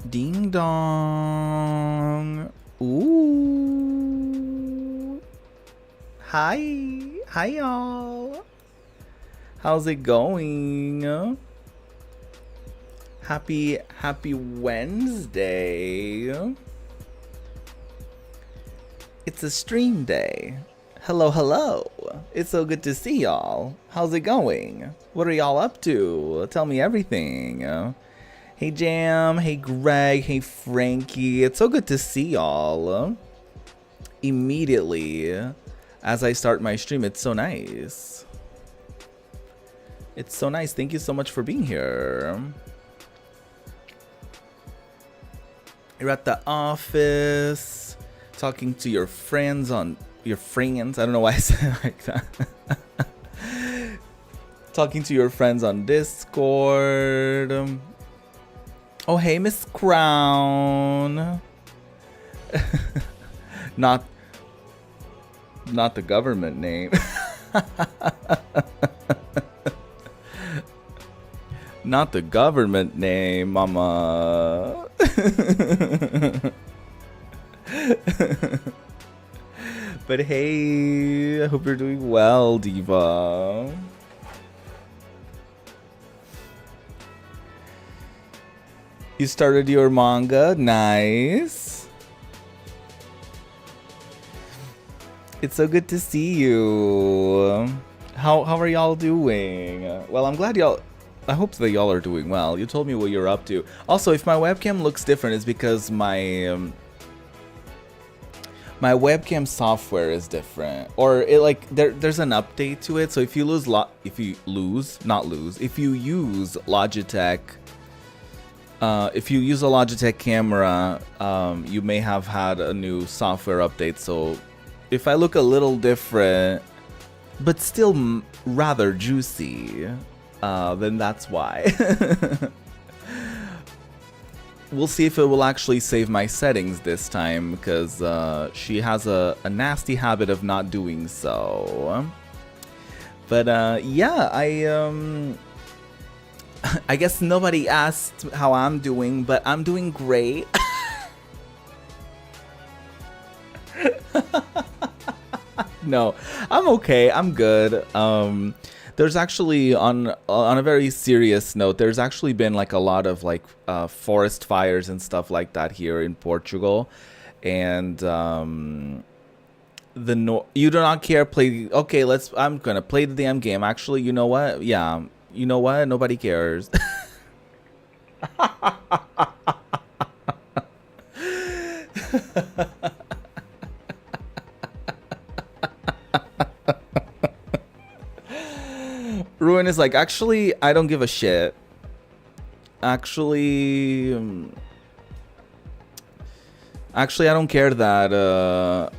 Ding dong. Ooh. Hi. Hi, y'all. How's it going? Happy Wednesday. It's a stream day. Hello, hello. It's so good to see y'all. How's it going? What are y'all up to? Tell me everything. Hey Jam, hey Greg, hey Frankie. It's so good to see y'all. Immediately as I start my stream, it's so nice. It's so nice. Thank you so much for being here. You're at the office, talking to your friends on your friends. I don't know why I said it like that. Talking to your friends on Discord. Oh, hey, Miss Crown. Not the government name. Not the government name, mama. But hey, I hope you're doing well, Diva. You started your manga, nice. It's so good to see you. How are y'all doing? Well, I'm glad y'all. I hope that y'all are doing well. You told me what you're up to. Also, if my webcam looks different, it's because my webcam software is different, or it like there's an update to it. So if you use Logitech. If you use a Logitech camera, you may have had a new software update. So if I look a little different, but still rather juicy, then that's why. We'll see if it will actually save my settings this time, because she has a nasty habit of not doing so. But yeah, I guess nobody asked how I'm doing, but I'm doing great. No, I'm okay. I'm good. There's actually, on a very serious note, there's actually been like a lot of like forest fires and stuff like that here in Portugal, and you do not care. Play. Okay, I'm gonna play the damn game. Actually, you know what? Yeah. You know what? Nobody cares. Ruin is like, actually, I don't give a shit. Actually, I don't care that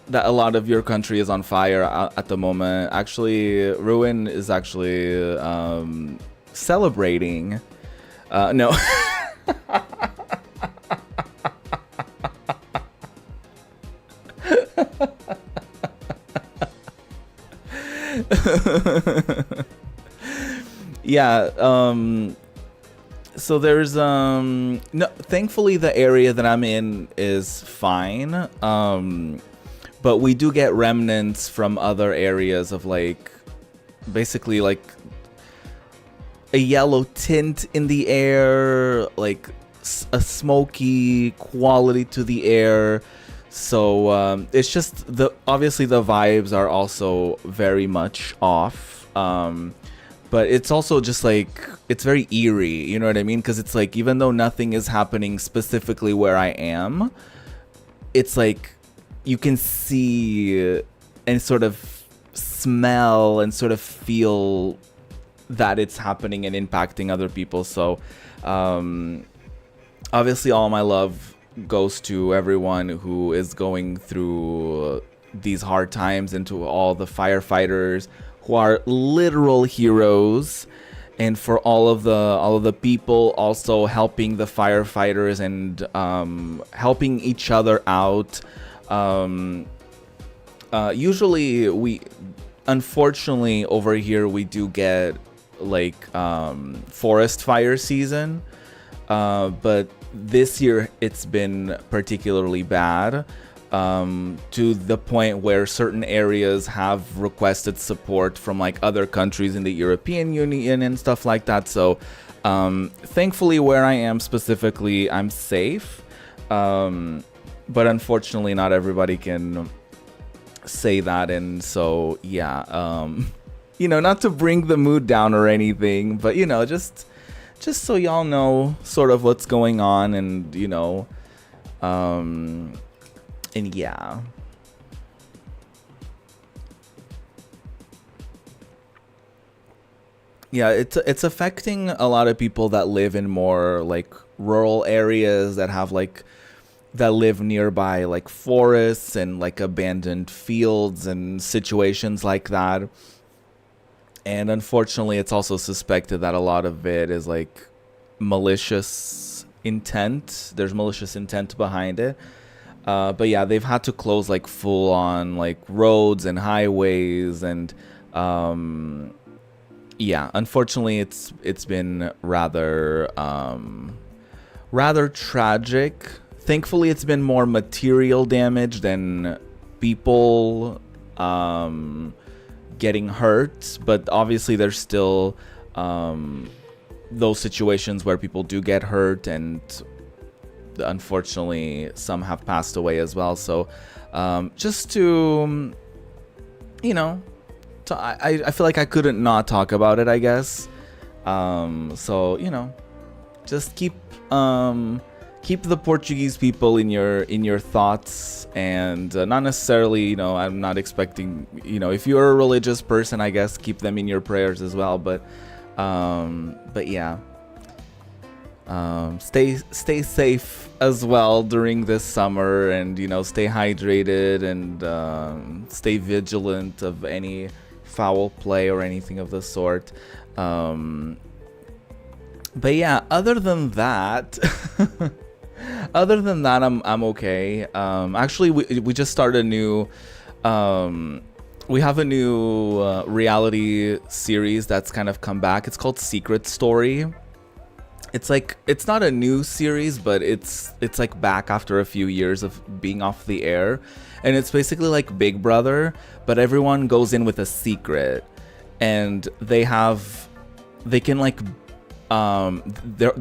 that a lot of your country is on fire at the moment. Actually, Ruin is actually celebrating. No. Yeah, so there's no, thankfully the area that I'm in is fine. But we do get remnants from other areas of like basically like a yellow tint in the air, like a smoky quality to the air. So it's just obviously the vibes are also very much off. But it's also just like, it's very eerie, you know what I mean? Because it's like, even though nothing is happening specifically where I am, it's like you can see and sort of smell and sort of feel that it's happening and impacting other people. So obviously all my love goes to everyone who is going through these hard times, and to all the firefighters who are literal heroes, and for all of the people also helping the firefighters and helping each other out. Usually unfortunately over here we do get like forest fire season, but this year it's been particularly bad, to the point where certain areas have requested support from like other countries in the European Union and stuff like that. So thankfully where I am specifically, I'm safe. But unfortunately not everybody can say that. And so, yeah, not to bring the mood down or anything, but, just so y'all know sort of what's going on, and, and yeah. Yeah, it's affecting a lot of people that live in more like rural areas, that live nearby like forests and like abandoned fields and situations like that. And unfortunately, it's also suspected that a lot of it is like malicious intent. There's malicious intent behind it. But yeah, they've had to close like full on like roads and highways, and yeah, unfortunately it's been rather tragic. Thankfully it's been more material damage than people getting hurt, but obviously there's still those situations where people do get hurt, and unfortunately some have passed away as well. So just to I feel like I couldn't not talk about it, I guess. So just keep the Portuguese people in your thoughts, and not necessarily, I'm not expecting, if you're a religious person, I guess keep them in your prayers as well. But yeah. Stay safe as well during this summer, and stay hydrated, and stay vigilant of any foul play or anything of the sort. But yeah, other than that, I'm okay. Actually, we just started a new. We have a new reality series that's kind of come back. It's called Secret Story. It's not a new series, but it's like back after a few years of being off the air, and it's basically like Big Brother, but everyone goes in with a secret, and the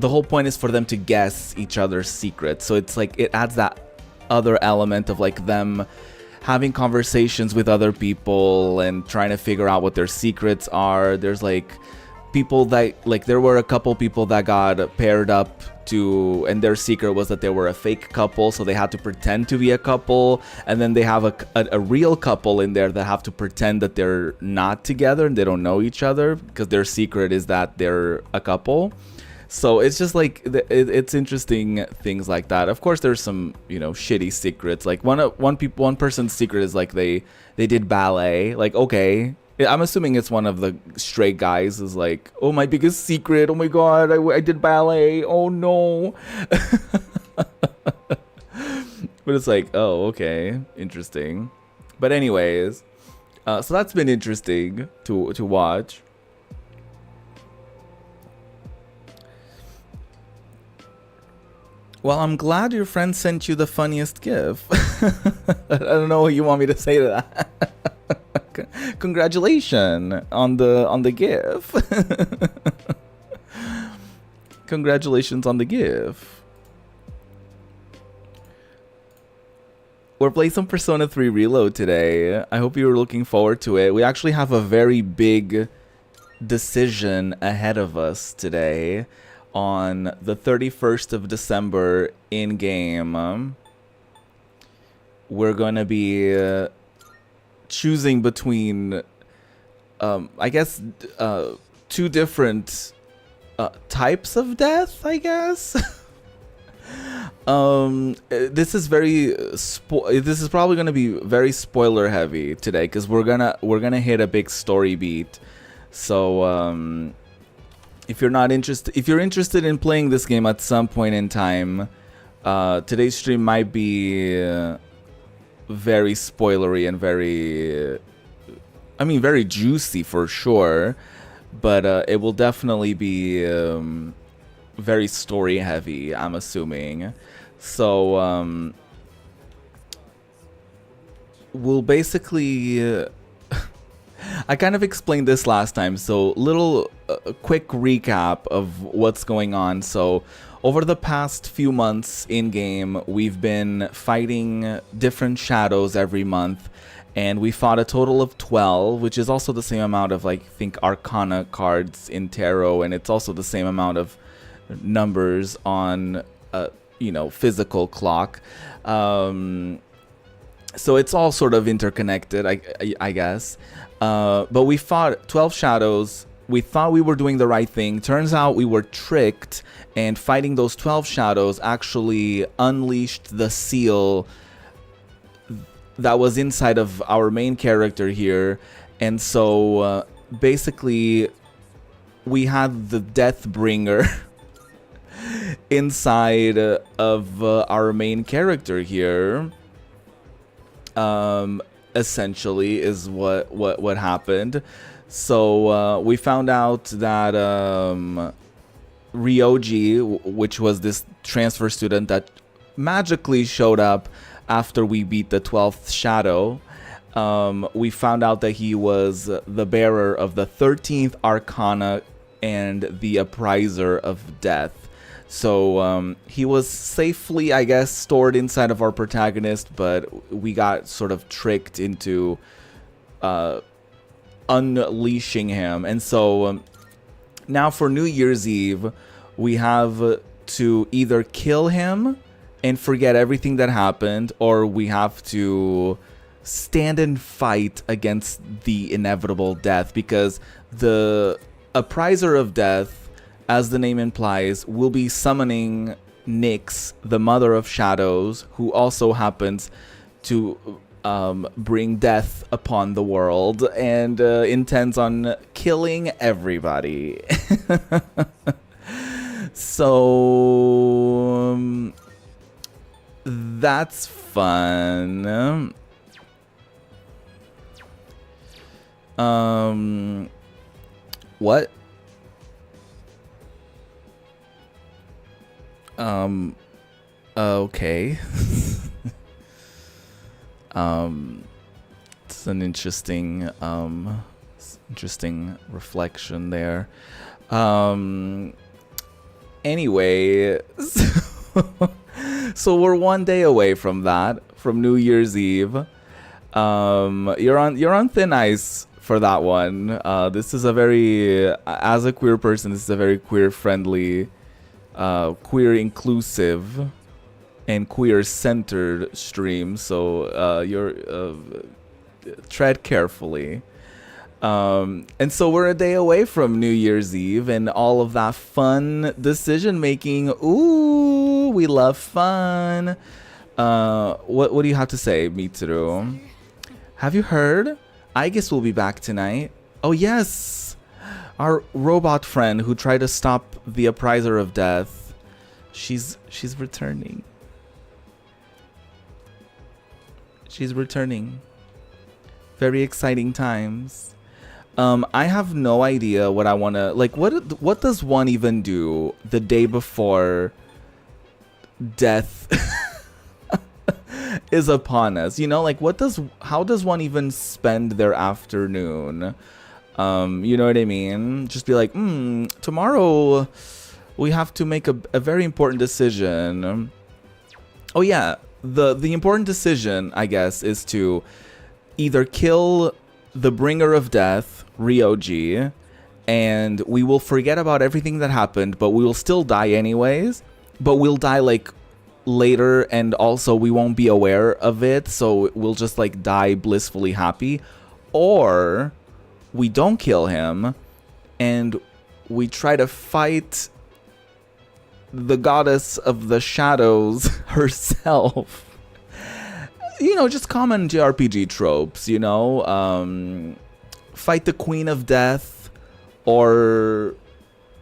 whole point is for them to guess each other's secrets. So it's like it adds that other element of like them having conversations with other people and trying to figure out what their secrets are. There's like people that there were a couple people that got paired up to, and their secret was that they were a fake couple, so they had to pretend to be a couple, and then they have a real couple in there that have to pretend that they're not together and they don't know each other because their secret is that they're a couple. So it's just like it's interesting things like that. Of course there's some shitty secrets, like one person's secret is like they did ballet. Like, okay, I'm assuming it's one of the straight guys is like, oh, my biggest secret, oh my god, I did ballet, oh no. But it's like, oh, okay, interesting. But anyways, so that's been interesting to watch. Well, I'm glad your friend sent you the funniest gif. I don't know what you want me to say to that. Congratulations on the GIF. Congratulations on the GIF. We're playing some Persona 3 Reload today. I hope you were looking forward to it. We actually have a very big decision ahead of us today on the 31st of December in game. We're going to be choosing between I guess two different types of death, I guess. This is probably going to be very spoiler heavy today, because we're gonna hit a big story beat. So if you're interested in playing this game at some point in time, today's stream might be very spoilery and very juicy for sure, but it will definitely be very story heavy, I'm assuming. So we'll basically I kind of explained this last time, so little quick recap of what's going on. So over the past few months in game, we've been fighting different shadows every month, and we fought a total of 12, which is also the same amount of, like, I think, Arcana cards in Tarot, and it's also the same amount of numbers on you know, physical clock. So it's all sort of interconnected, I guess. But we fought 12 shadows. We thought we were doing the right thing. Turns out we were tricked, and fighting those 12 shadows actually unleashed the seal that was inside of our main character here. And so basically we had the Deathbringer inside of our main character here. Essentially is what happened. So we found out that Ryoji, which was this transfer student that magically showed up after we beat the 12th shadow, we found out that he was the bearer of the 13th Arcana and the Appriser of Death. So he was safely, I guess, stored inside of our protagonist, but we got sort of tricked into unleashing him. And so now for New Year's Eve, we have to either kill him and forget everything that happened, or we have to stand and fight against the inevitable death, because the Appriser of Death, as the name implies, will be summoning Nyx, the Mother of Shadows, who also happens to bring death upon the world and intends on killing everybody. So that's fun. What? Okay. It's an interesting reflection there. Anyway, so we're one day away from that, from New Year's Eve. You're on thin ice for that one. This is a very, as a queer person, this is a very queer friendly, queer inclusive and queer centered stream, so you're tread carefully. And so we're a day away from New Year's Eve and all of that fun decision making. Ooh, we love fun. What do you have to say, Mitsuru? Have you heard? Aegis will be back tonight. Oh yes, our robot friend who tried to stop the Appriser of Death. She's returning. She's returning. Very exciting times. I have no idea what I want to, like, what does one even do the day before death is upon us? You know, like, how does one even spend their afternoon? You know what I mean? Just be like, tomorrow we have to make a very important decision. Oh yeah, the important decision, I guess, is to either kill the Bringer of Death, Ryoji, and we will forget about everything that happened, but we will still die anyways. But we'll die, like, later, and also we won't be aware of it, so we'll just, like, die blissfully happy. Or we don't kill him, and we try to fight the goddess of the shadows herself. You know, just common JRPG tropes, you know? Fight the Queen of Death or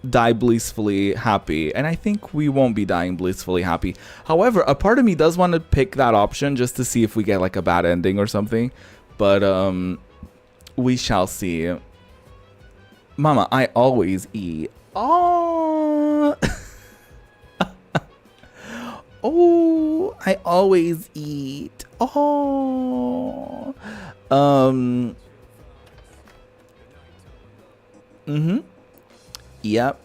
die blissfully happy. And I think we won't be dying blissfully happy. However, a part of me does want to pick that option just to see if we get, like, a bad ending or something. But we shall see. Mama, I always eat. Oh. I always eat. Oh. Yep.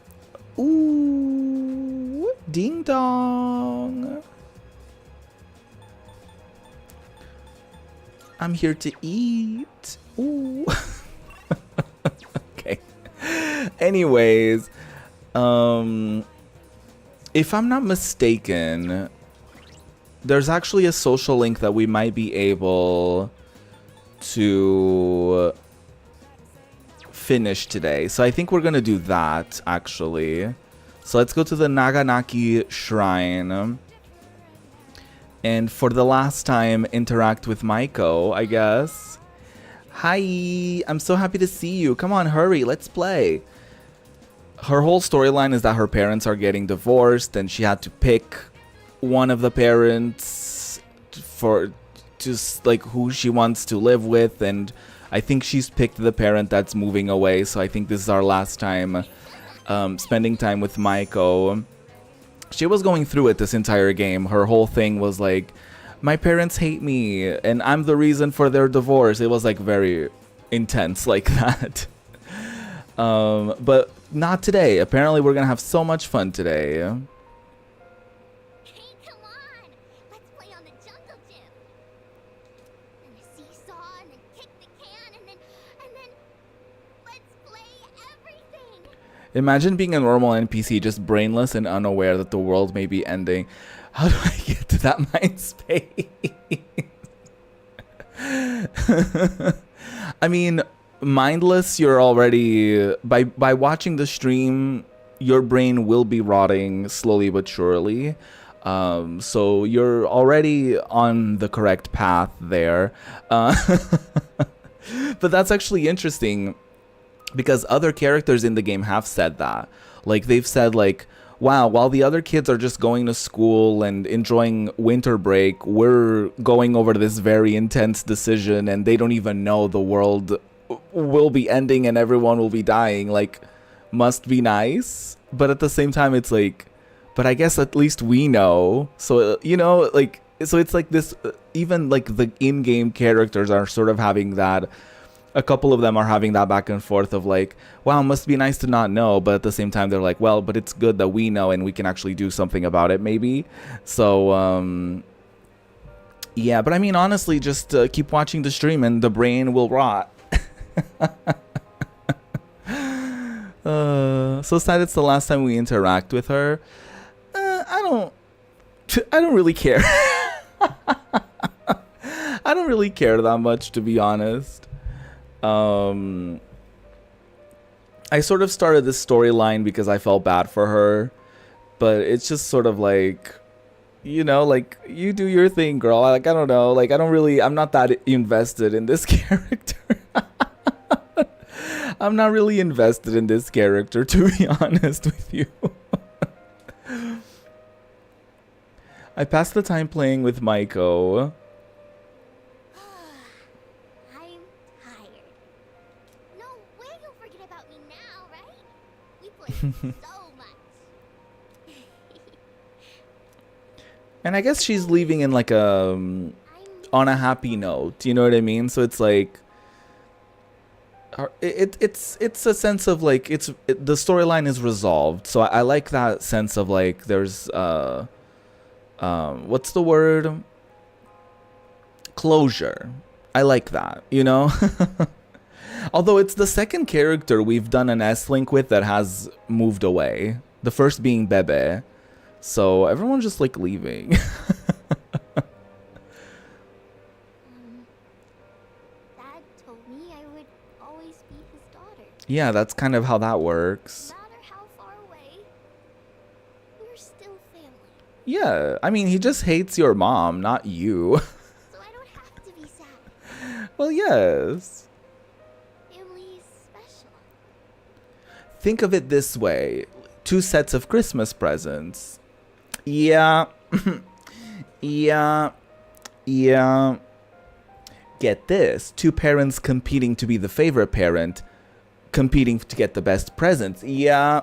Ooh. Ding dong. I'm here to eat. Ooh. Okay. Anyways, if I'm not mistaken, there's actually a social link that we might be able to finish today. So I think we're gonna do that, actually. So let's go to the Naganaki Shrine. And for the last time, interact with Maiko, I guess. Hi, I'm so happy to see you. Come on, hurry, let's play. Her whole storyline is that her parents are getting divorced and she had to pick one of the parents for just like who she wants to live with, and I think she's picked the parent that's moving away, so I think this is our last time spending time with Maiko. She was going through it this entire game. Her whole thing was like, my parents hate me and I'm the reason for their divorce. It was like very intense like that. But not today. Apparently we're gonna have so much fun today. Hey, come on! Let's play on the jungle gym. And the seesaw, and then kick the can, and then let's play everything. Imagine being a normal NPC, just brainless and unaware that the world may be ending. How do I get to that mind space? I mean, mindless, you're already by watching the stream, your brain will be rotting slowly but surely. So you're already on the correct path there. But that's actually interesting because other characters in the game have said that. Like, they've said, like, wow, while the other kids are just going to school and enjoying winter break, we're going over this very intense decision and they don't even know the world will be ending and everyone will be dying. Like, must be nice. But at the same time, it's like, but I guess at least we know. So, you know, like, so it's like this, even like the in-game characters are sort of having that. A couple of them are having that back and forth of like, wow, must be nice to not know. But at the same time, they're like, well, but it's good that we know and we can actually do something about it, maybe. So, yeah, but I mean, honestly, just keep watching the stream and the brain will rot. So sad it's the last time we interact with her. I don't really care. I don't really care that much, to be honest. I sort of started this storyline because I felt bad for her, but it's just sort of like, you know, like, you do your thing, girl. Like, I don't know, like, I'm not that invested in this character. I'm not really invested in this character, to be honest with you. I passed the time playing with Maiko. I'm tired. No way you'll forget about me now, right? We played so much. And I guess she's leaving in like a on a happy note, you know what I mean? So it's like it's a sense of like the storyline is resolved. So I like that sense of like there's what's the word? Closure. I like that, you know? Although it's the second character we've done an S-Link with that has moved away. The first being Bebe. So everyone's just like leaving. Dad told me I would always be his daughter. Yeah, that's kind of how that works. No matter how far away, we're still family. Yeah, I mean, he just hates your mom, not you. So I don't have to be sad. Well, yes. Family is special. Think of it this way. 2 sets of Christmas presents. Yeah. Yeah. Get this. 2 parents competing to be the favorite parent. Competing to get the best presents. Yeah.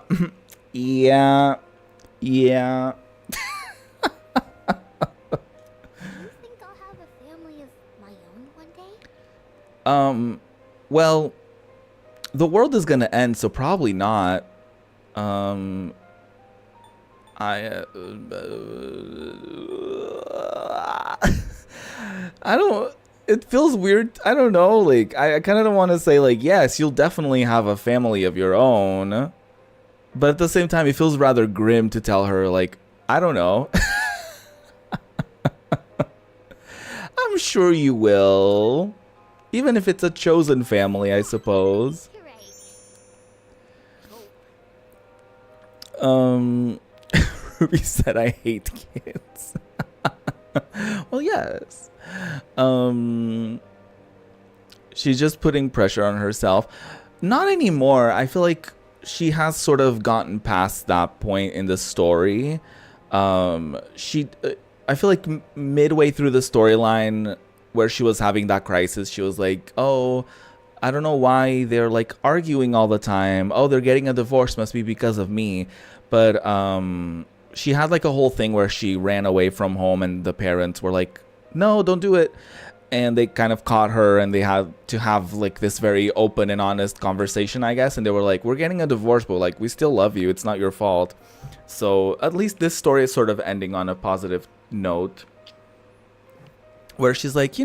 Yeah. Well, the world is gonna end, so probably not. Um, I I don't. It feels weird. I don't know. Like I kind of don't want to say like yes, you'll definitely have a family of your own, but at the same time, it feels rather grim to tell her like I don't know. I'm sure you will, even if it's a chosen family, I suppose. Um, Ruby said I hate kids. Well, yes. Um, she's just putting pressure on herself. Not anymore. I feel like she has sort of gotten past that point in the story. I feel like midway through the storyline where she was having that crisis, she was like, "Oh, I don't know why they're like arguing all the time. Oh, they're getting a divorce must be because of me." But she had like a whole thing where she ran away from home and the parents were like, "No, don't do it." And they kind of caught her and they had to have like this very open and honest conversation, I guess. And they were like, "We're getting a divorce, but like we still love you. It's not your fault." So at least this story is sort of ending on a positive note where she's like,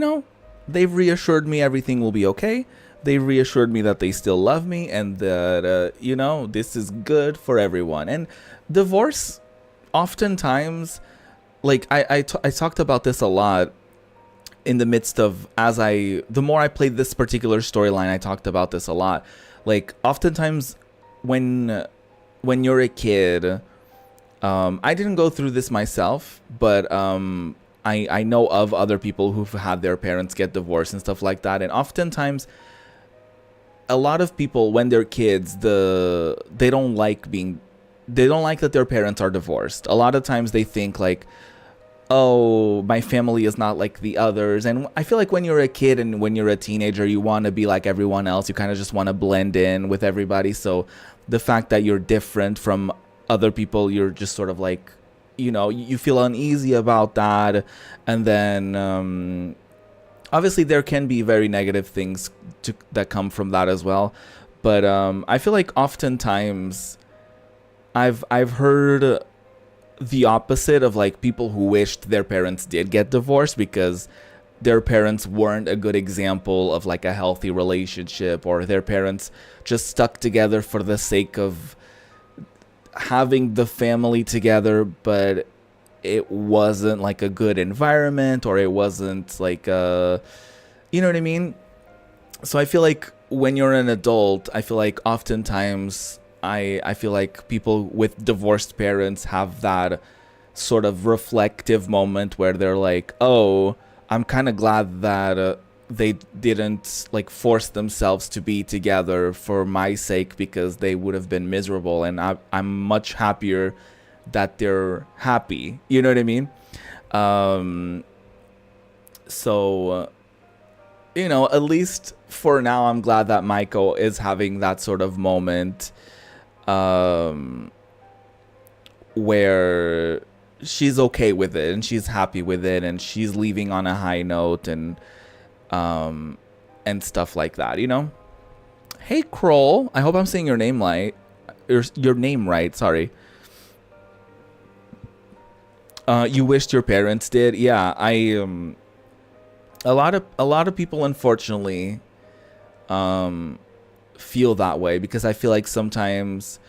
they've reassured me everything will be okay. They reassured me that they still love me and that, this is good for everyone. And divorce, oftentimes, like, I talked about this a lot in the midst of, the more I played this particular storyline, I talked about this a lot. Like, oftentimes, when you're a kid, I didn't go through this myself, but I know of other people who've had their parents get divorced and stuff like that. And oftentimes, a lot of people, when they're kids, they don't like that their parents are divorced. A lot of times they think like, oh, my family is not like the others. And I feel like when you're a kid and when you're a teenager, you want to be like everyone else. You kind of just want to blend in with everybody. So the fact that you're different from other people, you're just sort of like, you feel uneasy about that. And then obviously there can be very negative things that come from that as well. But I feel like oftentimes I've heard the opposite of like people who wished their parents did get divorced because their parents weren't a good example of like a healthy relationship, or their parents just stuck together for the sake of having the family together, but it wasn't like a good environment, or it wasn't like you know what I mean? So I feel like when you're an adult, I feel like oftentimes I feel like people with divorced parents have that sort of reflective moment where they're like, oh, I'm kind of glad that they didn't like force themselves to be together for my sake, because they would have been miserable, and I'm much happier that they're happy. You know what I mean? So at least for now, I'm glad that Maiko is having that sort of moment where she's okay with it and she's happy with it and she's leaving on a high note and stuff like that, Hey, Kroll, I hope I'm saying your name right. Your name right, sorry. You wished your parents did? Yeah, a lot of people unfortunately feel that way, because I feel like sometimes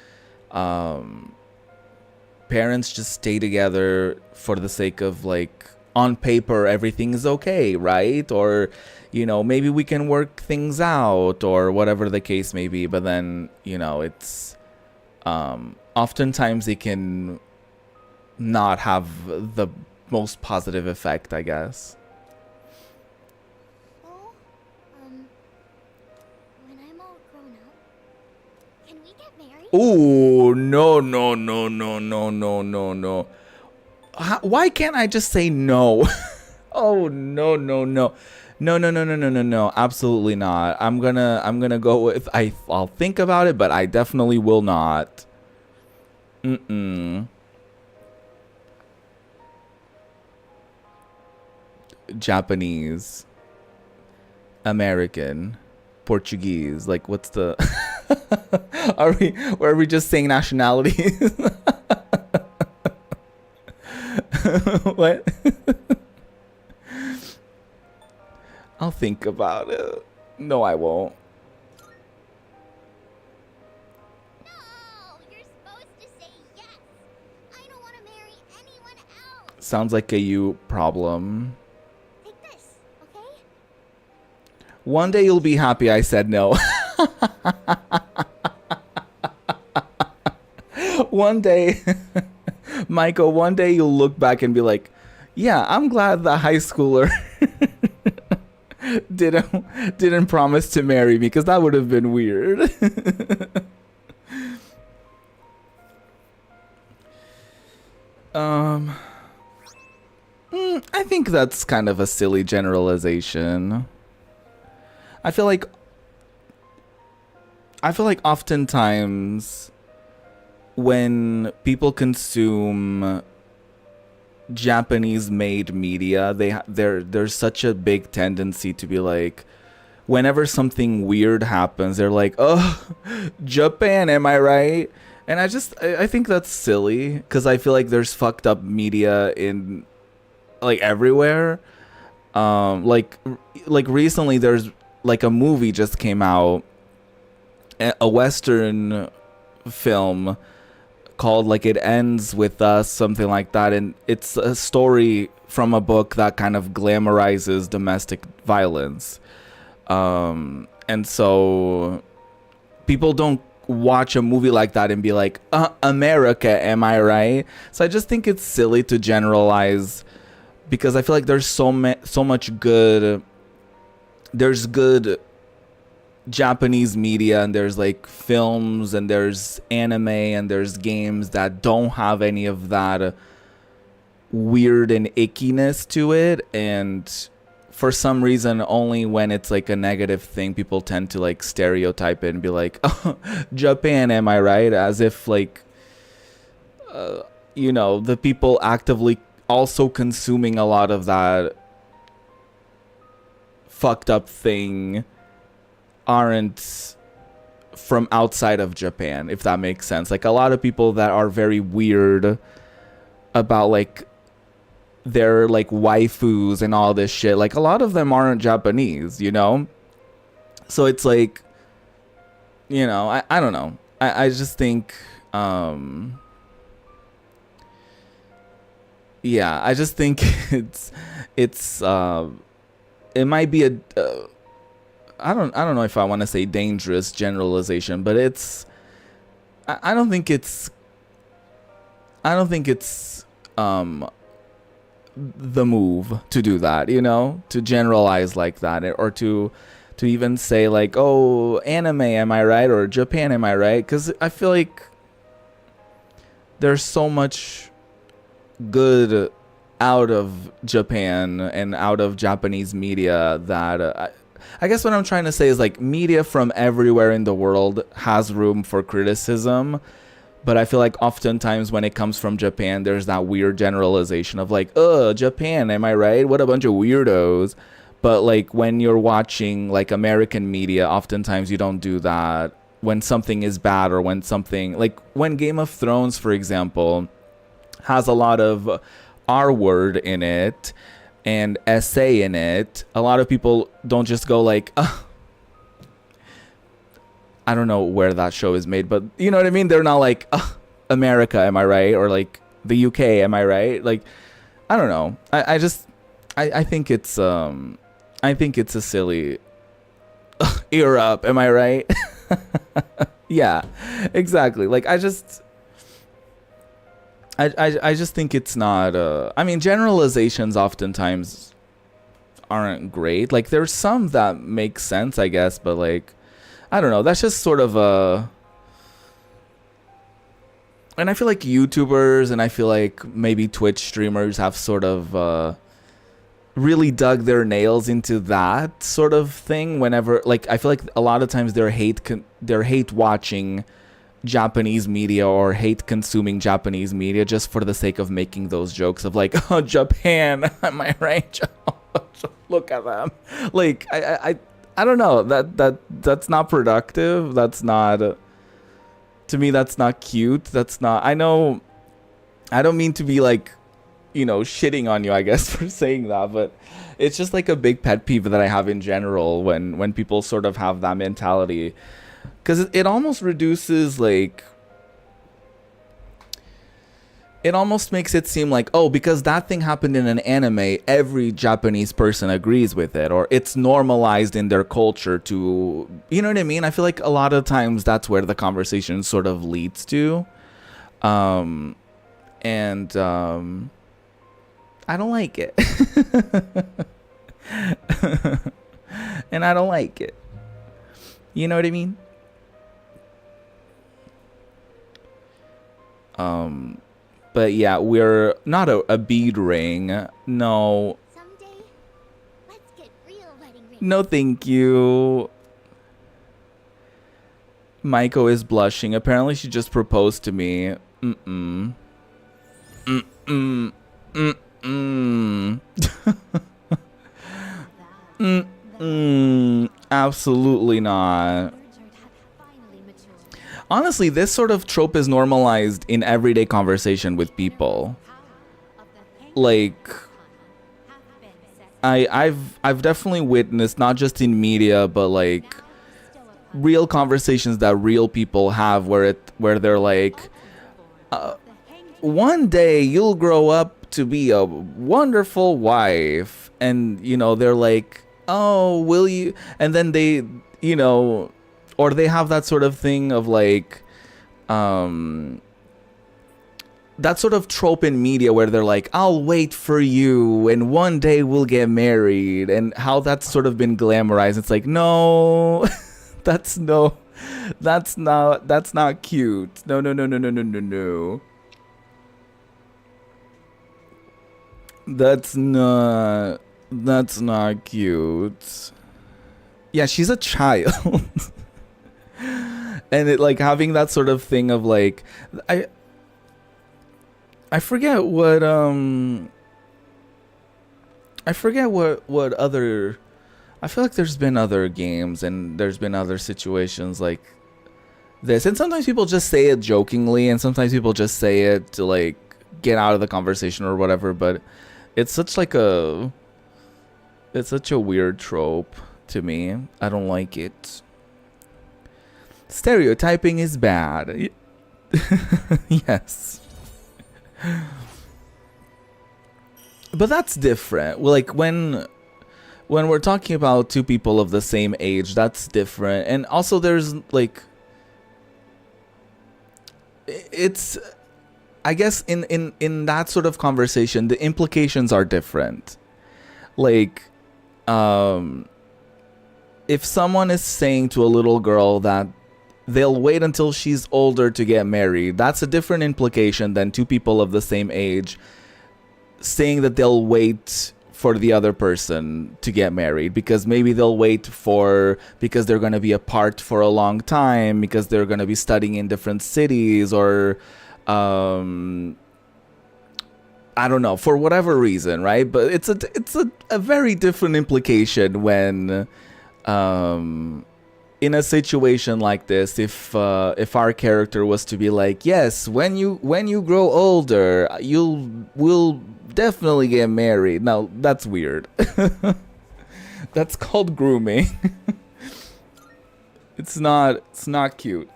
parents just stay together for the sake of like, on paper everything is okay, right? Or maybe we can work things out, or whatever the case may be, but then it's oftentimes it can not have the most positive effect, I guess. Well, when I'm all grown up, can we get married? Oh, no, no, no, no, no, no, no, no. Why can't I just say no? Oh, no, no, no. No, no, no, no, no, no, no. Absolutely not. I'm gonna go with I'll think about it, but I definitely will not. Japanese. American, Portuguese? Like, what's the? Are we just saying nationalities? What? I'll think about it. No, I won't. No, you're supposed to say yes. I don't want to marry anyone else. Sounds like a you problem. Take this, okay? One day you'll be happy I said no. One day, Michael, one day you'll look back and be like, yeah, I'm glad the high schooler didn't promise to marry me, because that would have been weird. I think that's kind of a silly generalization. I feel like oftentimes when people consume Japanese made media, there's such a big tendency to be like, whenever something weird happens, they're like, oh, Japan, am I right? And I think that's silly, because I feel like there's fucked up media in like everywhere. Like recently there's like a movie just came out, a Western film called like It Ends With Us, something like that, and it's a story from a book that kind of glamorizes domestic violence. And so people don't watch a movie like that and be like, America, am I right? So I just think it's silly to generalize, because I feel like there's so much good, there's good Japanese media, and there's like films, and there's anime, and there's games that don't have any of that weird and ickiness to it. And for some reason, only when it's like a negative thing, people tend to like stereotype it and be like, oh, Japan, am I right? As if like, the people actively also consuming a lot of that fucked up thing aren't from outside of Japan, if that makes sense. Like a lot of people that are very weird about like their like waifus and all this shit, like a lot of them aren't Japanese, so it's like, I don't know, I just think I just think it might be a I don't know if I want to say dangerous generalization, but I don't think it's the move to do that, to generalize like that, or to even say like, oh, anime, am I right? Or Japan, am I right? Because I feel like there's so much good out of Japan and out of Japanese media that I guess what I'm trying to say is like media from everywhere in the world has room for criticism, but I feel like oftentimes when it comes from Japan, there's that weird generalization of like, Japan, am I right? What a bunch of weirdos. But like when you're watching like American media, oftentimes you don't do that when something is bad, or when something like when Game of Thrones, for example, has a lot of R word in it and essay in it. A lot of people don't just go like, I don't know where that show is made, but you know what I mean? They're not like, America, am I right? Or like the UK, am I right? Like, I don't know. I think it's a silly Europe, am I right? Yeah, exactly. Like I just think it's not I mean, generalizations oftentimes aren't great. Like there's some that make sense, I guess, but like I don't know, that's just sort of and I feel like YouTubers and I feel like maybe Twitch streamers have sort of really dug their nails into that sort of thing whenever, like, I feel like a lot of times they're hate watching Japanese media or hate consuming Japanese media just for the sake of making those jokes of like, oh, Japan, am I right? Look at them. Like, I don't know. That's not productive. That's not, to me, that's not cute. That's not, I know, I don't mean to be like, shitting on you, I guess, for saying that, but it's just like a big pet peeve that I have in general when people sort of have that mentality, because it almost reduces, like, it almost makes it seem like, oh, because that thing happened in an anime, every Japanese person agrees with it, or it's normalized in their culture to, you know what I mean? I feel like a lot of times that's where the conversation sort of leads to. And I don't like it. And I don't like it. You know what I mean? But yeah, we're not a bead ring. No. Someday, let's get real wedding rings. No, thank you. Maiko is blushing. Apparently she just proposed to me. Mm-mm. Mm-mm. Mm-mm. Mm-mm. Absolutely not. Honestly, this sort of trope is normalized in everyday conversation with people. Like, I've definitely witnessed, not just in media, but like real conversations that real people have where they're like, one day you'll grow up to be a wonderful wife, and they're like, oh, will you? And then they, or they have that sort of thing of like, that sort of trope in media where they're like, I'll wait for you and one day we'll get married, and how that's sort of been glamorized. It's like, no, that's not cute. No. That's not cute. Yeah, she's a child. And it, like, having that sort of thing of like, I forget what other, I feel like there's been other games and there's been other situations like this, and sometimes people just say it jokingly and sometimes people just say it to like get out of the conversation or whatever, but it's such a weird trope to me. I don't like it. Stereotyping is bad. Yes. But that's different. Well, like when we're talking about two people of the same age, that's different. And also there's like, it's, I guess in that sort of conversation, the implications are different. Like, if someone is saying to a little girl that they'll wait until she's older to get married, that's a different implication than two people of the same age saying that they'll wait for the other person to get married, because maybe they'll wait because they're going to be apart for a long time, because they're going to be studying in different cities, or I don't know, for whatever reason, right? But it's a very different implication when in a situation like this, if our character was to be like, yes, when you grow older, will definitely get married. Now that's weird. That's called grooming. It's not cute.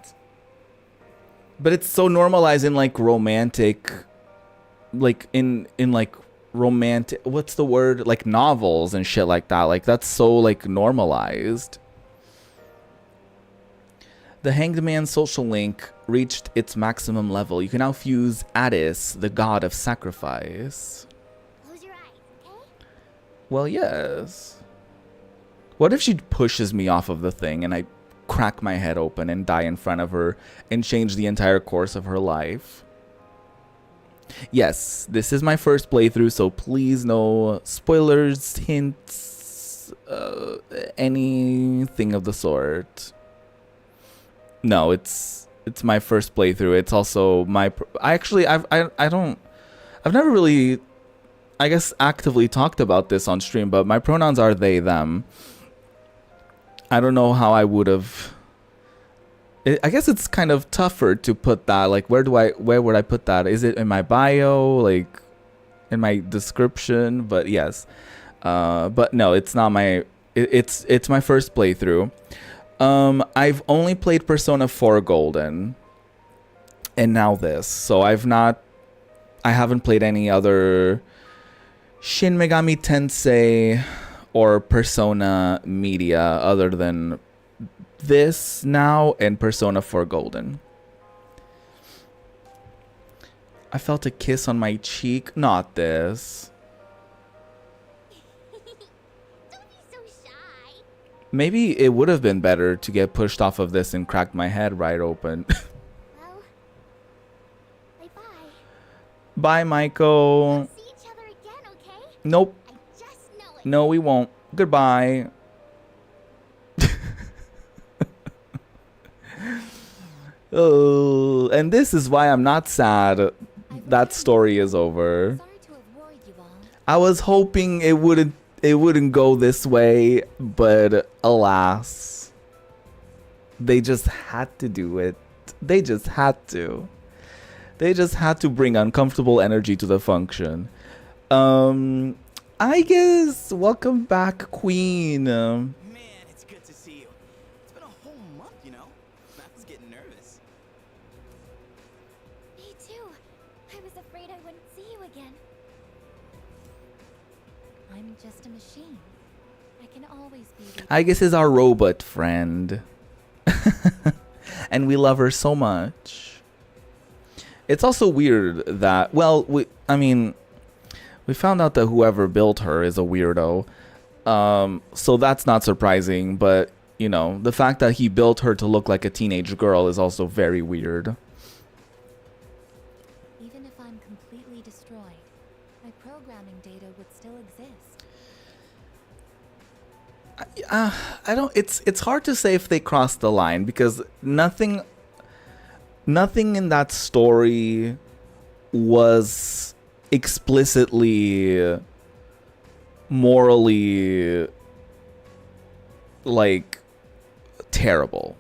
But it's so normalized in like romantic, like in like romantic, what's the word? Like novels and shit like that. Like that's so like normalized. The Hanged Man social link reached its maximum level. You can now fuse Addis, the god of sacrifice. Close your eyes, okay? Well, yes. What if she pushes me off of the thing and I crack my head open and die in front of her and change the entire course of her life? Yes, this is my first playthrough, so please no spoilers, hints, anything of the sort. No, it's my first playthrough. It's also my I've never really, I guess, actively talked about this on stream, but my pronouns are they them. I don't know how I would have. I guess it's kind of tougher to put that. Like, where would I put that? Is it in my bio, like in my description? But yes, but no, it's not my. It's my first playthrough. I've only played Persona 4 Golden, and now this. So I haven't played any other Shin Megami Tensei or Persona media other than this now and Persona 4 Golden. I felt a kiss on my cheek. Not this. Don't be so shy. Maybe it would have been better to get pushed off of this and cracked my head right open. Well, bye-bye. Bye, Maiko. See each other again, okay? Nope. I just know it. No, we won't. Goodbye. Oh, and this is why I'm not sad that story is over. Sorry to have worried you all. I was hoping it wouldn't go this way, but alas. They just had to do it. They just had to. They just had to bring uncomfortable energy to the function. I guess welcome back, Queen. Man, it's good to see you. It's been a whole month, you know? I was getting nervous. Me too. I was afraid I wouldn't see you again. I'm just a machine. I can always be with I guess is our robot friend. And we love her so much. It's also weird that, well, we found out that whoever built her is a weirdo. So that's not surprising, but, you know, the fact that he built her to look like a teenage girl is also very weird. Even if I'm completely destroyed, my programming data would still exist. I don't, it's hard to say if they crossed the line because nothing in that story was explicitly morally like terrible.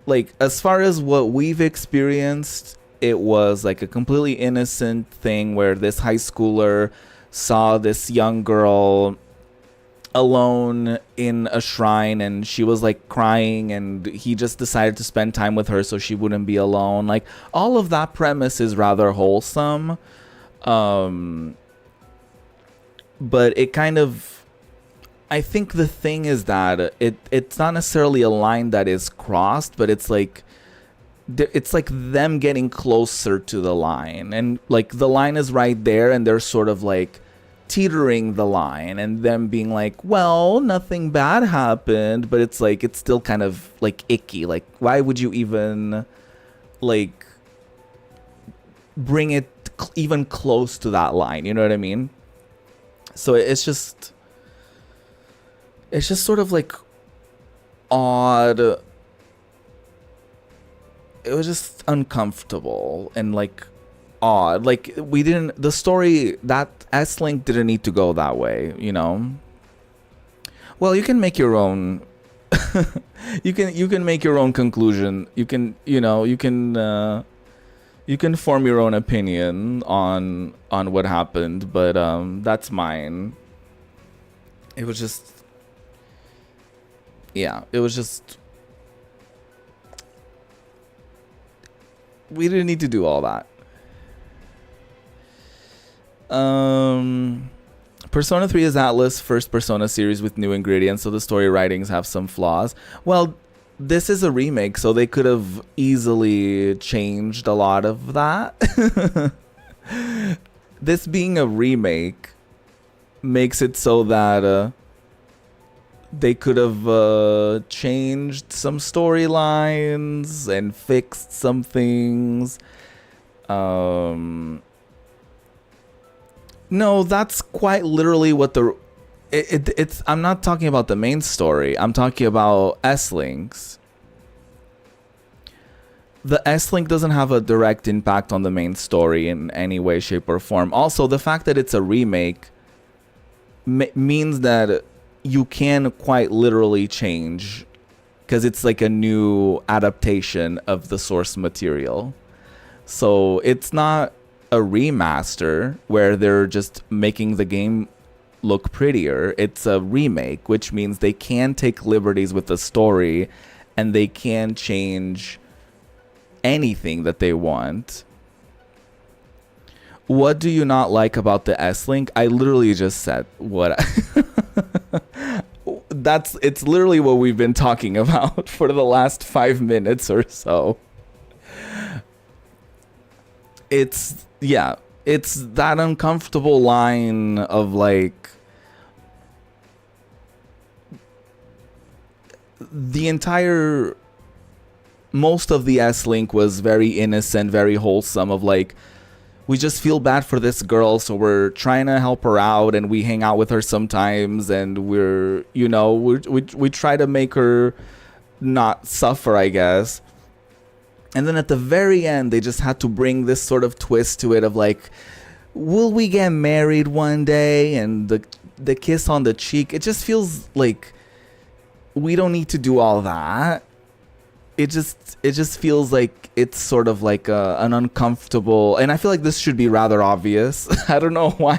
Like as far as what we've experienced, it was like a completely innocent thing where this high schooler saw this young girl alone in a shrine and she was like crying and he just decided to spend time with her so she wouldn't be alone. Like all of that premise is rather wholesome. But it kind of, I think the thing is that it's not necessarily a line that is crossed, but it's like them getting closer to the line, and like the line is right there and they're sort of like teetering the line and them being like, well, nothing bad happened, but it's like it's still kind of like icky. Like why would you even like bring it even close to that line, you know what I mean? So it's just sort of like odd. It was just uncomfortable and like odd. Like the story, that S-Link didn't need to go that way, you know? Well, you can make your own you can make your own conclusion. You can form your own opinion on what happened, but that's mine. It was just we didn't need to do all that. Persona 3 is Atlus' first Persona series with new ingredients, so the story writings have some flaws. Well, this is a remake, so they could have easily changed a lot of that. This being a remake makes it so that they could have changed some storylines and fixed some things. No, that's quite literally what it's. I'm not talking about the main story. I'm talking about S-Links. The S-Link doesn't have a direct impact on the main story in any way, shape, or form. Also, the fact that it's a remake means that you can quite literally change, because it's like a new adaptation of the source material. So it's not a remaster where they're just making the game look prettier. It's a remake, which means they can take liberties with the story and they can change anything that they want. What do you not like about the S-Link? I literally just said what it's literally what we've been talking about for the last 5 minutes or so. It's that uncomfortable line of like most of the S-Link was very innocent, very wholesome, of like, we just feel bad for this girl, so we're trying to help her out, and we hang out with her sometimes, and we try to make her not suffer, I guess. And then at the very end, they just had to bring this sort of twist to it of like, will we get married one day? And the kiss on the cheek. It just feels like we don't need to do all that. It just feels like it's sort of like an uncomfortable, and I feel like this should be rather obvious. I don't know why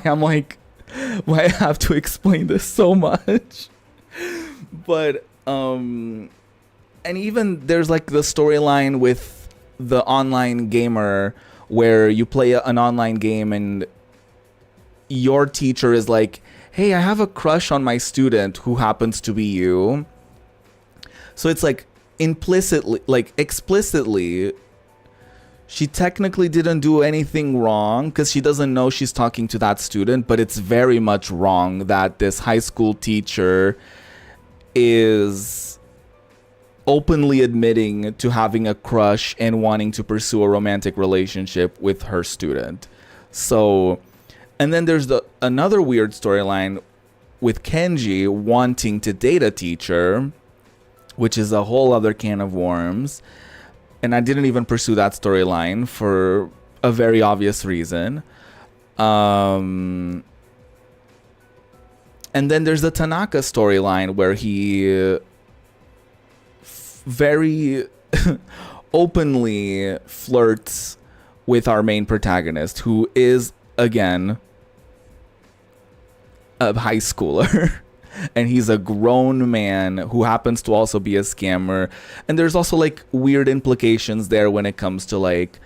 why I have to explain this so much. But and even there's like the storyline with the online gamer where you play an online game and your teacher is like, hey, I have a crush on my student who happens to be you. So it's like explicitly, she technically didn't do anything wrong because she doesn't know she's talking to that student, but it's very much wrong that this high school teacher is openly admitting to having a crush and wanting to pursue a romantic relationship with her student. So, and then there's another weird storyline with Kenji wanting to date a teacher, which is a whole other can of worms. And I didn't even pursue that storyline for a very obvious reason. And then there's the Tanaka storyline where he very openly flirts with our main protagonist, who is, again, a high schooler. And he's a grown man who happens to also be a scammer. And there's also like weird implications there when it comes to like,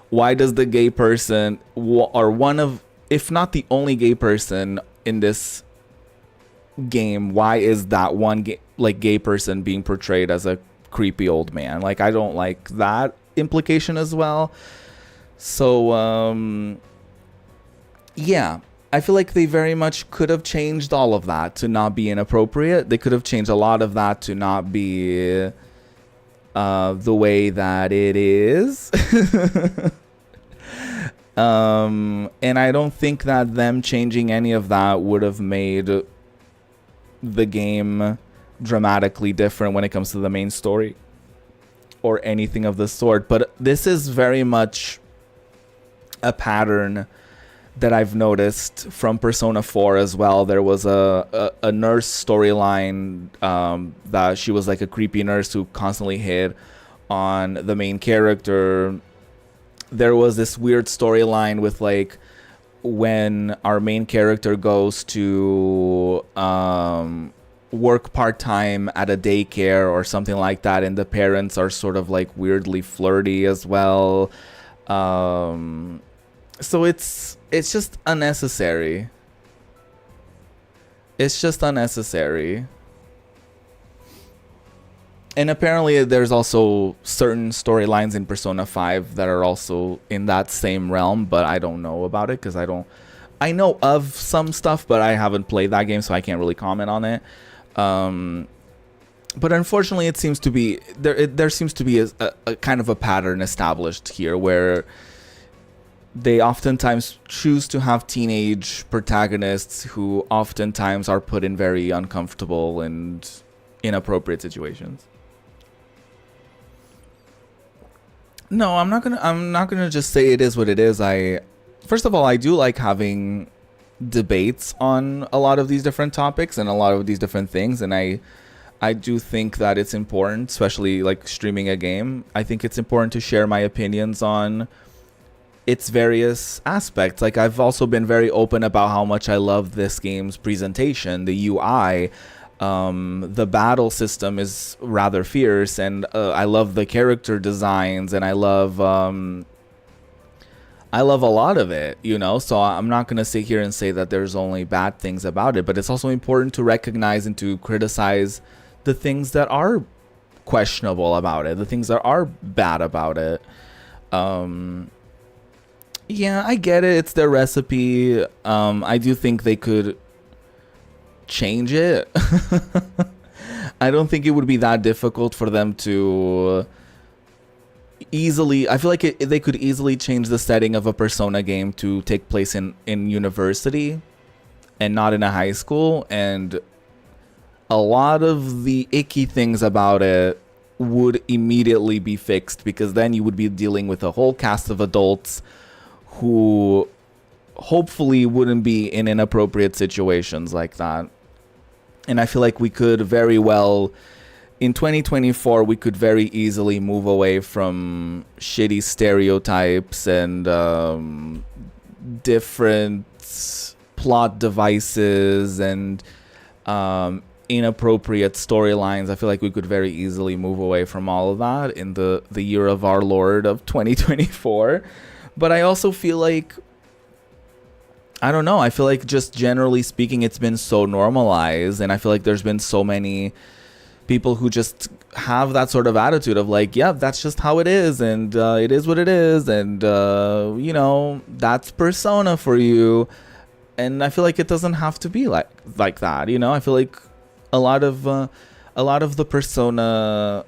why does the gay person, or one of, if not the only gay person in this game, why is that one gay person being portrayed as a creepy old man? Like, I don't like that implication as well. So, yeah. I feel like they very much could have changed all of that to not be inappropriate. They could have changed a lot of that to not be the way that it is. And I don't think that them changing any of that would have made the game dramatically different when it comes to the main story or anything of the sort. But this is very much a pattern that I've noticed from Persona 4 as well. There was a nurse storyline that she was like a creepy nurse who constantly hit on the main character. There was this weird storyline with like when our main character goes to work part-time at a daycare or something like that, and the parents are sort of like weirdly flirty as well. So it's just unnecessary. It's just unnecessary. And apparently there's also certain storylines in Persona 5 that are also in that same realm, but I don't know about it because I know of some stuff, but I haven't played that game, so I can't really comment on it. But unfortunately, it seems to be there seems to be a kind of a pattern established here where they oftentimes choose to have teenage protagonists who oftentimes are put in very uncomfortable and inappropriate situations. No, I'm not gonna just say it is what it is. First of all, I do like having debates on a lot of these different topics and a lot of these different things, and I do think that it's important, especially like streaming a game. I think it's important to share my opinions on its various aspects. Like, I've also been very open about how much I love this game's presentation, the UI. The battle system is rather fierce, and I love the character designs, and I love a lot of it, you know. So I'm not going to sit here and say that there's only bad things about it, but it's also important to recognize and to criticize the things that are questionable about it, the things that are bad about it. Yeah, I get it. It's their recipe. I do think they could change it. I don't think it would be that difficult for them to easily. I feel like they could easily change the setting of a Persona game to take place in university and not in a high school. And a lot of the icky things about it would immediately be fixed, because then you would be dealing with a whole cast of adults who hopefully wouldn't be in inappropriate situations like that. And I feel like we could very well, in 2024, we could very easily move away from shitty stereotypes and different plot devices and inappropriate storylines. I feel like we could very easily move away from all of that in the year of our Lord of 2024. But I also feel like, I don't know, I feel like just generally speaking, it's been so normalized, and I feel like there's been so many people who just have that sort of attitude of like, yeah, that's just how it is, and it is what it is, and you know, that's Persona for you. And I feel like it doesn't have to be like that, you know. I feel like a lot of the Persona,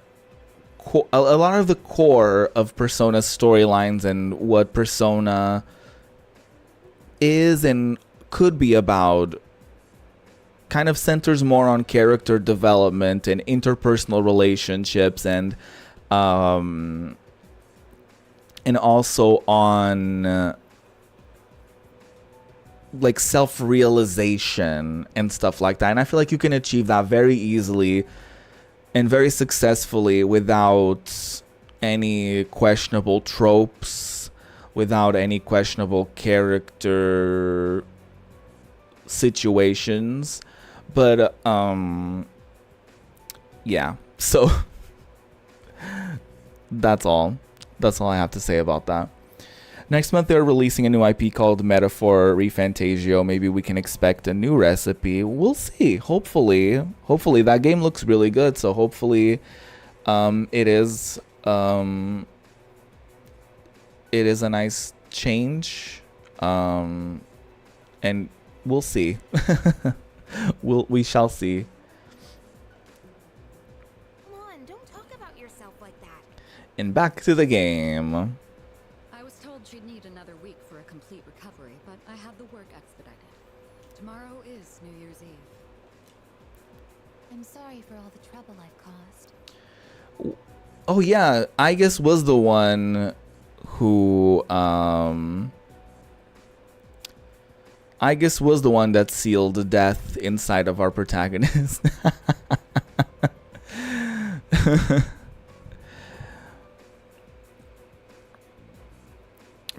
a lot of the core of Persona's storylines and what Persona is and could be about kind of centers more on character development and interpersonal relationships, and also on like self-realization and stuff like that. And I feel like you can achieve that very easily and very successfully without any questionable tropes, without any questionable character situations. But yeah, so that's all I have to say about that. Next month, they're releasing a new IP called Metaphor ReFantagio. Maybe we can expect a new recipe. We'll see. Hopefully that game looks really good. So hopefully, it is a nice change. And we'll see. We shall see. Come on, don't talk about yourself like that. And back to the game. I was told she'd need another week for a complete recovery, but I have the work expedited. Tomorrow is New Year's Eve. I'm sorry for all the trouble I've caused. Oh yeah, Aigis was the one who Aigis was the one that sealed death inside of our protagonist.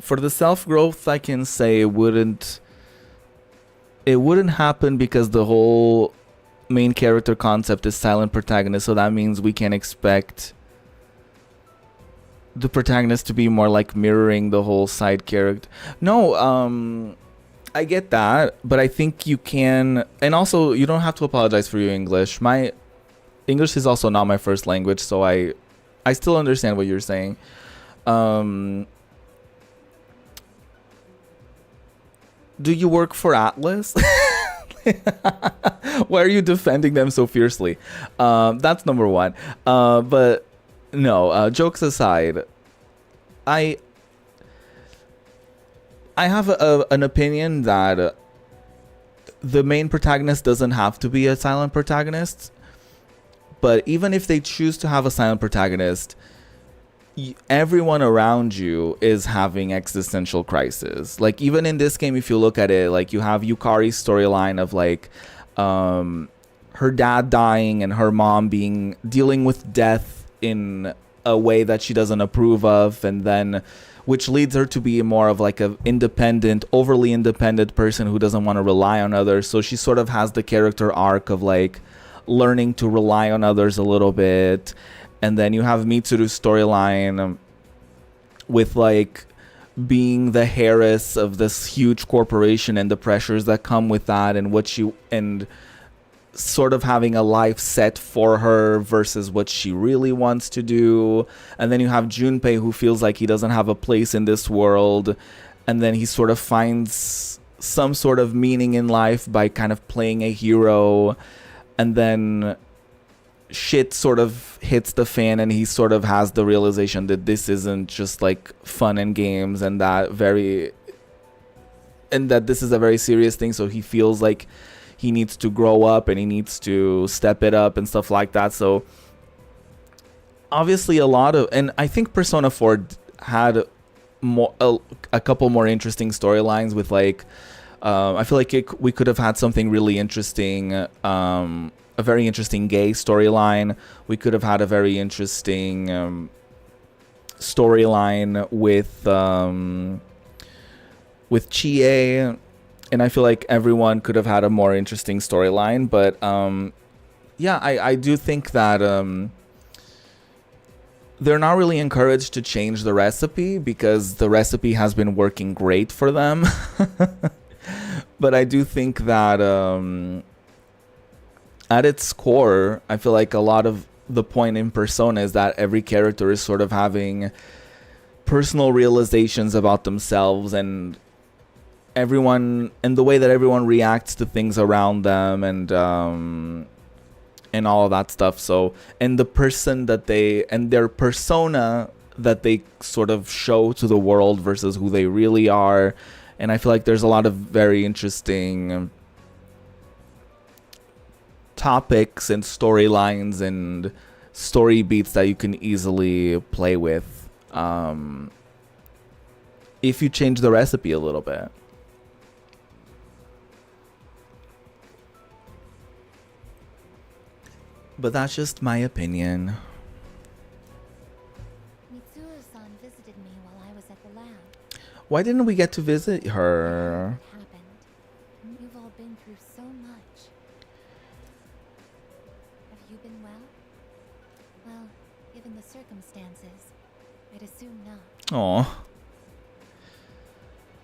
For the self-growth, I can say it wouldn't happen because the whole main character concept is silent protagonist, so that means we can expect the protagonist to be more like mirroring the whole side character. No, I get that, but I think you can, and also you don't have to apologize for your English. My English is also not my first language, so I still understand what you're saying. Do you work for Atlas? Why are you defending them so fiercely? That's number one. But no, jokes aside, I have an opinion that the main protagonist doesn't have to be a silent protagonist. But even if they choose to have a silent protagonist, everyone around you is having existential crisis. Like even in this game, if you look at it, like you have Yukari's storyline of like her dad dying and her mom dealing with death in a way that she doesn't approve of, and then which leads her to be more of like a overly independent person who doesn't want to rely on others. So she sort of has the character arc of like learning to rely on others a little bit. And then you have Mitsuru's storyline with like being the heiress of this huge corporation and the pressures that come with that, and sort of having a life set for her versus what she really wants to do. And then you have Junpei, who feels like he doesn't have a place in this world, and then he sort of finds some sort of meaning in life by kind of playing a hero, and then shit sort of hits the fan and he sort of has the realization that this isn't just like fun and games, and that this is a very serious thing. So he feels like he needs to grow up and he needs to step it up and stuff like that. So obviously and I think Persona 4 had a couple more interesting storylines with like I feel like we could have had something really interesting, a very interesting gay storyline. We could have had a very interesting storyline with Chie, and I feel like everyone could have had a more interesting storyline. But yeah, I do think that they're not really encouraged to change the recipe because the recipe has been working great for them. But I do think that at its core, I feel like a lot of the point in Persona is that every character is sort of having personal realizations about themselves, and the way that everyone reacts to things around them, and all of that stuff. So, and the person that their persona that they sort of show to the world versus who they really are. And I feel like there's a lot of very interesting topics and storylines and story beats that you can easily play with if you change the recipe a little bit. But that's just my opinion. Mitsuru-san visited me while I was at the lab. Why didn't we get to visit her? What happened? You've all been through so much. Have you been well? Well, given the circumstances, I'd assume not. Oh.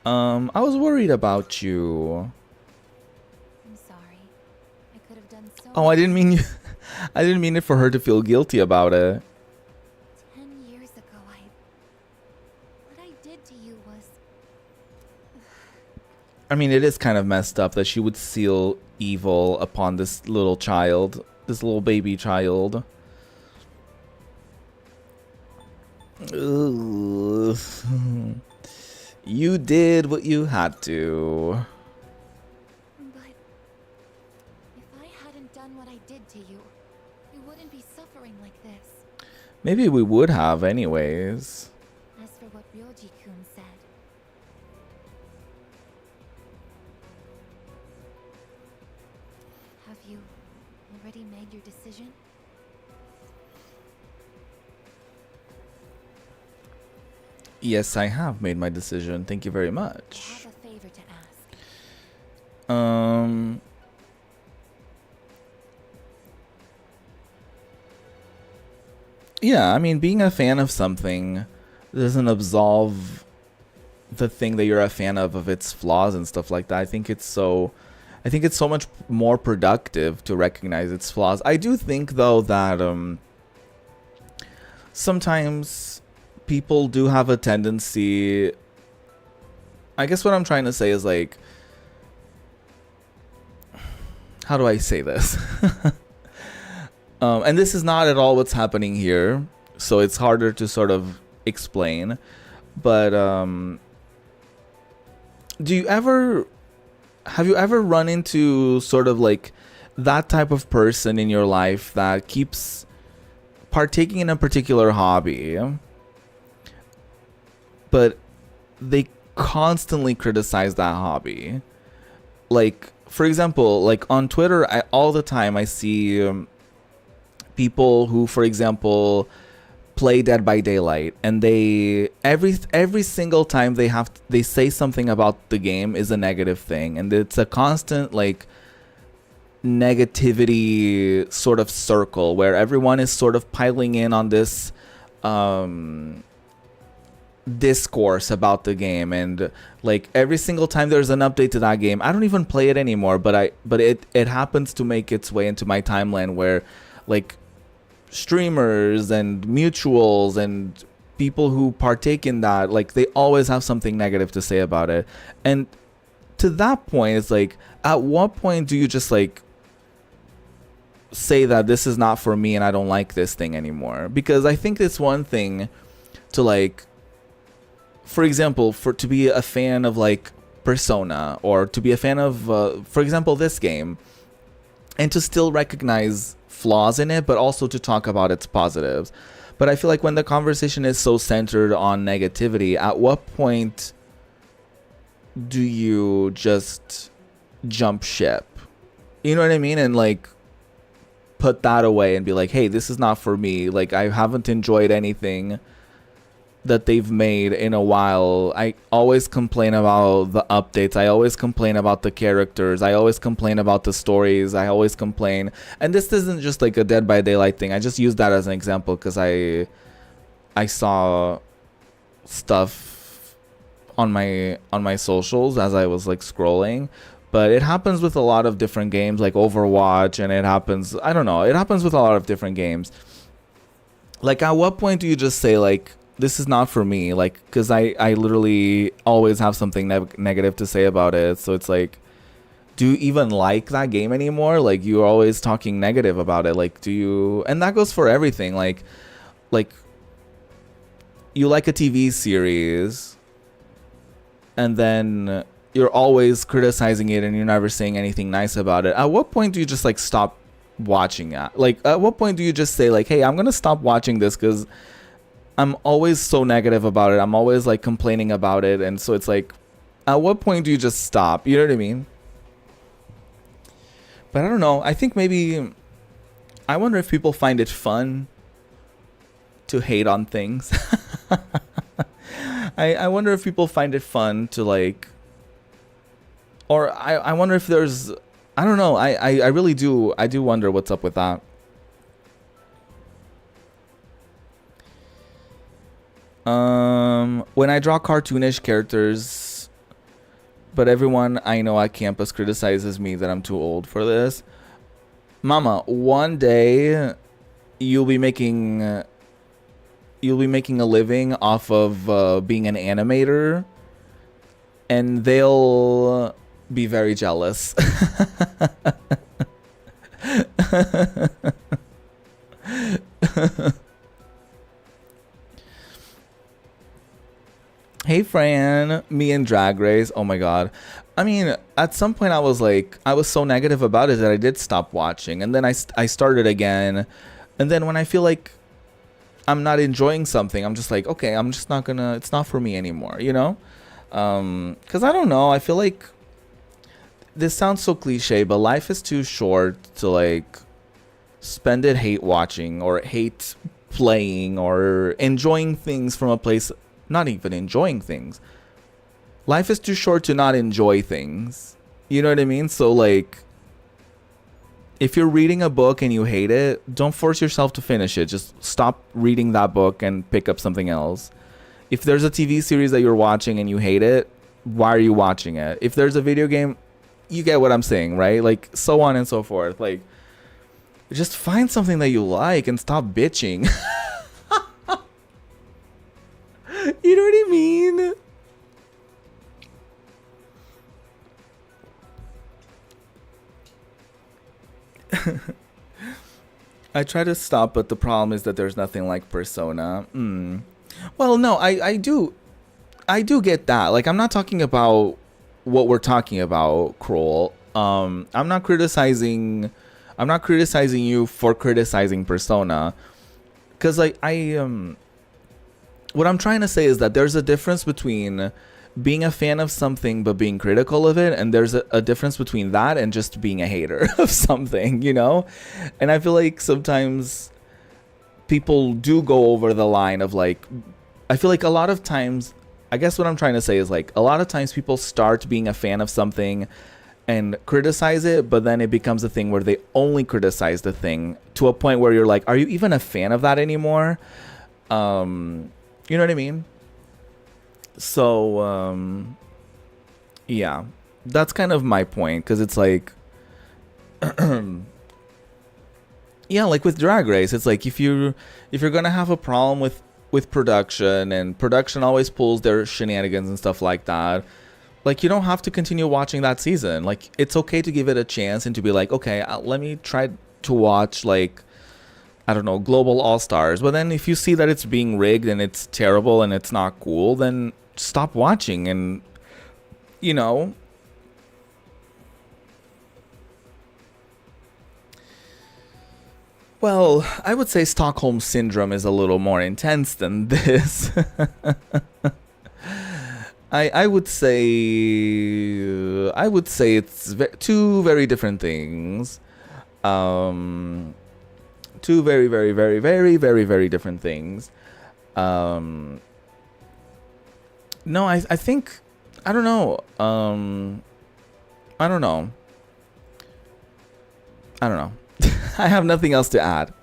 I was worried about you. I'm sorry. I could have done so Oh, I didn't mean I didn't mean it for her to feel guilty about it. 10 years ago, what I did to you was... I mean, it is kind of messed up that she would seal evil upon this little child, this little baby child. Ugh. You did what you had to. But if I hadn't done what I did to you, you wouldn't be suffering like this. Maybe we would have anyways. As for what Ryoji-kun said, have you already made your decision? Yes, I have made my decision. Thank you very I much. have a favor to ask. Yeah, I mean, being a fan of something doesn't absolve the thing that you're a fan of its flaws and stuff like that. I think it's so much more productive to recognize its flaws. I do think though that sometimes people do have a tendency, I guess what I'm trying to say is like, how do I say this? And this is not at all what's happening here, so it's harder to sort of explain. But have you ever run into sort of like that type of person in your life that keeps partaking in a particular hobby, but they constantly criticize that hobby. Like, for example, like on Twitter, all the time I see people who, for example, play Dead by Daylight, and they every single time they say something about the game is a negative thing, and it's a constant like negativity sort of circle where everyone is sort of piling in on this discourse about the game. And like every single time there's an update to that game, I don't even play it anymore, but it happens to make its way into my timeline where like streamers and mutuals and people who partake in that, like they always have something negative to say about it. And to that point, it's like, at what point do you just like say that this is not for me and I don't like this thing anymore? Because I think it's one thing to like, for example, to be a fan of like Persona, or to be a fan of for example this game, and to still recognize flaws in it, but also to talk about its positives. But I feel like when the conversation is so centered on negativity, at what point do you just jump ship? You know what I mean? And like put that away and be like, hey, this is not for me. Like, I haven't enjoyed anything that they've made in a while. I always complain about the updates. I always complain about the characters. I always complain about the stories. I always complain. And this isn't just like a Dead by Daylight thing. I just use that as an example because I saw stuff on my socials as I was like scrolling. But it happens with a lot of different games like Overwatch, and it happens, I don't know, it happens with a lot of different games. Like, at what point do you just say like, this is not for me? Like, because I literally always have something negative to say about it. So it's like, do you even like that game anymore? Like, you're always talking negative about it. Like, do you? And that goes for everything. Like you like a TV series, and then you're always criticizing it, and you're never saying anything nice about it. At what point do you just like stop watching it? Like, at what point do you just say like, hey, I'm gonna stop watching this because I'm always so negative about it. I'm always like complaining about it. And so it's like, at what point do you just stop? You know what I mean? But I don't know. I think maybe, I wonder if people find it fun to hate on things. I wonder if people find it fun to like, or I wonder if there's, I don't know. I really do. I do wonder what's up with that. When I draw cartoonish characters, but everyone I know at campus criticizes me that I'm too old for this. Mama, one day you'll be making a living off of being an animator, and they'll be very jealous. Hey Fran, me and Drag Race. Oh my god. I mean, at some point I was so negative about it that I did stop watching, and then I started again. And then when I feel like I'm not enjoying something, I'm just like, okay, I'm just not gonna, it's not for me anymore, you know? Because I don't know, I feel like this sounds so cliche, but life is too short to like spend it hate watching or hate playing or enjoying things from a place, not even enjoying things. Life is too short to not enjoy things. You know what I mean? So like, if you're reading a book and you hate it, don't force yourself to finish it. Just stop reading that book and pick up something else. If there's a TV series that you're watching and you hate it, why are you watching it? If there's a video game, you get what I'm saying, right? Like, so on and so forth. Like, just find something that you like and stop bitching. You know what I mean? I try to stop, but the problem is that there's nothing like Persona. Well, no, I do get that. Like, I'm not talking about what we're talking about, Kroll. I'm not criticizing you for criticizing Persona, because like what I'm trying to say is that there's a difference between being a fan of something but being critical of it, and there's a difference between that and just being a hater of something, you know? And I feel like sometimes people do go over the line of like, I feel like a lot of times, I guess what I'm trying to say is like, a lot of times people start being a fan of something and criticize it, but then it becomes a thing where they only criticize the thing to a point where you're like, are you even a fan of that anymore? You know what I mean? So, yeah, that's kind of my point, because it's like, yeah, like with Drag Race, it's like if you're gonna have a problem with production, and production always pulls their shenanigans and stuff like that, like, you don't have to continue watching that season. Like, it's okay to give it a chance and to be like, okay, let me try to watch, like, I don't know, Global All-Stars. But then if you see that it's being rigged and it's terrible and it's not cool, then stop watching. And, you know, well, I would say Stockholm Syndrome is a little more intense than this. I would say it's two very different things. Two very, very, very, very, very, very different things. No, I think, I don't know. I don't know. I have nothing else to add.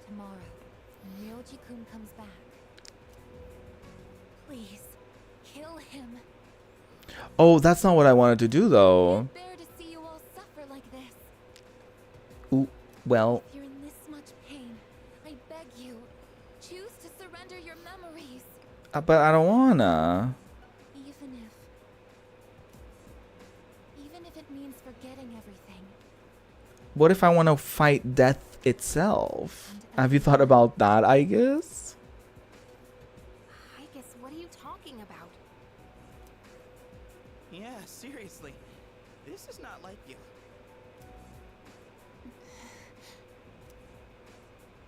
Tomorrow, when Ryoji-kun comes back, please, kill him. Oh, that's not what I wanted to do, though. Can't bear to see you all suffer like this. Ooh, well, If you're in this much pain, I beg you, choose to surrender your memories. but I don't wanna. Even if it means forgetting everything. What if I want to fight death itself? Have you thought about that, I guess? I guess, what are you talking about? Yeah, seriously. This is not like you.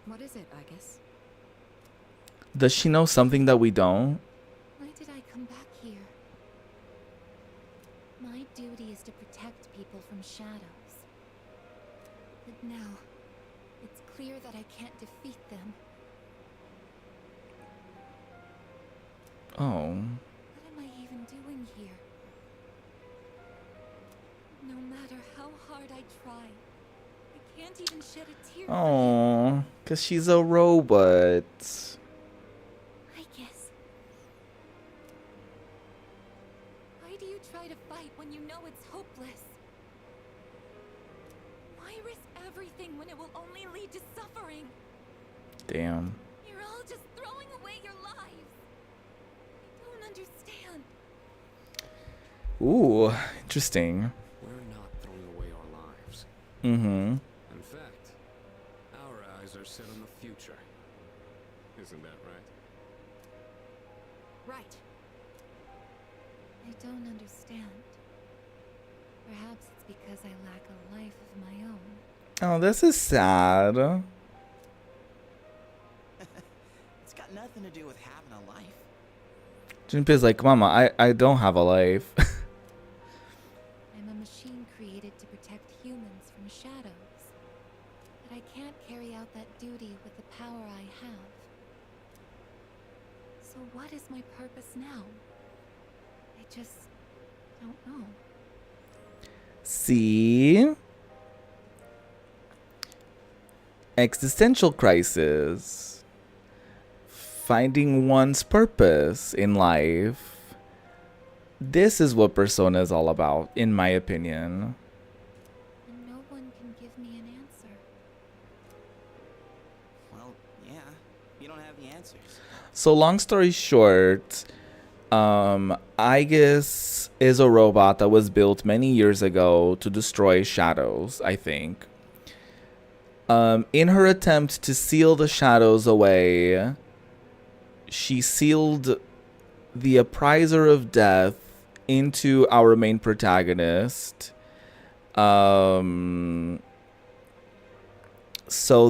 What is it, I guess? Does she know something that we don't? Why did I come back here? My duty is to protect people from shadows. But now, it's clear that I can't defeat them. Oh. What am I even doing here? No matter how hard I try, I can't even shed a tear. Oh, because she's a robot. I guess. Why do you try to fight when you know it's hopeless? Why risk everything when it will only lead to suffering? Damn. You're all just throwing away your lives. I don't understand. Ooh, interesting. We're not throwing away our lives. Mm-hmm. In fact, our eyes are set on the future. Isn't that right? Right. I don't understand. Perhaps it's because I lack a life of my own. Oh, this is sad. It's got nothing to do with having a life. Junpei's like, Mama, I don't have a life. I'm a machine created to protect humans from shadows. But I can't carry out that duty with the power I have. So what is my purpose now? I just don't know. See? Existential crisis. Finding one's purpose in life. This is what Persona is all about, in my opinion. And no one can give me an answer. Well, yeah. You don't have the answers. So long story short, Aegis is a robot that was built many years ago to destroy shadows, I think. In her attempt to seal the shadows away, she sealed the Appriser of Death into our main protagonist, so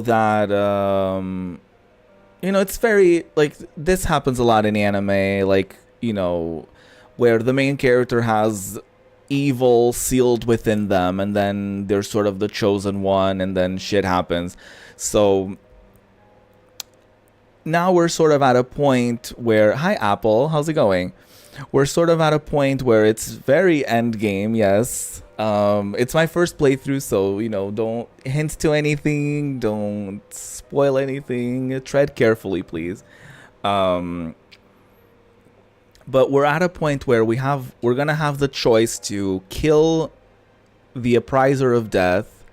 that you know, it's very, like, this happens a lot in anime, like, you know, where the main character has evil sealed within them, and then they're sort of the chosen one, and then shit happens. So now we're sort of at a point where, hi Apple, how's it going? We're sort of at a point where it's very end game, yes. It's my first playthrough, so, you know, don't hint to anything, don't spoil anything, tread carefully, please. But we're at a point where we're gonna have the choice to kill the Appriser of Death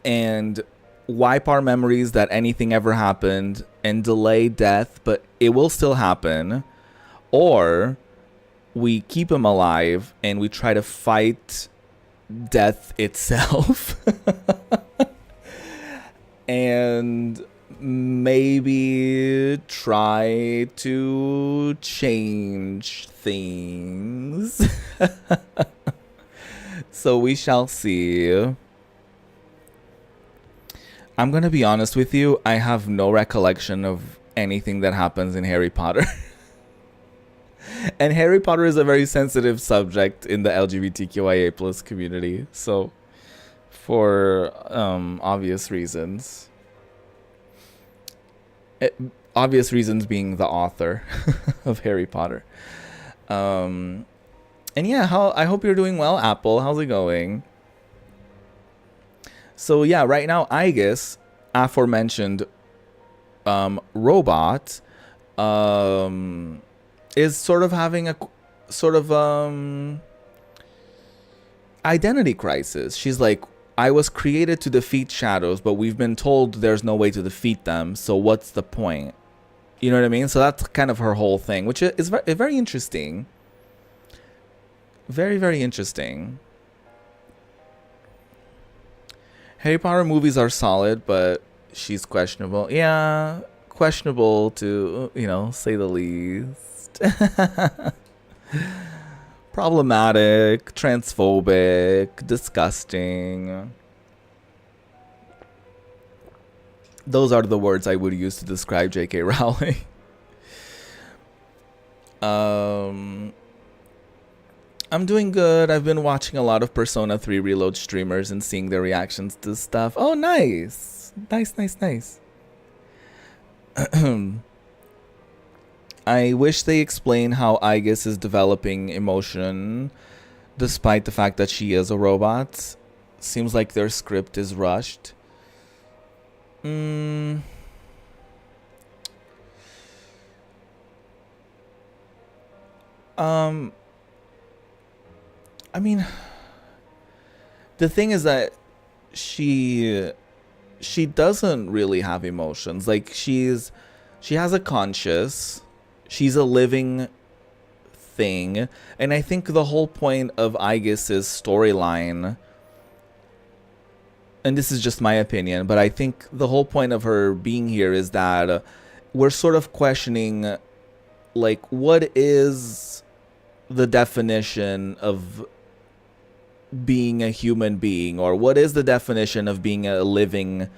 and wipe our memories that anything ever happened and delay death, but it will still happen. Or we keep him alive and we try to fight death itself. And maybe try to change things. So we shall see. I'm gonna be honest with you, I have no recollection of anything that happens in Harry Potter. And Harry Potter is a very sensitive subject in the LGBTQIA plus community, so for obvious reasons. Obvious reasons being the author of Harry Potter. And yeah, I hope you're doing well, Apple. How's it going? So yeah, right now, Aigis, aforementioned robot, is sort of having a sort of identity crisis. She's like, I was created to defeat shadows, but we've been told there's no way to defeat them, so what's the point? You know what I mean? So that's kind of her whole thing, which is very interesting. Very, very interesting. Harry Potter movies are solid, but she's questionable. Yeah, questionable to, you know, say the least. Problematic, transphobic, disgusting. Those are the words I would use to describe J.K. Rowling. I'm doing good. I've been watching a lot of Persona 3 Reload streamers and seeing their reactions to stuff. Oh, nice. Nice. I wish they explain how Aigis is developing emotion despite the fact that she is a robot. Seems like their script is rushed. I mean, the thing is that she doesn't really have emotions. Like, she has a conscience. She's a living thing. And I think the whole point of Aigis's storyline, and this is just my opinion, but I think the whole point of her being here is that we're sort of questioning, like, what is the definition of being a human being, or what is the definition of being a living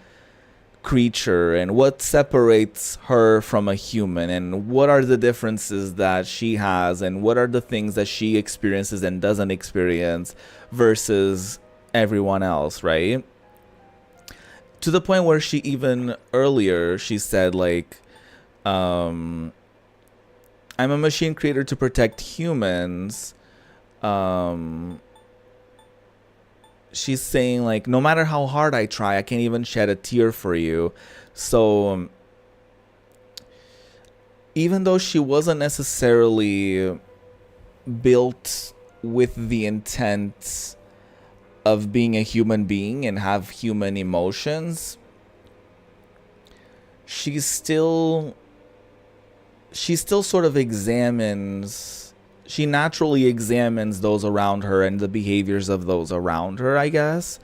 creature, and what separates her from a human, and what are the differences that she has, and what are the things that she experiences and doesn't experience versus everyone else, right? To the point where she even earlier, she said, like, I'm a machine creator to protect humans. She's saying, like, no matter how hard I try, I can't even shed a tear for you. So even though she wasn't necessarily built with the intent of being a human being and have human emotions, she still sort of she naturally examines those around her and the behaviors of those around her, I guess.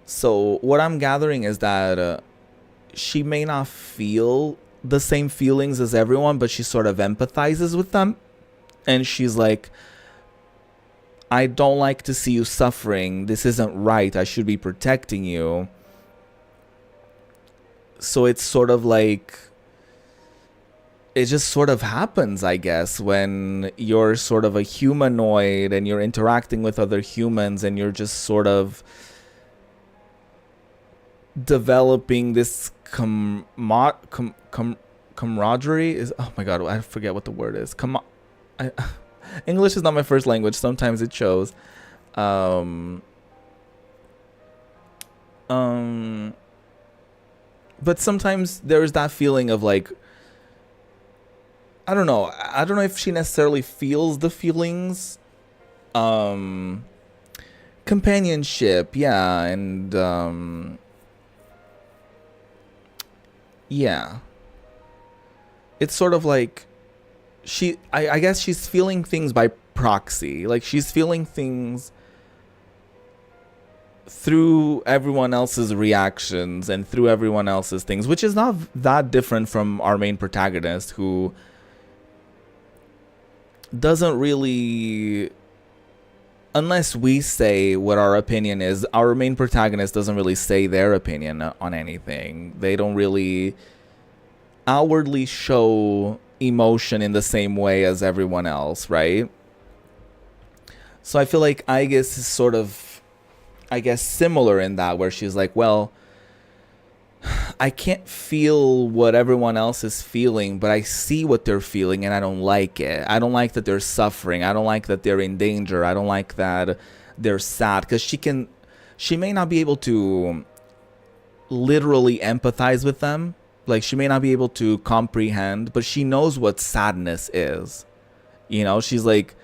So what I'm gathering is that she may not feel the same feelings as everyone, but she sort of empathizes with them. And she's like, I don't like to see you suffering. This isn't right. I should be protecting you. So it's sort of like, it just sort of happens, I guess, when you're sort of a humanoid and you're interacting with other humans and you're just sort of developing this camaraderie is, oh my god, I forget what the word is. English is not my first language. Sometimes it shows. But sometimes there's that feeling of like, I don't know if she necessarily feels the feelings. Companionship, yeah, and yeah. It's sort of like I guess she's feeling things by proxy. Like she's feeling things through everyone else's reactions and through everyone else's things, which is not that different from our main protagonist, who doesn't really, unless we say what our opinion is, our main protagonist doesn't really say their opinion on anything. They don't really outwardly show emotion in the same way as everyone else, right? So I feel like Aigis is sort of, I guess, similar in that, where she's like, well, I can't feel what everyone else is feeling, but I see what they're feeling and I don't like it. I don't like that they're suffering. I don't like that they're in danger. I don't like that they're sad, because she may not be able to literally empathize with them. Like, she may not be able to comprehend, but she knows what sadness is. You know, she's like,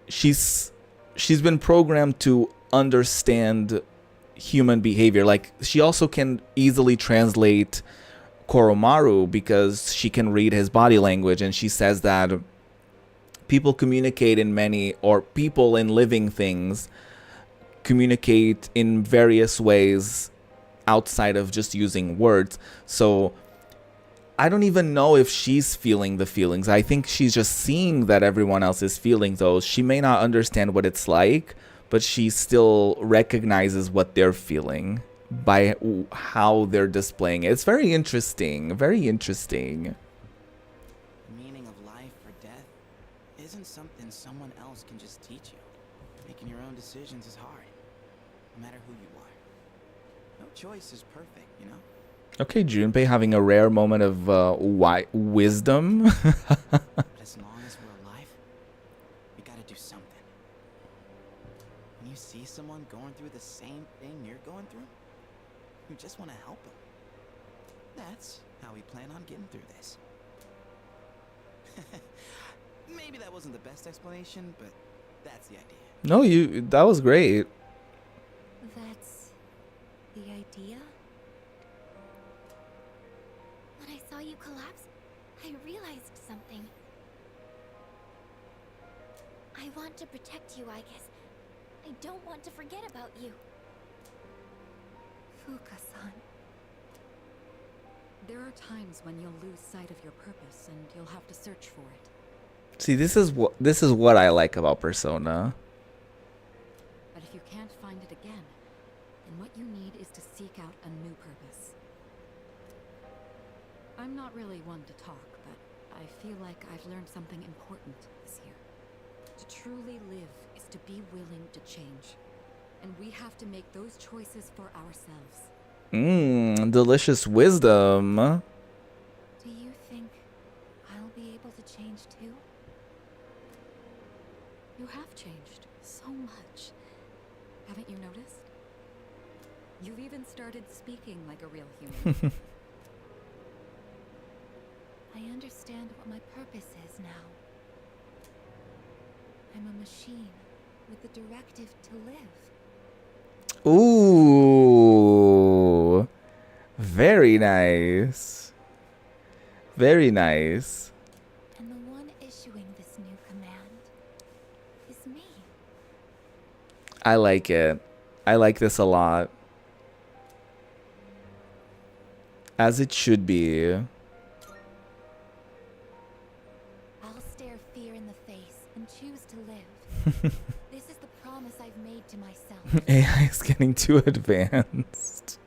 she's been programmed to understand human behavior. Like, she also can easily translate Koromaru because she can read his body language, and she says that people communicate in many, or people in living things communicate in various ways outside of just using words. So I don't even know if she's feeling the feelings. I think she's just seeing that everyone else is feeling those. She may not understand what it's like, but she still recognizes what they're feeling by how they're displaying it. It's very interesting. Very interesting. The meaning of life or death isn't something someone else can just teach you. Making your own decisions is hard, no matter who you are. No choice is perfect, you know? Okay, Junpei having a rare moment of wisdom. But as long as we're alive, we gotta do something. When you see someone going through the same thing you're going through, you just want to help them. That's how we plan on getting through this. Maybe that wasn't the best explanation, but that's the idea. No, that was great. That's the idea? When I saw you collapse, I realized something. I want to protect you, I guess. I don't want to forget about you. Fuka-san. There are times when you'll lose sight of your purpose and you'll have to search for it. See, this is what I like about Persona. But if you can't find it again, then what you need is to seek out a new purpose. I'm not really one to talk, but I feel like I've learned something important this year. To truly live is to be willing to change. And we have to make those choices for ourselves. Delicious wisdom. Do you think I'll be able to change too? You have changed so much. Haven't you noticed? You've even started speaking like a real human. I understand what my purpose is now. I'm a machine with the directive to live. Ooh. Very nice. Very nice. And the one issuing this new command is me. I like it. I like this a lot. As it should be. I'll stare fear in the face and choose to live. This is the promise I've made to myself. AI is getting too advanced.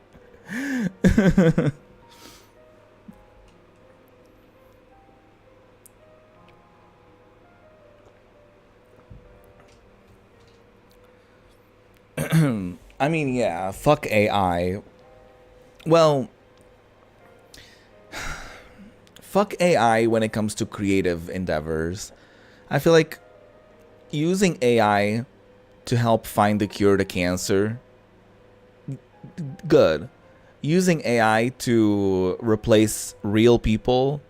I mean, yeah, fuck AI. Well, fuck AI when it comes to creative endeavors. I feel like using AI to help find the cure to cancer, good. Using AI to replace real people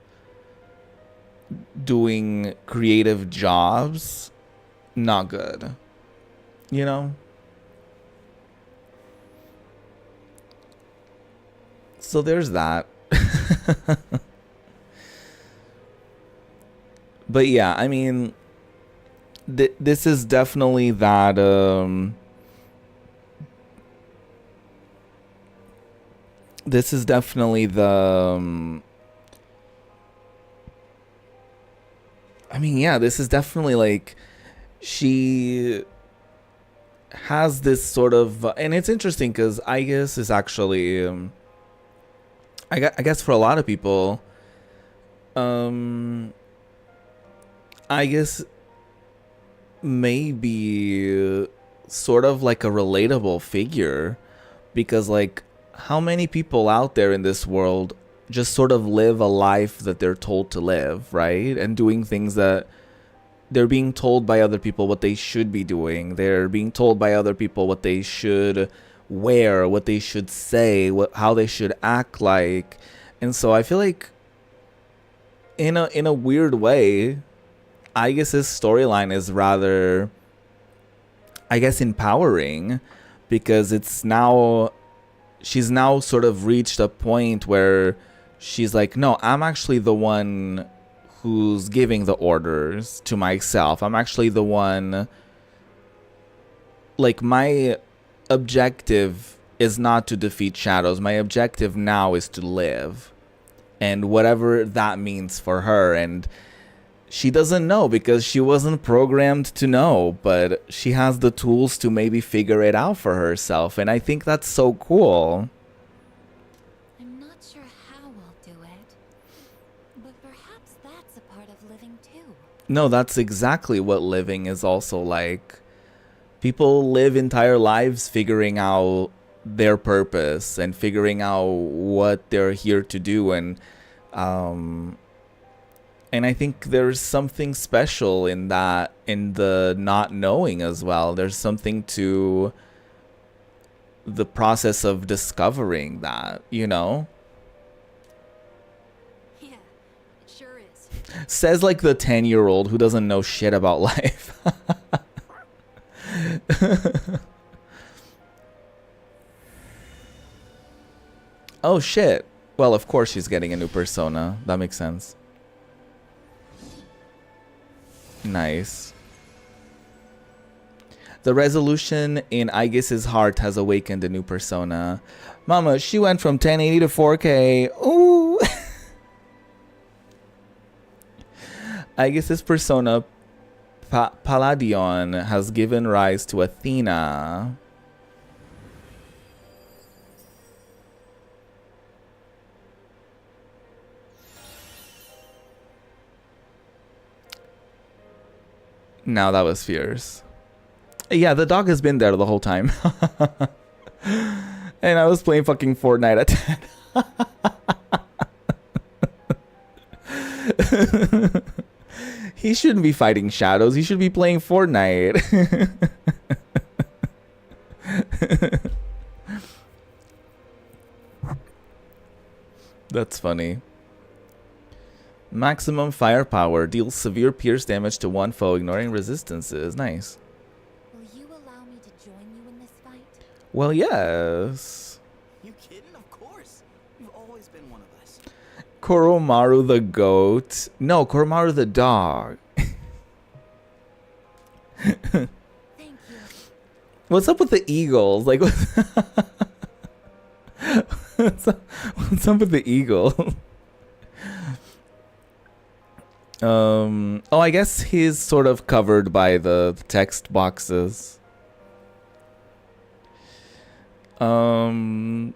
doing creative jobs, not good. You know? So there's that. But yeah, I mean, this is definitely that this is definitely the I mean, yeah, this is definitely like she has this sort of and it's interesting because I guess is actually I guess for a lot of people I guess maybe sort of like a relatable figure, because like how many people out there in this world just sort of live a life that they're told to live, right? And doing things that they're being told by other people what they should be doing. They're being told by other people what they should wear, what they should say, how they should act like. And so I feel like in a weird way, I guess his storyline is rather, I guess, empowering, because it's now, she's now sort of reached a point where she's like, no, I'm actually the one who's giving the orders to myself. I'm actually the one, like, my objective is not to defeat shadows. My objective now is to live, and whatever that means for her. And she doesn't know because she wasn't programmed to know, but she has the tools to maybe figure it out for herself. And I think that's so cool. I'm not sure how I'll do it, but perhaps that's a part of living too. No, that's exactly what living is also like. People live entire lives figuring out their purpose and figuring out what they're here to do. And I think there's something special in that, in the not knowing as well. There's something to the process of discovering that, you know? Yeah, it sure is. Says like the 10-year-old who doesn't know shit about life. Oh shit. Well, of course she's getting a new persona. That makes sense. Nice. The resolution in Aegis's heart has awakened a new persona. Mama, she went from 1080 to 4K. Ooh. Aegis's persona, Palladion, has given rise to Athena. Now that was fierce. Yeah, the dog has been there the whole time. And I was playing fucking Fortnite at 10. He shouldn't be fighting shadows. He should be playing Fortnite. That's funny. Maximum firepower deals severe pierce damage to one foe, ignoring resistances. Nice. Will you allow me to join you in this fight? Well, yes. You kidding? Of course. You've always been one of us. Koromaru the goat. No, Koromaru the dog. Thank you. What's up with the eagles? Like, what's up with the eagle? Oh, I guess he's sort of covered by the text boxes. Ken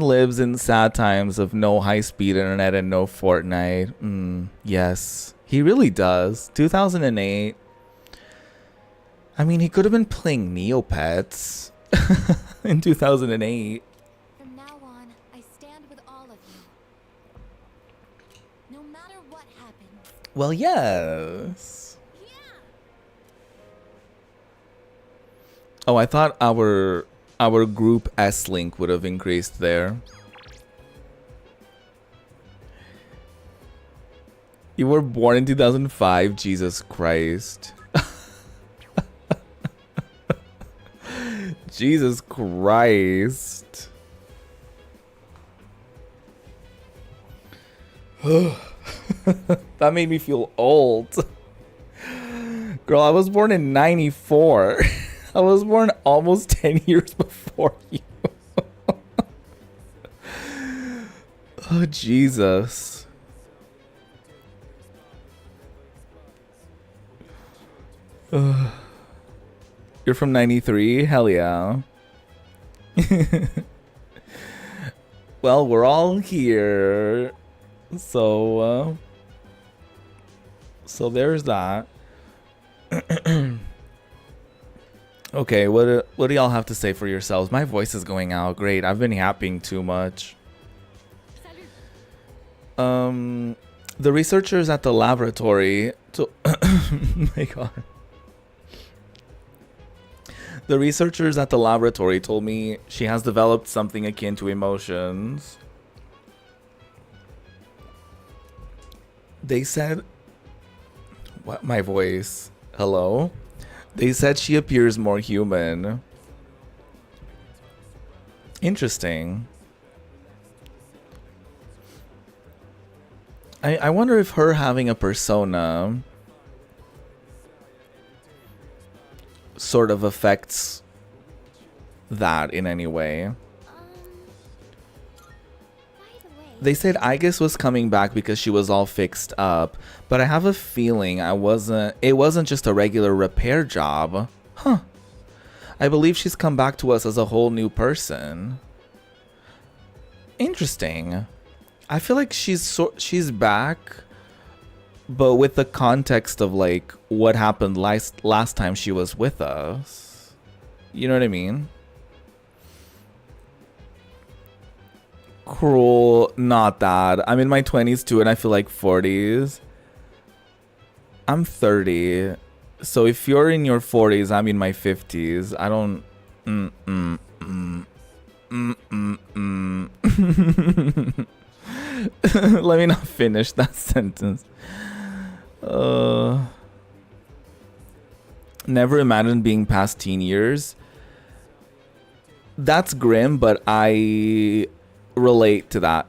lives in sad times of no high-speed internet and no Fortnite. Yes, he really does. 2008. I mean, he could have been playing Neopets in 2008. From now on, I stand with all of you. No matter what happens. Well, yes. Oh, I thought our group S link would have increased there. You were born in 2005, Jesus Christ. Jesus Christ. That made me feel old. Girl, I was born in 94. I was born almost 10 years before you. Oh, Jesus. You're from 93? Hell yeah. Well, we're all here. So there's that. Okay, what do y'all have to say for yourselves? My voice is going out. Great. I've been yapping too much. The researchers at the laboratory my God. The researchers at the laboratory told me she has developed something akin to emotions. They said, what, my voice? Hello? They said she appears more human. Interesting. I wonder if her having a persona sort of affects that in any way. They said Aigis was coming back because she was all fixed up, but I have a feeling it wasn't just a regular repair job. Huh. I believe she's come back to us as a whole new person. Interesting. I feel like she's back, but with the context of like what happened last time she was with us. You know what I mean? Cruel, not that. I'm in my 20s too, and I feel like 40s. I'm 30. So if you're in your 40s, I'm in my 50s. I don't... Let me not finish that sentence. Never imagined being past teen years. That's grim, but I relate to that.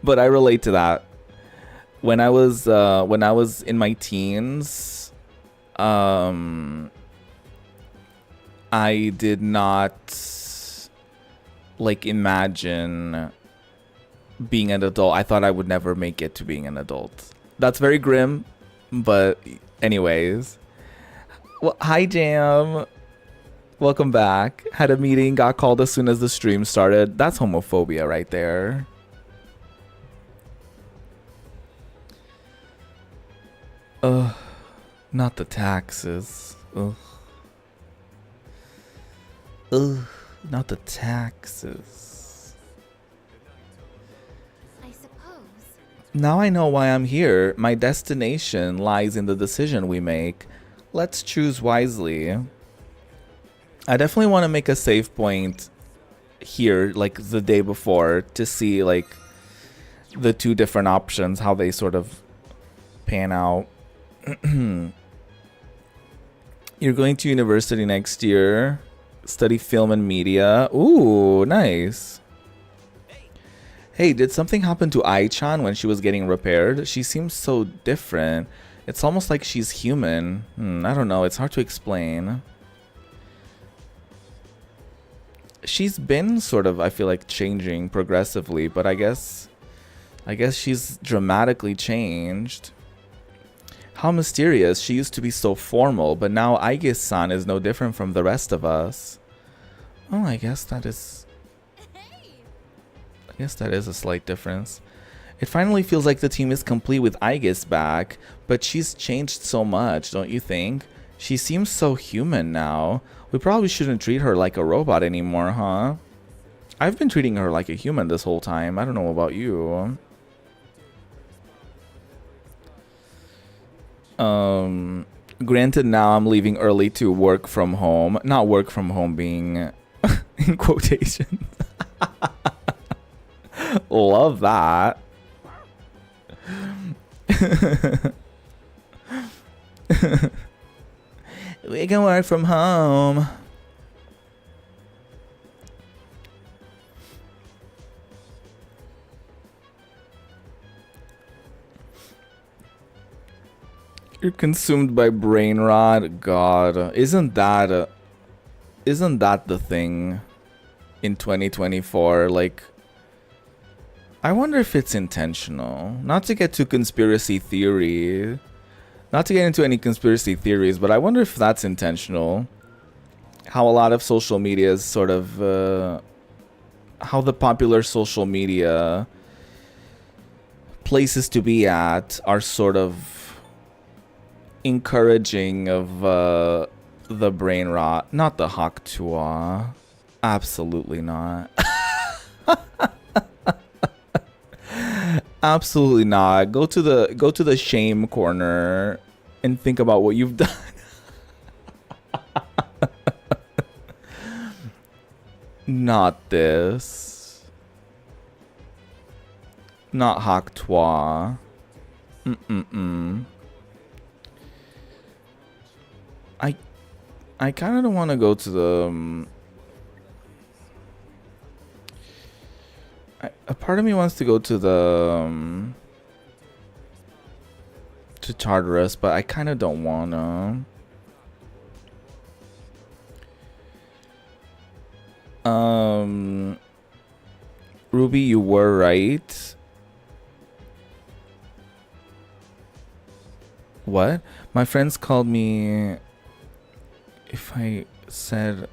But I relate to that. When I was in my teens, I did not like imagine being an adult. I thought I would never make it to being an adult. That's very grim, but anyways. Well, hi Jam. Welcome back. Had a meeting, got called as soon as the stream started. That's homophobia right there. Not the taxes. Ugh. Not the taxes. I suppose. Now I know why I'm here. My destination lies in the decision we make. Let's choose wisely. I definitely want to make a save point here, like the day before, to see like the two different options, how they sort of pan out. You're going to university next year. Study film and media. Ooh, nice. Hey, did something happen to Ai-chan when she was getting repaired? She seems so different. It's almost like she's human. I don't know. It's hard to explain. She's been sort of, I feel like, changing progressively, but I guess she's dramatically changed. How mysterious. She used to be so formal, but now Aigis-san is no different from the rest of us. Oh, I guess that is a slight difference. It finally feels like the team is complete with Aegis back, but she's changed so much, don't you think? She seems so human now. We probably shouldn't treat her like a robot anymore, huh? I've been treating her like a human this whole time. I don't know about you. Granted, now I'm leaving early to work from home. Not work from home being in quotations. Love that. We can work from home. You're consumed by brain rot. God, isn't that the thing in 2024? Like, I wonder if it's intentional. Not to get to conspiracy theory, not to get into any conspiracy theories, but I wonder if that's intentional. How a lot of social media is sort of how the popular social media places to be at are sort of encouraging of the brain rot, not the Hak Tua. Absolutely not. Absolutely not. Go to the shame corner and think about what you've done. Not this. Not Hak Tua. I kind of don't want to go to the a part of me wants to go to the to Tartarus, but I kind of don't wanna. Ruby, you were right. What? My friends called me. If I said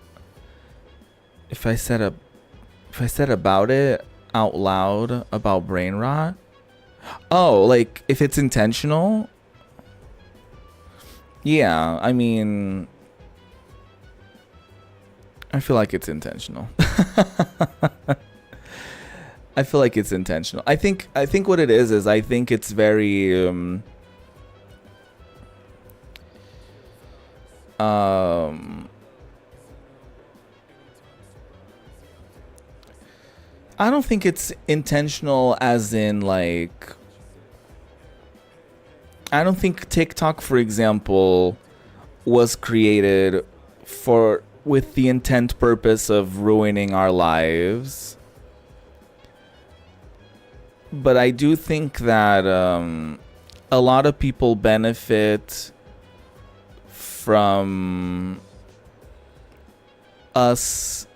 about it out loud about brain rot. Oh, like if it's intentional? Yeah, I mean, I feel like it's intentional. I feel like it's intentional. I think what it is I think it's very I don't think it's intentional as in like, I don't think TikTok, for example, was created with the intent purpose of ruining our lives. But I do think that a lot of people benefit from us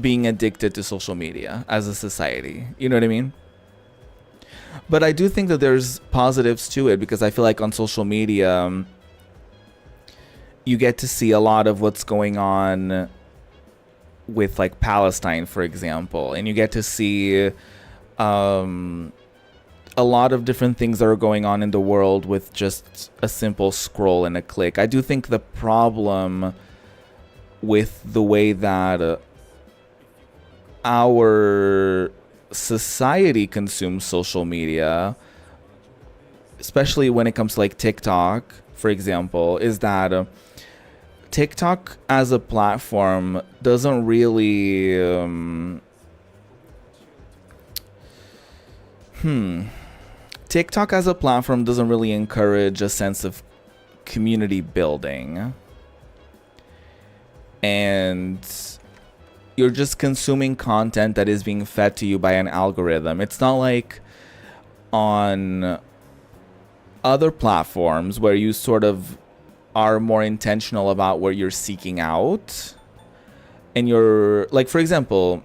being addicted to social media as a society. You know what I mean? But I do think that there's positives to it, because I feel like on social media, you get to see a lot of what's going on with like Palestine, for example, and you get to see a lot of different things that are going on in the world with just a simple scroll and a click. I do think the problem with the way that our society consumes social media, especially when it comes to like TikTok, for example, is that TikTok as a platform doesn't really TikTok as a platform doesn't really encourage a sense of community building. And you're just consuming content that is being fed to you by an algorithm. It's not like on other platforms where you sort of are more intentional about what you're seeking out. And you're like, for example,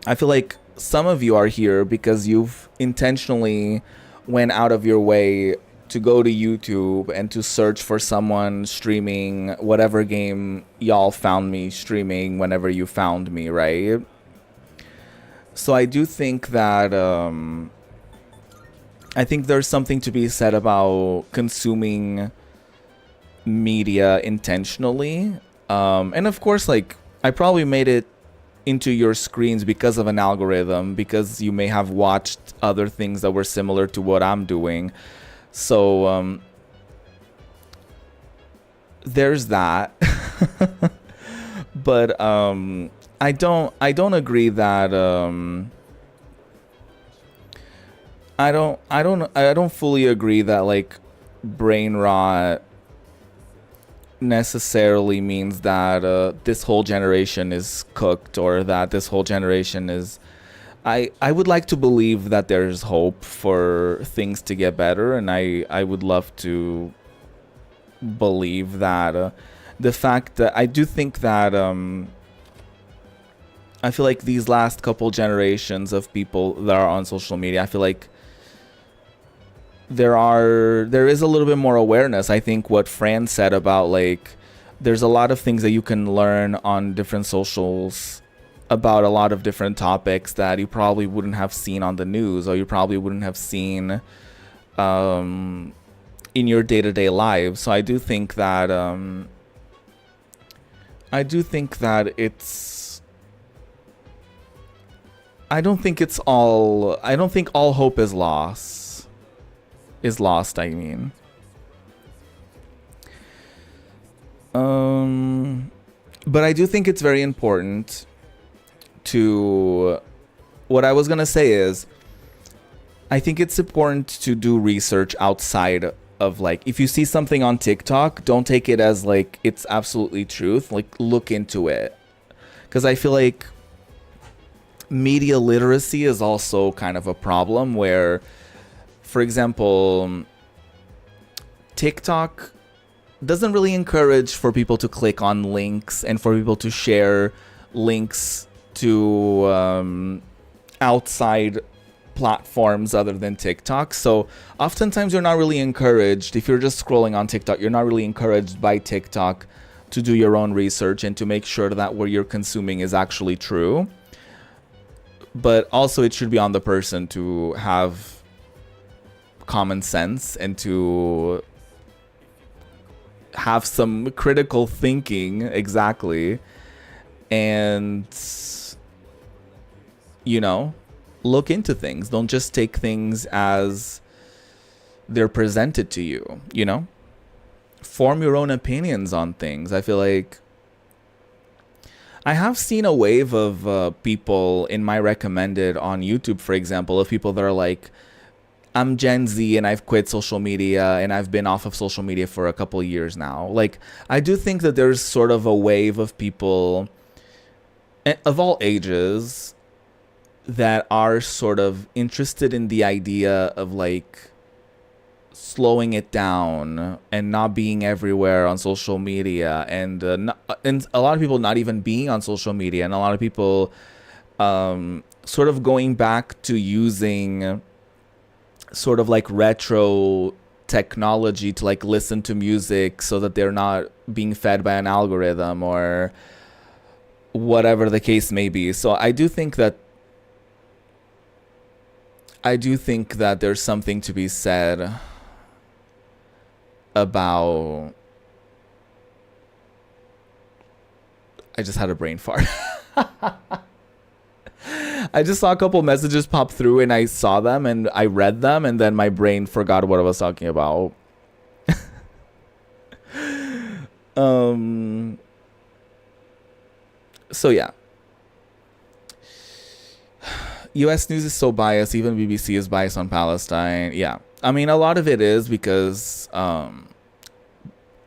I feel like some of you are here because you've intentionally went out of your way to go to YouTube and to search for someone streaming whatever game y'all found me streaming whenever you found me, right? So I do think that I think there's something to be said about consuming media intentionally. And of course, like, I probably made it into your screens because of an algorithm, because you may have watched other things that were similar to what I'm doing. So there's that. But I don't agree that I don't fully agree that like brain rot necessarily means that this whole generation is cooked, or that this whole generation is. I would like to believe that there's hope for things to get better, and I would love to believe that the fact that I do think that I feel like these last couple generations of people that are on social media, I feel like there is a little bit more awareness. I think what Fran said about like there's a lot of things that you can learn on different socials about a lot of different topics that you probably wouldn't have seen on the news, or you probably wouldn't have seen in your day-to-day lives. So I do think that it's I don't think all hope is lost. I mean. But I do think it's very important to, what I was gonna say is, I think it's important to do research outside of like, if you see something on TikTok, don't take it as like it's absolutely truth. Like, look into it, because I feel like media literacy is also kind of a problem where, for example, TikTok doesn't really encourage for people to click on links and for people to share links to outside platforms other than TikTok. So oftentimes you're not really encouraged, if you're just scrolling on TikTok, you're not really encouraged by TikTok to do your own research and to make sure that what you're consuming is actually true. But also it should be on the person to have common sense and to have some critical thinking, exactly, and look into things. Don't just take things as they're presented to you, form your own opinions on things. I feel like I have seen a wave of people in my recommended on YouTube, for example, of people that are like, I'm Gen Z and I've quit social media and I've been off of social media for a couple years now. Like, I do think that there's sort of a wave of people of all ages that are sort of interested in the idea of like slowing it down and not being everywhere on social media, and and a lot of people not even being on social media, and a lot of people sort of going back to using sort of like retro technology to like listen to music so that they're not being fed by an algorithm or whatever the case may be. So I do think that there's something to be said about, I just had a brain fart. I just saw a couple messages pop through and I saw them and I read them and then my brain forgot what I was talking about. So yeah. US news is so biased. Even BBC is biased on Palestine. Yeah. I mean, a lot of it is because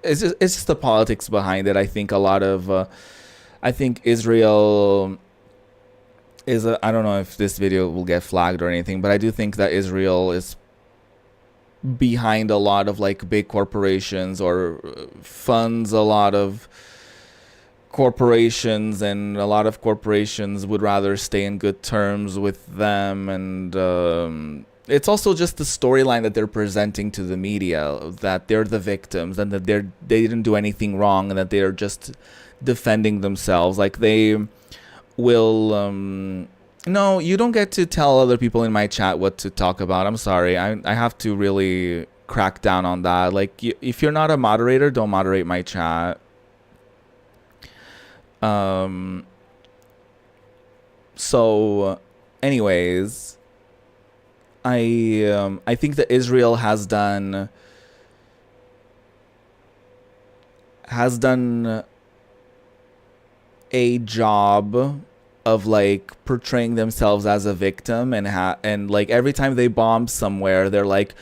it's just the politics behind it. I think a lot of I think Israel is I don't know if this video will get flagged or anything, but I do think that Israel is behind a lot of like big corporations or funds a lot of corporations, and a lot of corporations would rather stay in good terms with them. And it's also just the storyline that they're presenting to the media, that they're the victims and that they didn't do anything wrong and that they are just defending themselves. Like, they will No, you don't get to tell other people in my chat what to talk about. I'm sorry. I have to really crack down on that. Like, if you're not a moderator, don't moderate my chat. So, anyways, I think that Israel has done a job of like portraying themselves as a victim, and like every time they bomb somewhere, they're like,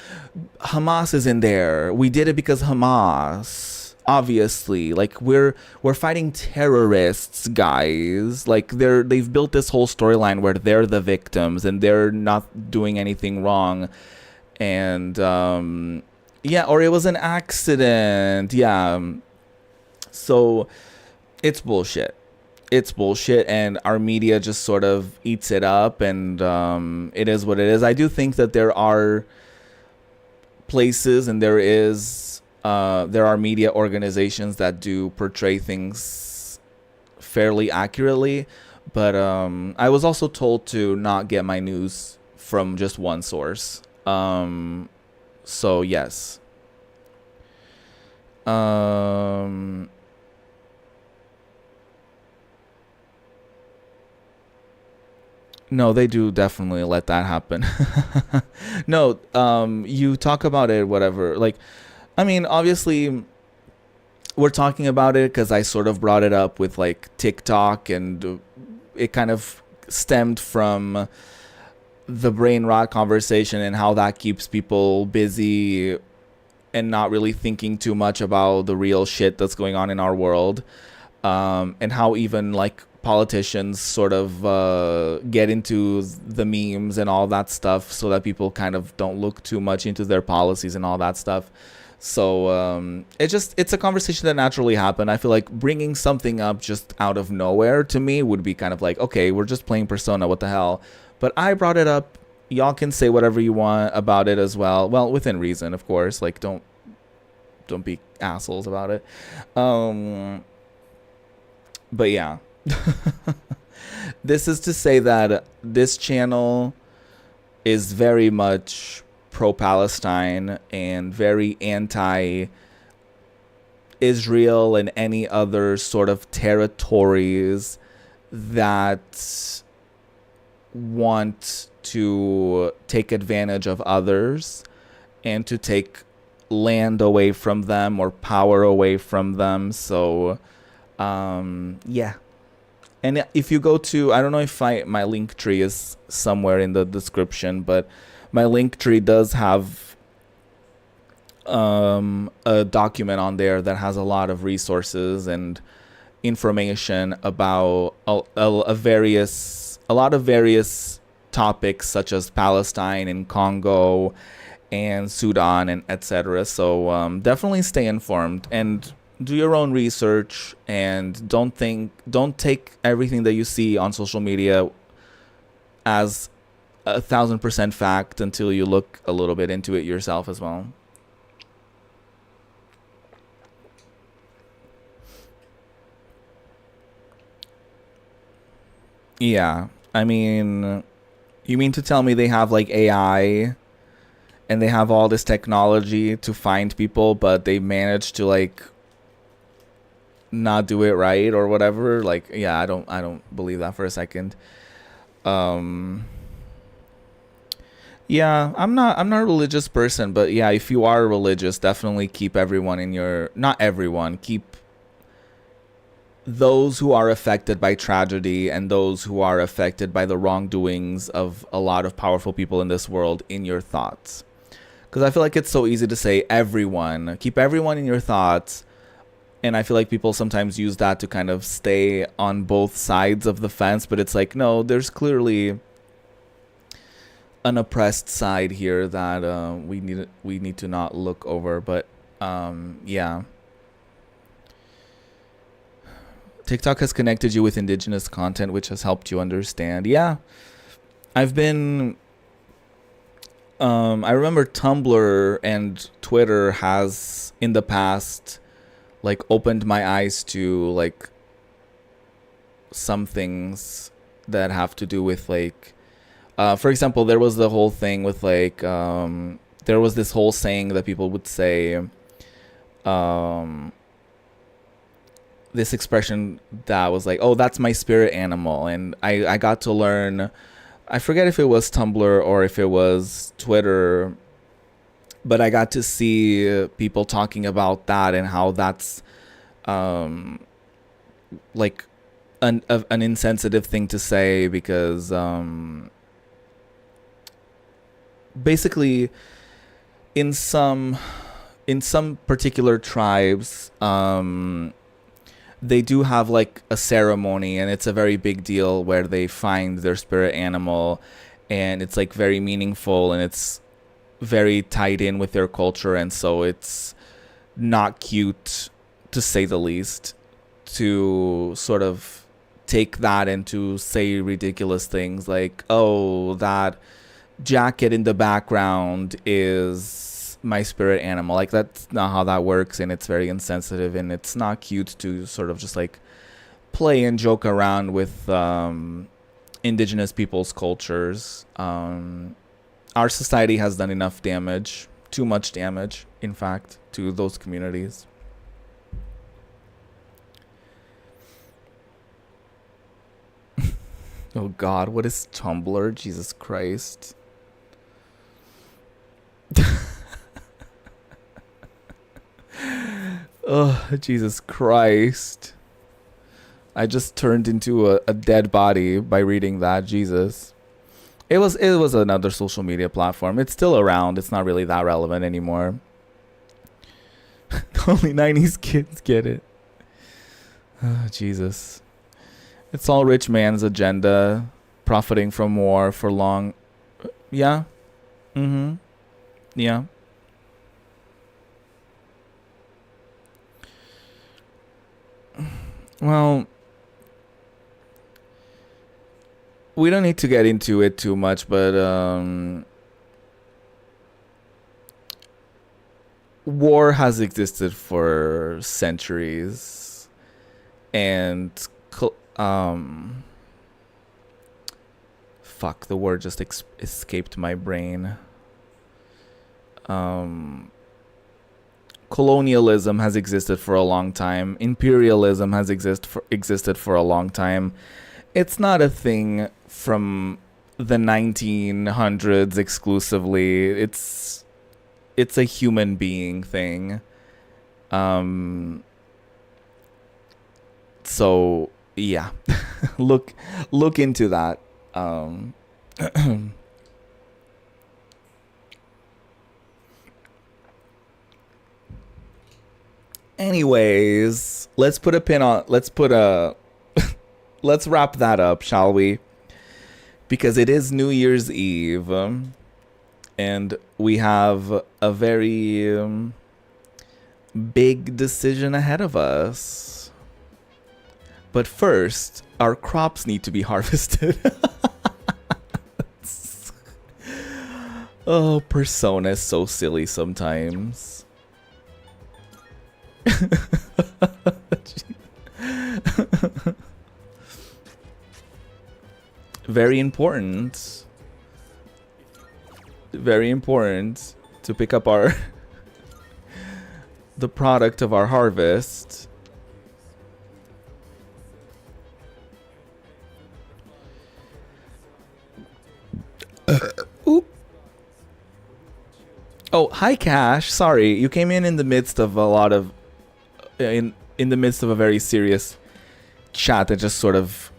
Hamas is in there. We did it because Hamas. Obviously, like we're fighting terrorists, guys. Like they've built this whole storyline where they're the victims and they're not doing anything wrong, and yeah, or it was an accident. Yeah, so it's bullshit. It's bullshit, and our media just sort of eats it up, and it is what it is. I do think that there are places and there are media organizations that do portray things fairly accurately, but I was also told to not get my news from just one source. So yes. No, they do definitely let that happen. No, you talk about it, whatever. Like, I mean, obviously, we're talking about it because I sort of brought it up with like TikTok, and it kind of stemmed from the brain rot conversation and how that keeps people busy and not really thinking too much about the real shit that's going on in our world, and how even like politicians sort of get into the memes and all that stuff so that people kind of don't look too much into their policies and all that stuff. So it's a conversation that naturally happened. I feel like bringing something up just out of nowhere to me would be kind of like, okay, we're just playing Persona, what the hell? But I brought it up. Y'all can say whatever you want about it as well. Well, within reason, of course. Like, don't be assholes about it. But yeah. This is to say that this channel is very much pro-Palestine and very anti-Israel and any other sort of territories that want to take advantage of others and to take land away from them or power away from them. So yeah. And if you go to, I don't know if my link tree is somewhere in the description, but my link tree does have a document on there that has a lot of resources and information about a lot of various topics such as Palestine and Congo and Sudan and etc. So definitely stay informed and do your own research, and don't take everything that you see on social media as 1,000% fact until you look a little bit into it yourself as well. Yeah, I mean, you mean to tell me they have like AI and they have all this technology to find people, but they managed to like not do it right or whatever? Like, yeah, I don't believe that for a second. Yeah, I'm not a religious person, but yeah, if you are religious, definitely keep everyone in your, not everyone, keep those who are affected by tragedy and those who are affected by the wrongdoings of a lot of powerful people in this world in your thoughts. Because I feel like it's so easy to say everyone, keep everyone in your thoughts. And I feel like people sometimes use that to kind of stay on both sides of the fence. But it's like, no, there's clearly an oppressed side here that we need to not look over. But yeah. TikTok has connected you with indigenous content, which has helped you understand. Yeah. I've been... I remember Tumblr and Twitter has, in the past, like, opened my eyes to, like, some things that have to do with like, for example, there was the whole thing with like, there was this whole saying that people would say, this expression that was like, oh, that's my spirit animal. And I got to learn, I forget if it was Tumblr or if it was Twitter, but I got to see people talking about that and how that's like an insensitive thing to say, because basically in some particular tribes, they do have like a ceremony, and it's a very big deal where they find their spirit animal, and it's like very meaningful, and it's very tied in with their culture. And so it's not cute, to say the least, to sort of take that and to say ridiculous things like, oh, that jacket in the background is my spirit animal. Like, that's not how that works, and it's very insensitive, and it's not cute to sort of just like play and joke around with indigenous people's cultures. Our society has done enough damage, too much damage, in fact, to those communities. Oh God, what is Tumblr? Jesus Christ. Oh, Jesus Christ. I just turned into a dead body by reading that. Jesus. It was another social media platform. It's still around. It's not really that relevant anymore. Only 90s kids get it. Oh, Jesus. It's all rich man's agenda, profiting from war for long. Yeah. Mm-hmm. Yeah. Well, we don't need to get into it too much, but war has existed for centuries, and fuck, the word just escaped my brain. Colonialism has existed for a long time. Imperialism has existed for a long time. It's not a thing from the 1900s exclusively. It's a human being thing. So yeah, look into that. Anyways, let's put a pin on. Let's wrap that up, shall we? Because it is New Year's Eve, and we have a very big decision ahead of us. But first, our crops need to be harvested. Oh, Persona is so silly sometimes. Very important to pick up the product of our harvest. Oop. Oh, hi Cash. Sorry, you came in the midst of a lot of in the midst of a very serious chat. I just sort of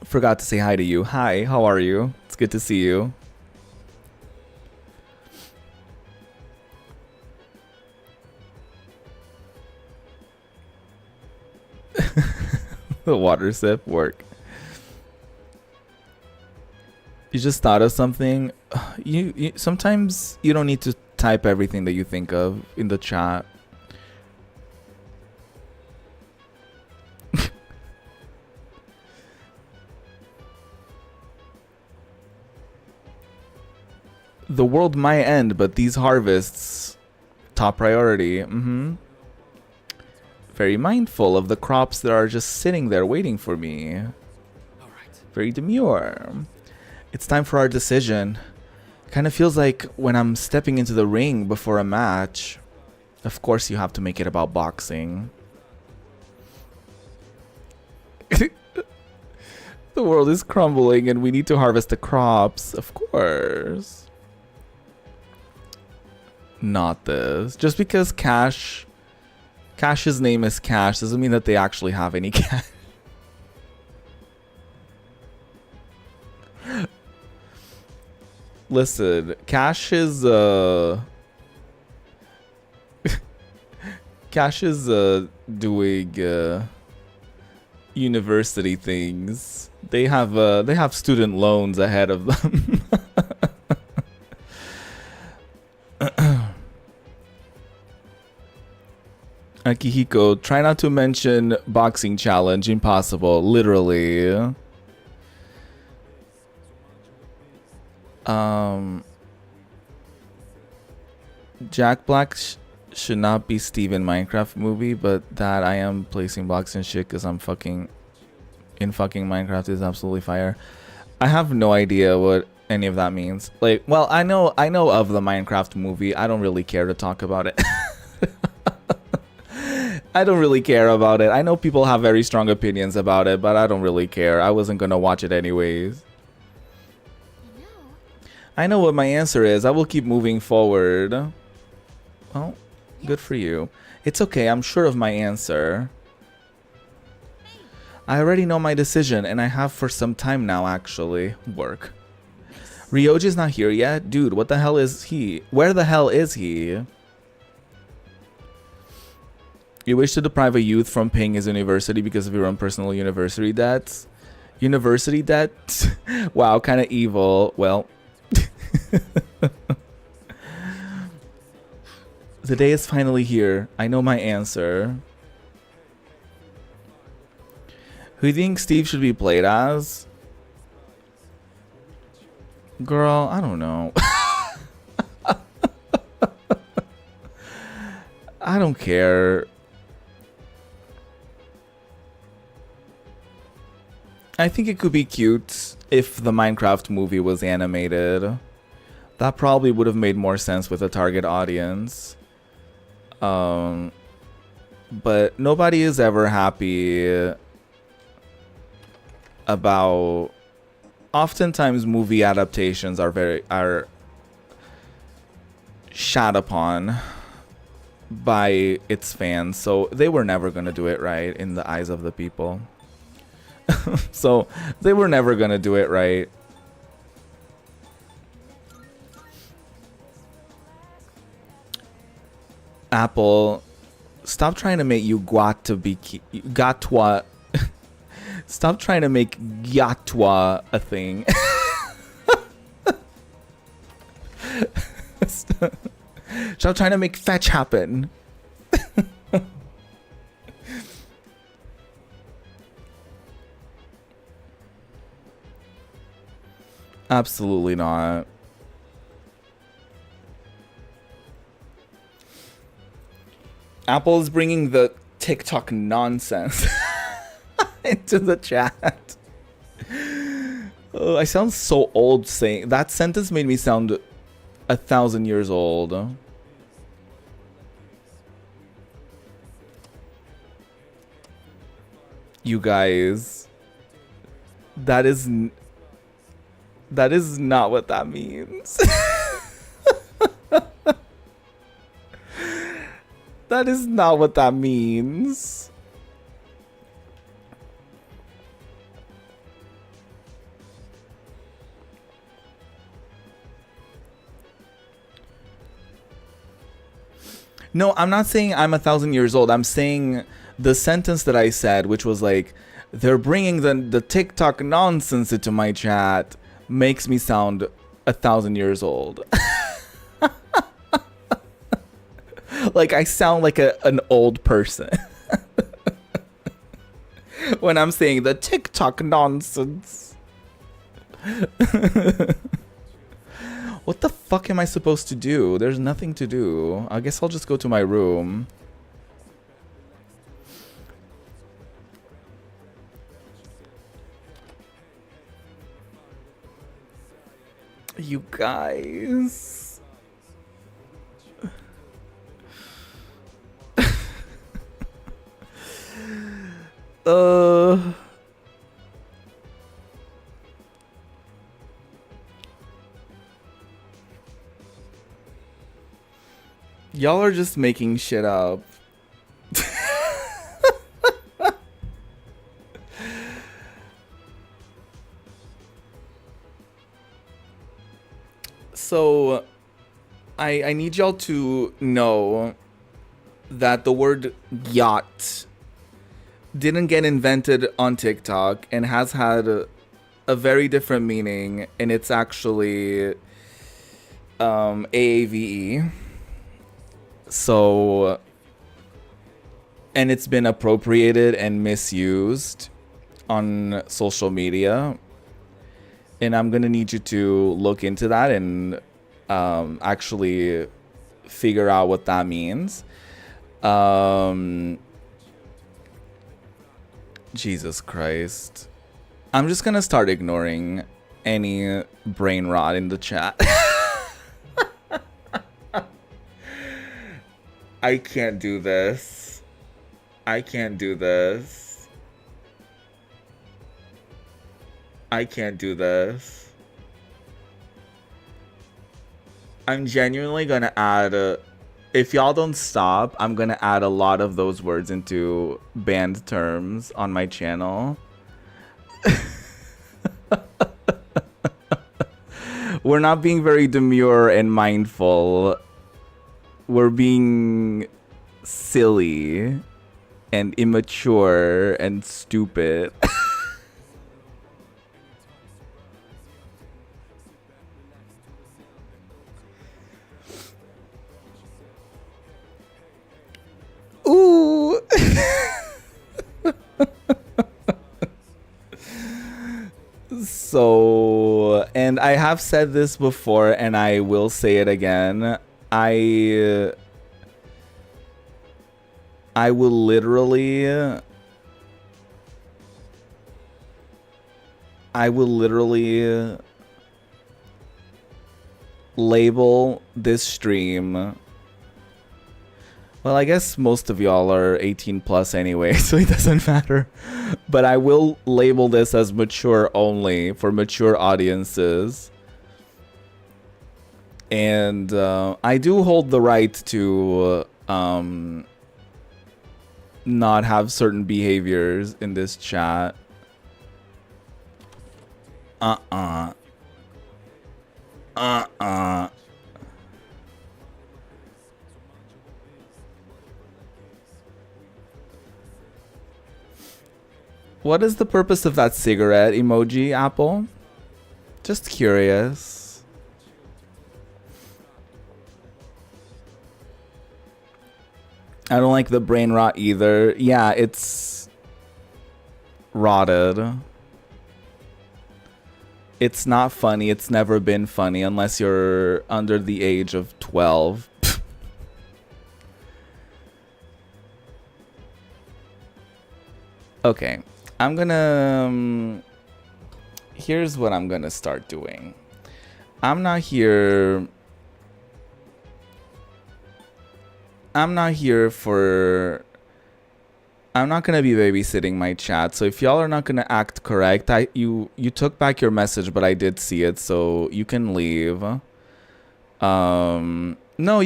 forgot to say hi to you. Hi, how are you? It's good to see you. The water sip work. You just thought of something. You sometimes you don't need to type everything that you think of in the chat. The world might end, but these harvests, top priority. Very mindful of the crops that are just sitting there waiting for me. All right. Very demure. It's time for our decision. Kind of feels like when I'm stepping into the ring before a match. Of course you have to make it about boxing. The world is crumbling and we need to harvest the crops. Of course. Not this. Just because Cash's name is Cash doesn't mean that they actually have any cash. Listen, Cash is doing university things. They have student loans ahead of them. Akihiko, try not to mention boxing challenge. Impossible, literally. Jack Black should not be Steve in Minecraft movie, but that I am placing boxing shit because I'm fucking in fucking Minecraft is absolutely fire. I have no idea what any of that means. Like, well, I know of the Minecraft movie. I don't really care to talk about it. I don't really care about it. I know people have very strong opinions about it, but I don't really care. I wasn't gonna watch it anyways. I know what my answer is. I will keep moving forward. Well, good for you. It's okay. I'm sure of my answer. I already know my decision, and I have for some time now, actually. Work. Ryoji's not here yet? Dude, what the hell is he? Where the hell is he? You wish to deprive a youth from paying his university because of your own personal university debts? University debt? Wow, kind of evil. Well... The day is finally here. I know my answer. Who do you think Steve should be played as? Girl, I don't know. I don't care. I think it could be cute if the Minecraft movie was animated. That probably would have made more sense with a target audience. But nobody is ever happy about... Oftentimes movie adaptations are shat upon by its fans, so they were never gonna do it right in the eyes of the people. So they were never gonna do it right. Apple, stop trying to make Gatwa. Stop trying to make Gatwa a thing. Stop trying to make fetch happen. Absolutely not. Apple is bringing the TikTok nonsense into the chat. Oh, I sound so old saying that sentence. Made me sound 1,000 years old. You guys, that is not what that means. That is not what that means. No, I'm not saying I'm 1,000 years old. I'm saying the sentence that I said, which was like, they're bringing the TikTok nonsense into my chat, makes me sound 1,000 years old. Like I sound like an old person when I'm saying the TikTok nonsense. What the fuck am I supposed to do? There's nothing to do. I guess I'll just go to my room. You guys. uh Y'all are just making shit up. So I need y'all to know that the word yacht didn't get invented on TikTok and has had a very different meaning, and it's actually AAVE. So, and it's been appropriated and misused on social media. And I'm gonna need you to look into that and actually figure out what that means. Jesus Christ. I'm just gonna start ignoring any brain rot in the chat. I can't do this. I can't do this. I can't do this. I'm genuinely gonna add if y'all don't stop, I'm gonna add a lot of those words into banned terms on my channel. We're not being very demure and mindful. We're being silly and immature and stupid. Ooh. So, and I have said this before and I will say it again. I will literally label this stream. Well, I guess most of y'all are 18 plus anyway, so it doesn't matter. But I will label this as mature only for mature audiences. And I do hold the right to not have certain behaviors in this chat. What is the purpose of that cigarette emoji, Apple? Just curious. I don't like the brain rot either. Yeah, it's rotted. It's not funny. It's never been funny unless you're under the age of 12. Okay. I'm gonna... here's what I'm gonna start doing. I'm not here for... I'm not gonna be babysitting my chat. So if y'all are not gonna act correct, you took back your message, but I did see it, so you can leave. No, no,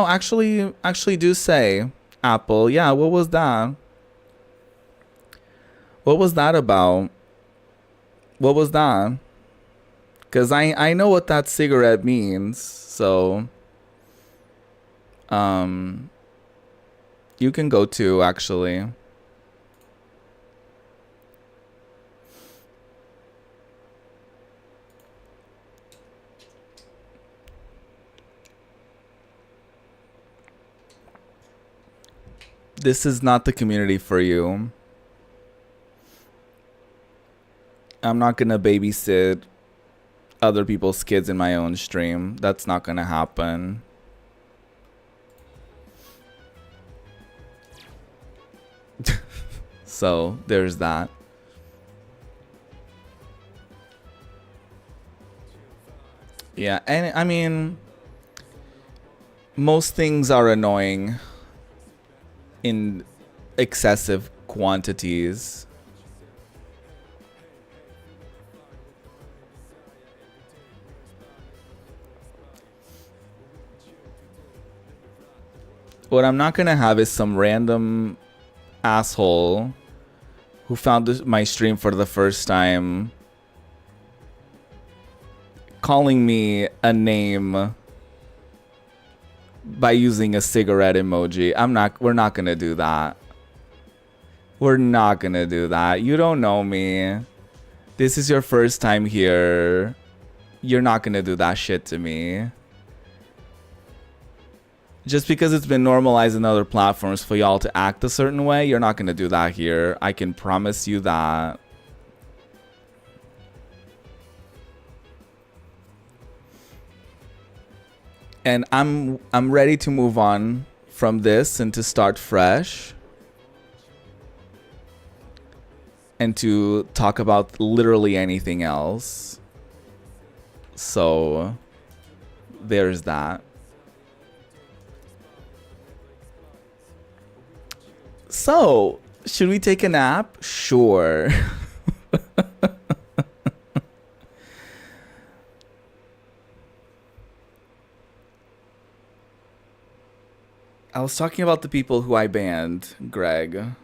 actually do say, Apple. Yeah, what was that? What was that about? What was that? Because I know what that cigarette means, so... you can go too, actually. This is not the community for you. I'm not gonna babysit other people's kids in my own stream. That's not gonna happen. So there's that. Yeah, and I mean, most things are annoying in excessive quantities. What I'm not gonna have is some random asshole who found my stream for the first time calling me a name by using a cigarette emoji. We're not gonna do that. We're not gonna do that. You don't know me. This is your first time here. You're not gonna do that shit to me. Just because it's been normalized in other platforms for y'all to act a certain way, you're not gonna do that here. I can promise you that. And I'm ready to move on from this and to start fresh. And to talk about literally anything else. So there's that. So, should we take a nap? Sure. I was talking about the people who I banned, Greg.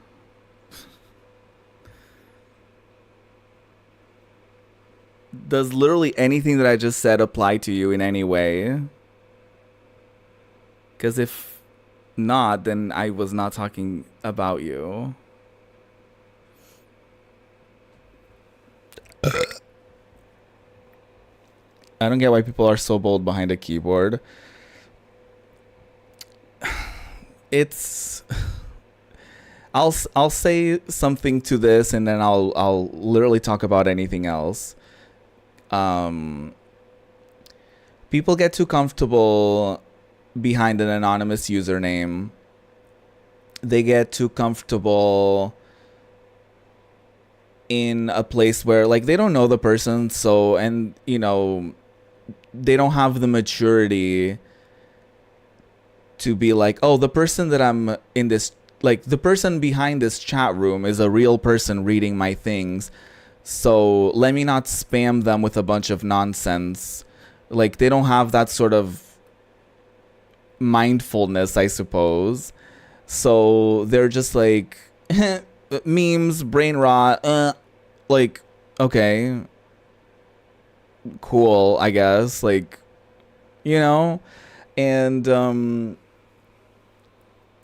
Does literally anything that I just said apply to you in any way? Because if not, then I was not talking about you. I don't get why people are so bold behind a keyboard. It's I'll say something to this and then I'll literally talk about anything else. People get too comfortable behind an anonymous username. They get too comfortable in a place where like they don't know the person, so, and you know, they don't have the maturity to be like, oh, the person that I'm in this, like the person behind this chat room is a real person reading my things, so let me not spam them with a bunch of nonsense. Like they don't have that sort of mindfulness, I suppose. So they're just like memes, brain rot, like, okay, cool, I guess, like, you know. And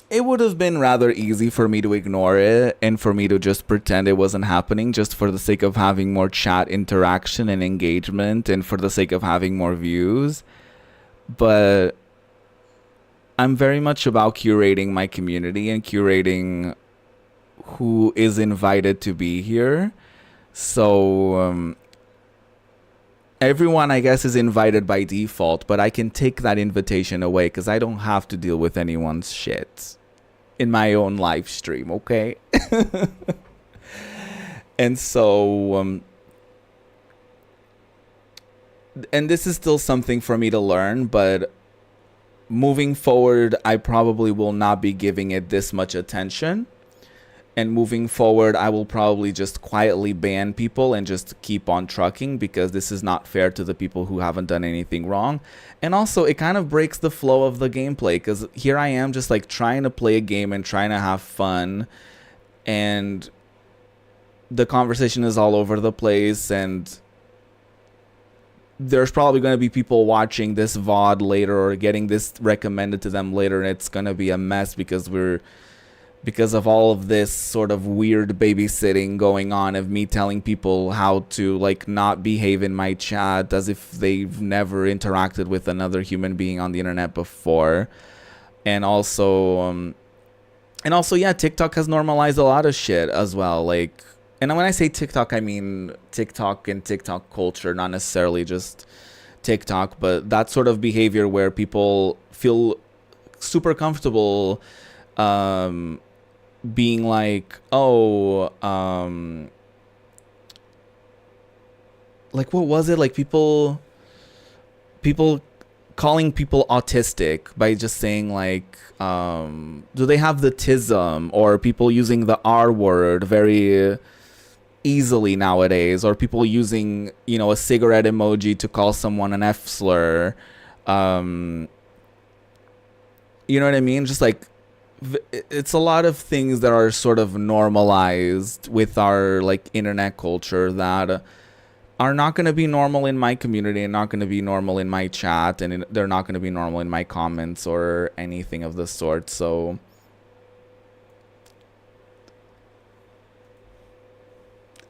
it would have been rather easy for me to ignore it and for me to just pretend it wasn't happening, just for the sake of having more chat interaction and engagement and for the sake of having more views. But I'm very much about curating my community and curating who is invited to be here. So everyone, I guess, is invited by default, but I can take that invitation away because I don't have to deal with anyone's shit in my own live stream, okay? And so, and this is still something for me to learn, but moving forward, I probably will not be giving it this much attention. And moving forward, I will probably just quietly ban people and just keep on trucking because this is not fair to the people who haven't done anything wrong. And also, it kind of breaks the flow of the gameplay because here I am just like trying to play a game and trying to have fun. And the conversation is all over the place. And there's probably going to be people watching this VOD later or getting this recommended to them later. And it's going to be a mess because of all of this sort of weird babysitting going on of me telling people how to like not behave in my chat as if they've never interacted with another human being on the internet before. And also, yeah, TikTok has normalized a lot of shit as well. Like, and when I say TikTok, I mean TikTok and TikTok culture, not necessarily just TikTok, but that sort of behavior where people feel super comfortable being like, oh, like, what was it? Like, people people calling people autistic by just saying like, do they have the tism, or people using the R word very easily nowadays, or people using, you know, a cigarette emoji to call someone an F slur. You know what I mean? Just like, it's a lot of things that are sort of normalized with our like internet culture that are not going to be normal in my community, and not going to be normal in my chat, and they're not going to be normal in my comments or anything of the sort. So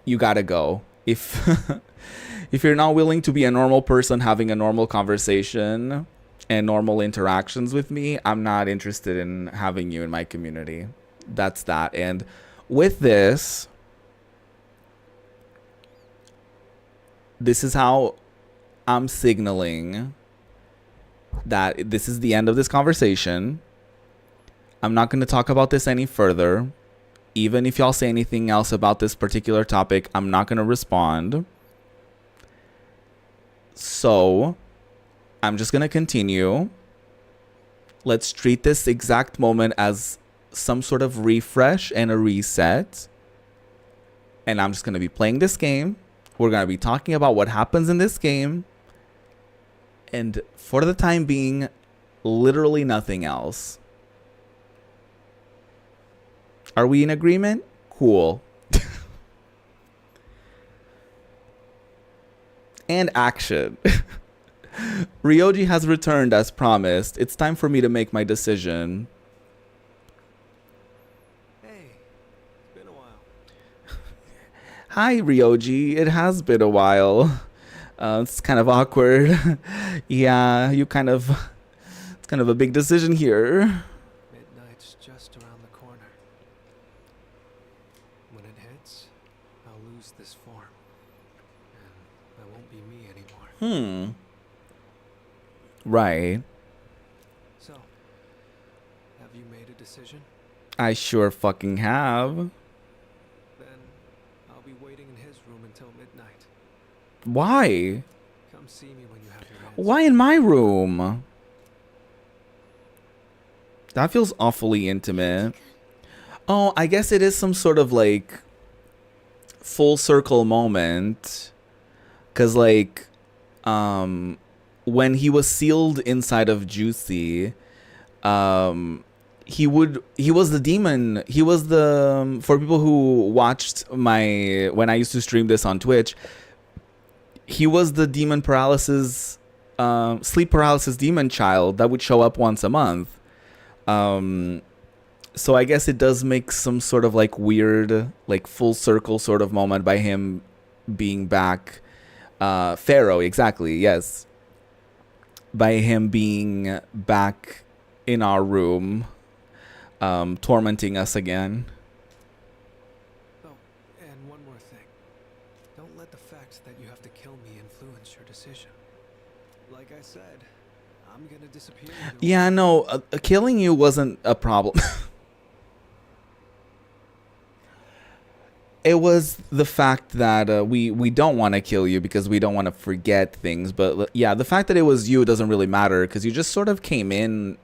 you gotta go. If if you're not willing to be a normal person having a normal conversation and normal interactions with me, I'm not interested in having you in my community. That's that. And with this is how I'm signaling that this is the end of this conversation. I'm not going to talk about this any further. Even if y'all say anything else about this particular topic, I'm not going to respond. So I'm just going to continue. Let's treat this exact moment as some sort of refresh and a reset. And I'm just going to be playing this game. We're going to be talking about what happens in this game. And for the time being, literally nothing else. Are we in agreement? Cool. And action. Ryoji has returned as promised. It's time for me to make my decision. Hey, it's been a while. Hi, Ryoji. It has been a while. It's kind of awkward. Yeah, it's kind of a big decision here. Midnight's just around the corner. When it hits, I'll lose this form. And I won't be me anymore. Right. So, have you made a decision? I sure fucking have. Then I'll be waiting in his room until midnight. Why? Come see me when you have your answer. Why in my room? That feels awfully intimate. Oh, I guess it is some sort of like full circle moment. 'Cause like, when he was sealed inside of Juicy, he was the demon. He was the, for people who watched when I used to stream this on Twitch, he was the demon paralysis, sleep paralysis demon child that would show up once a month. So I guess it does make some sort of like weird, like full circle sort of moment by him being back. Pharaoh, exactly, yes. By him being back in our room, tormenting us again. Oh, and one more thing. Don't let the fact that you have to kill me influence your decision. Like I said, I'm gonna disappear. Yeah, no, killing you wasn't a problem. It was the fact that we don't want to kill you because we don't want to forget things. But yeah, the fact that it was you doesn't really matter because you just sort of came in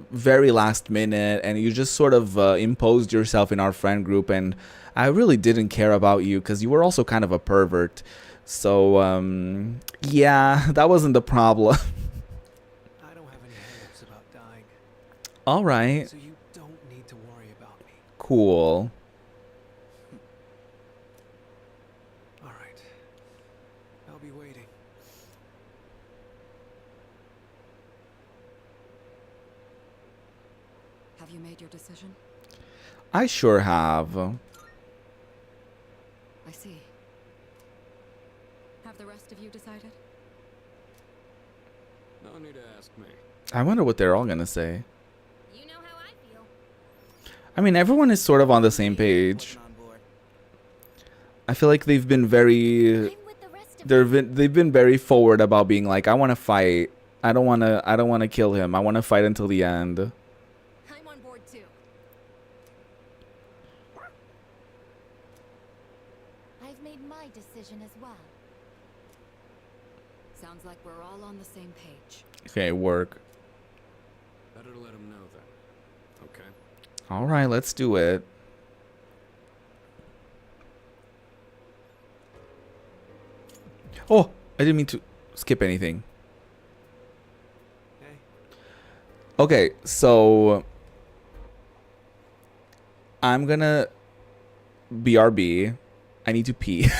very last minute and you just sort of imposed yourself in our friend group. And I really didn't care about you because you were also kind of a pervert. So, yeah, that wasn't the problem. I don't have any hang-ups about dying. All right. So you don't need to worry about me. Cool. All right. I'll be waiting. Have you made your decision? I sure have. I see. Have the rest of you decided? No need to ask me. I wonder what they're all going to say. You know how I feel. I mean, everyone is sort of on the same page. Wasn't on board. I feel like they've been very... I'm with the rest of They've been very forward about being like, I want to fight. I don't want to kill him. I want to fight until the end. I'm on board too. I've made my decision as well. Sounds Sounds like we're all on the same page. Okay, work. Better let him know then. Okay. All right, let's do it. Oh, I didn't mean to skip anything. Hey. Okay, so I'm gonna BRB. I need to pee.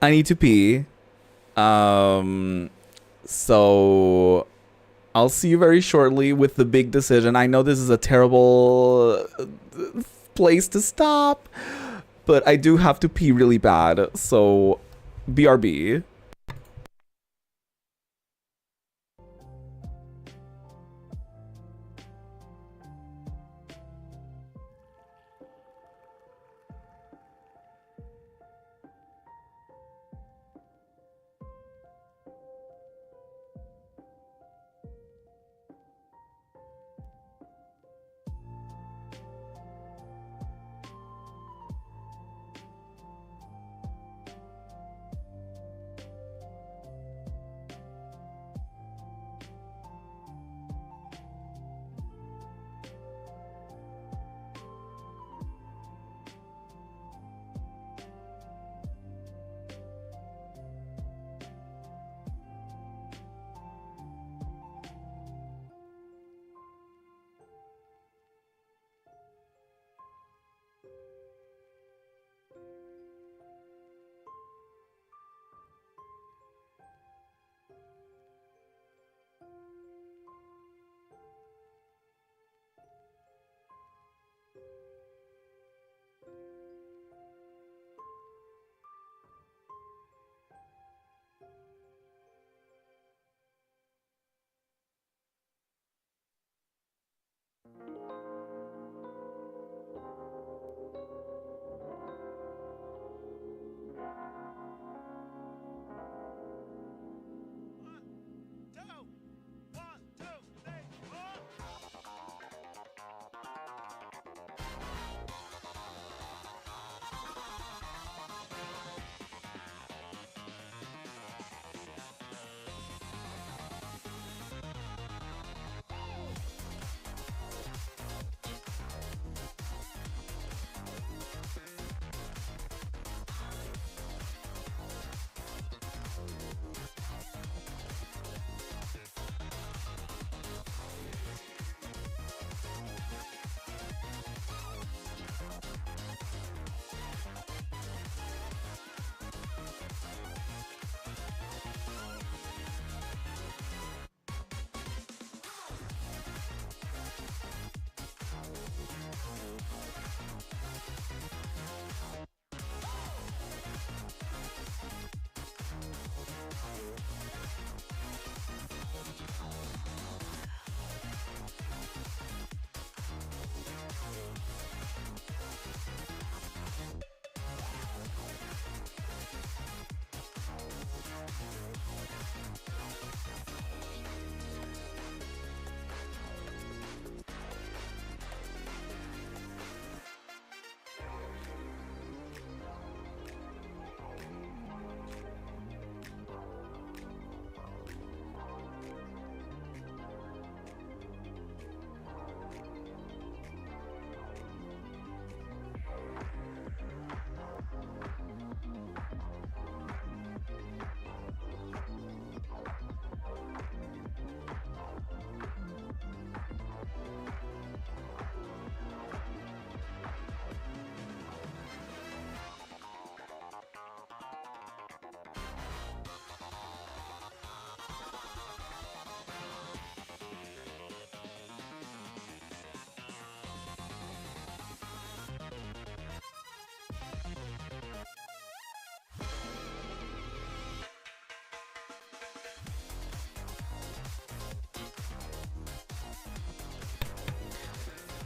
I need to pee. So I'll see you very shortly with the big decision. I know this is a terrible place to stop, but I do have to pee really bad. So BRB.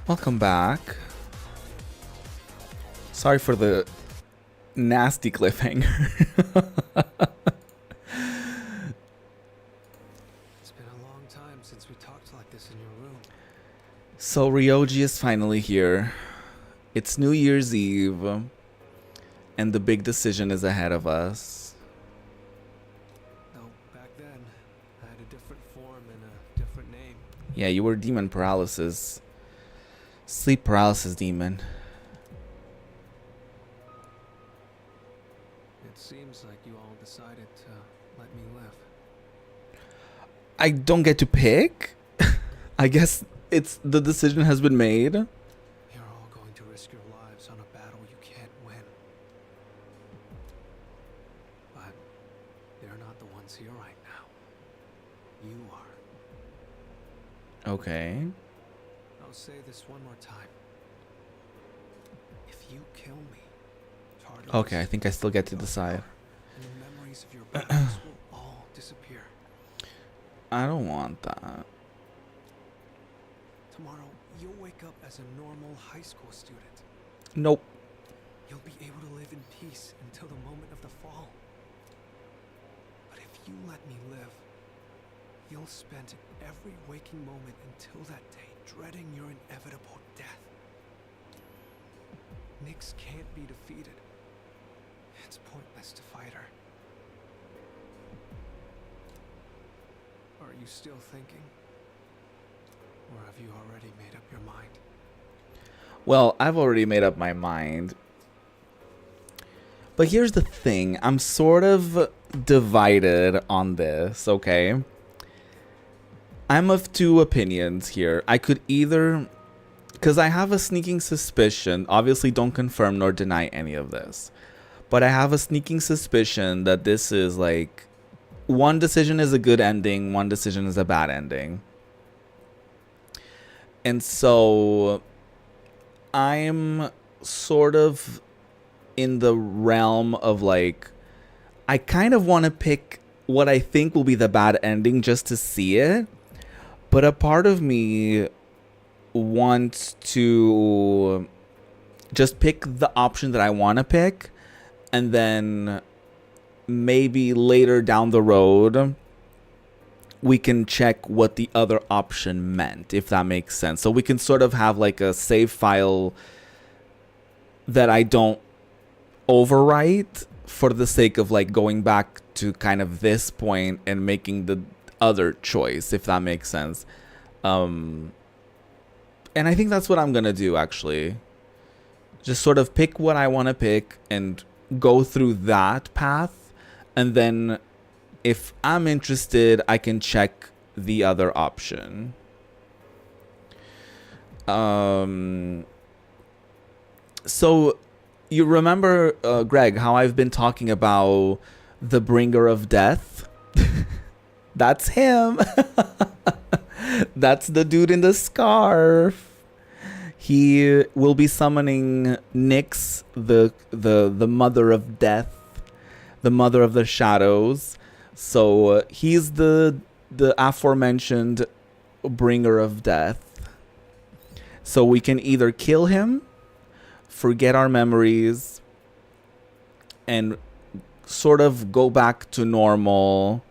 Welcome back. Sorry for the nasty cliffhanger. It's been a long time since we talked like this in your room. So Ryoji is finally here. It's New Year's Eve, and the big decision is ahead of us. and a different name. Yeah, you were demon paralysis. Sleep paralysis demon. It seems like you all decided to let me live. I don't get to pick? I guess it's the decision has been made. You're all going to risk your lives on a battle you can't win. But they're not the ones here right now. You are. Okay. I'll say this one more time. If you kill me, Tartarus Okay, I think I still get to will decide. and the memories of your battles will all disappear. I don't want that. Tomorrow, you'll wake up as a normal high school student. Nope. You'll be able to live in peace until the moment of the fall. But if you let me live, you'll spend every waking moment until that day dreading your inevitable death. Nyx can't be defeated. It's pointless to fight her. Are you still thinking? Or have you already made up your mind? Well, I've already made up my mind. But here's the thing. I'm sort of divided on this, okay? I'm of two opinions here. I could either... Because I have a sneaking suspicion. Obviously, don't confirm nor deny any of this. But I have a sneaking suspicion that this is like... One decision is a good ending. One decision is a bad ending. And so... I'm sort of in the realm of like... I kind of want to pick what I think will be the bad ending just to see it. But a part of me wants to just pick the option that I want to pick, and then maybe later down the road we can check what the other option meant, if that makes sense. So we can sort of have like a save file that I don't overwrite for the sake of like going back to kind of this point and making the other choice, if that makes sense. And I think that's what I'm gonna do, actually. Just sort of pick what I want to pick and go through that path, and then if I'm interested, I can check the other option. So you remember, Greg, how I've been talking about the bringer of death? That's him. That's the dude in the scarf. He will be summoning Nyx, the mother of death, the mother of the shadows. So he's the aforementioned bringer of death. So we can either kill him, forget our memories, and sort of go back to normal,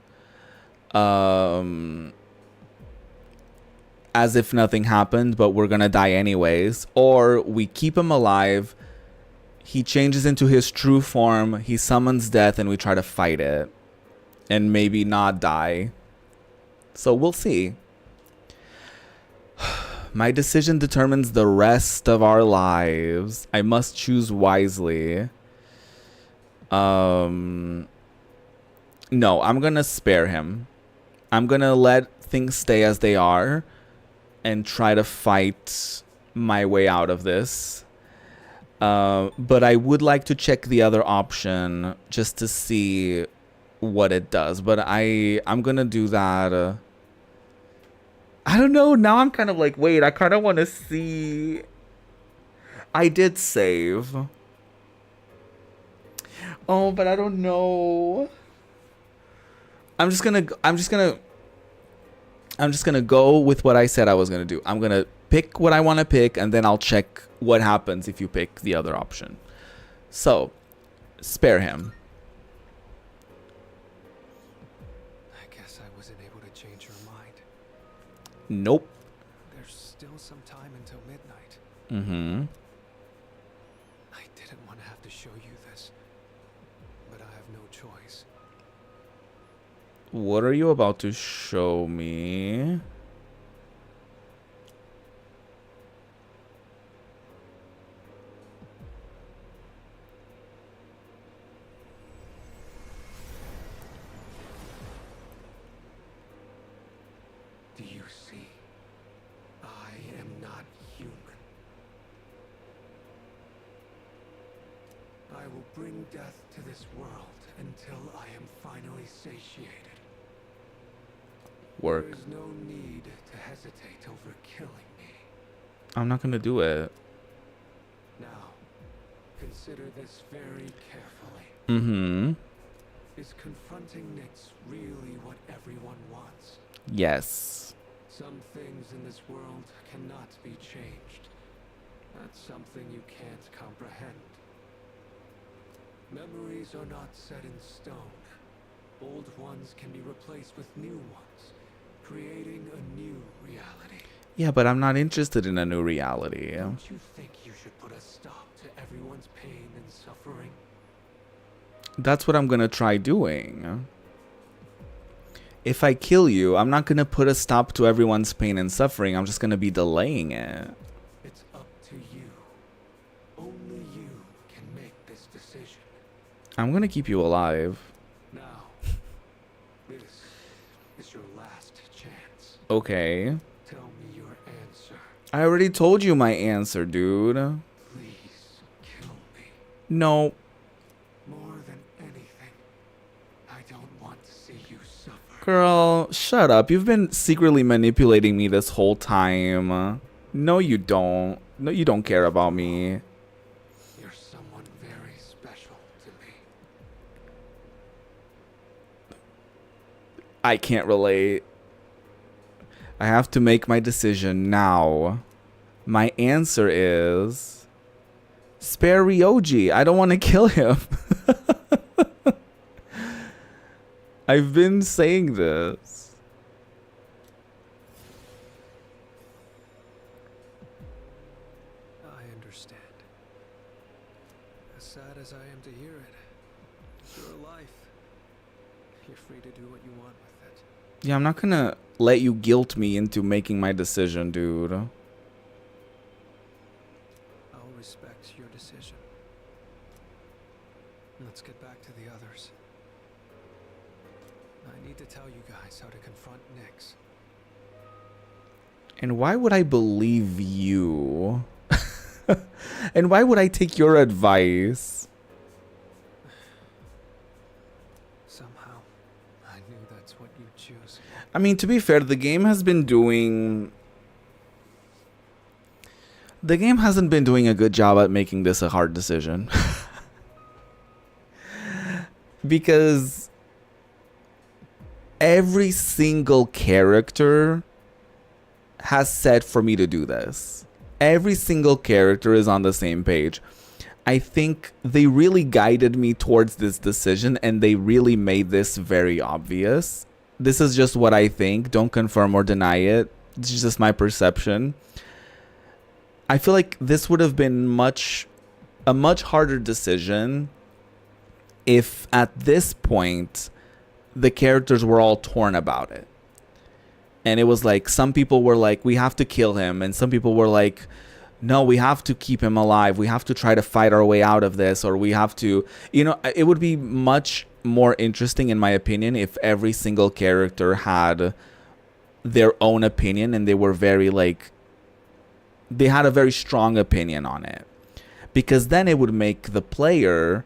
as if nothing happened, but we're gonna die anyways. Or we keep him alive, he changes into his true form, he summons death, and we try to fight it and maybe not die. So we'll see. My decision determines the rest of our lives. I must choose wisely. No, I'm gonna spare him. I'm gonna let things stay as they are and try to fight my way out of this. But I would like to check the other option just to see what it does. But I'm gonna do that. I don't know. Now I'm kind of like, wait, I kind of want to see. I did save. Oh, but I don't know. I'm just gonna go with what I said I was gonna do. I'm gonna pick what I want to pick, and then I'll check what happens if you pick the other option. So, spare him. I guess I wasn't able to change your mind. Nope. There's still some time until midnight. Mm-hmm. I didn't want to have to show you this, but I have no choice. What are you about to show me? Do you see? I am not human. I will bring death to this world until I am finally satiated. Work. There is no need to hesitate over killing me. I'm not gonna do it. Now, consider this very carefully. Mm-hmm. Is confronting Nyx really what everyone wants? Yes. Some things in this world cannot be changed. That's something you can't comprehend. Memories are not set in stone. Old ones can be replaced with new ones, creating a new reality. Yeah, but I'm not interested in a new reality. Don't you think you should put a stop to everyone's pain and suffering? That's what I'm gonna try doing. If I kill you, I'm not gonna put a stop to everyone's pain and suffering. I'm just gonna be delaying it. It's up to you. Only you can make this decision. I'm gonna keep you alive. Now, this is your last chance. Okay. Tell me your answer. I already told you my answer, dude. Please kill me. No. More than anything, I don't want to see you suffer. Girl, shut up. You've been secretly manipulating me this whole time. No, you don't. No, you don't care about me. You're someone very special to me. I can't relate. I have to make my decision now. My answer is spare Ryoji. I don't want to kill him. I've been saying this. I understand. As sad as I am to hear it, it's your life. You're free to do what you want with it. Yeah, I'm not gonna let you guilt me into making my decision, dude. I'll respect your decision. Let's get back to the others. I need to tell you guys how to confront Nyx. And why would I believe you? And why would I take your advice? Somehow, I knew that's what you'd choose. I mean, to be fair, the game hasn't been doing a good job at making this a hard decision. Because every single character has said for me to do this. Every single character is on the same page. I think they really guided me towards this decision and they really made this very obvious. This is just what I think. Don't confirm or deny it. It's just my perception. I feel like this would have been a much harder decision if at this point the characters were all torn about it. And it was like, some people were like, we have to kill him. And some people were like, no, we have to keep him alive. We have to try to fight our way out of this. Or we have to, it would be much more interesting, in my opinion, if every single character had their own opinion and they were very they had a very strong opinion on it. Because then it would make the player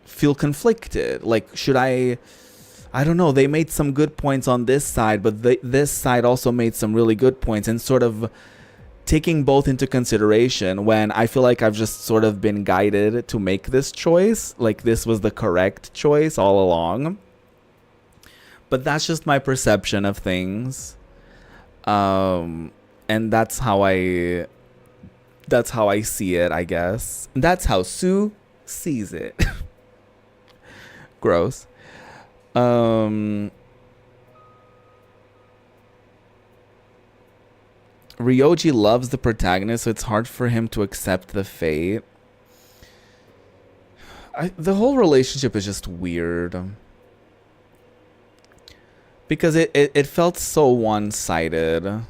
feel conflicted. Like, should I don't know, they made some good points on this side, but this side also made some really good points, and sort of taking both into consideration when I feel like I've just sort of been guided to make this choice. Like, this was the correct choice all along. But that's just my perception of things. And that's how I see it, I guess. That's how Sue sees it. Gross. Ryoji loves the protagonist, so it's hard for him to accept the fate. The whole relationship is just weird. because it felt so one-sided.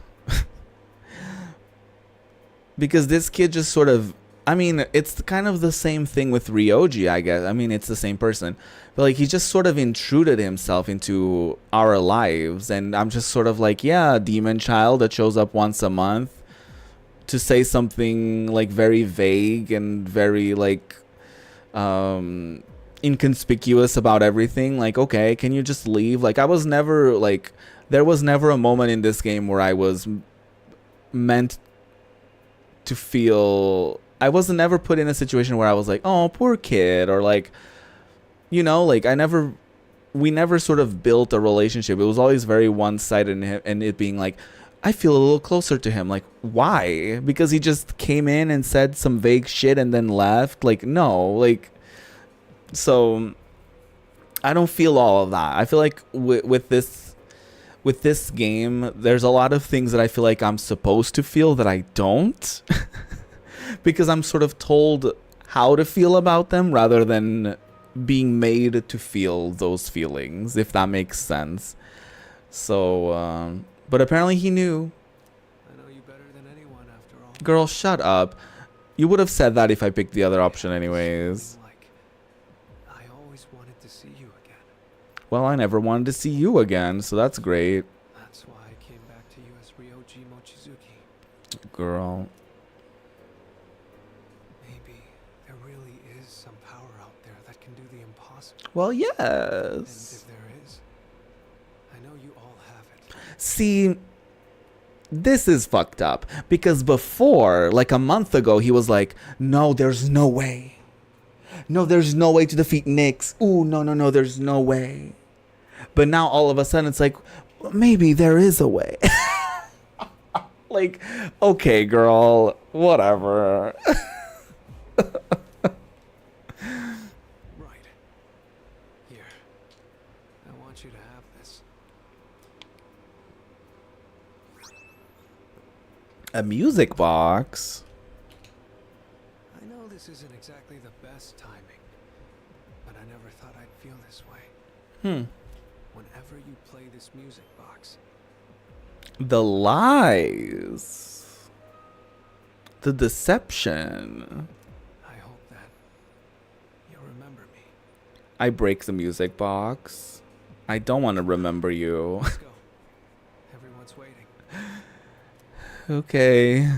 Because this kid just sort of, I mean, it's kind of the same thing with Ryoji, I guess. I mean, it's the same person. But like he just sort of intruded himself into our lives, and I'm just sort of like, yeah, demon child that shows up once a month to say something like very vague and very like inconspicuous about everything. Like, okay, can you just leave? Like, I was never like, there was never a moment in this game where I was meant to feel, I wasn't ever put in a situation where I was like, oh, poor kid, or like, you know, like we never sort of built a relationship. It was always very one-sided, and it being like, I feel a little closer to him. Like, why? Because he just came in and said some vague shit and then left? Like, no, like, so I don't feel all of that. I feel like with this game, there's a lot of things that I feel like I'm supposed to feel that I don't. Because I'm sort of told how to feel about them rather than being made to feel those feelings, if that makes sense. So, but apparently he knew. I know you better than anyone after all. Girl, shut up. You would have said that if I picked the other option anyways. Like, I always wanted to see you again. Well, I never wanted to see you again, so that's great. That's why I came back to you as Ryoji Mochizuki. Girl. Maybe there really is some power out there that can do the impossible. Well, And yes. if there is, I know you all have it. See, this is fucked up. Because before, like a month ago, he was like, no, there's no way. No, there's no way to defeat Nyx. Ooh, no, there's no way. But now all of a sudden it's like, maybe there is a way. Like, okay, girl, whatever. Right. Here. I want you to have this. A music box. I know this isn't exactly the best timing, but I never thought I'd feel this way. Whenever you play this music box, The lies. The deception. I hope that you'll remember me. I break the music box. I don't want to remember you. Let's go. Everyone's waiting. Okay.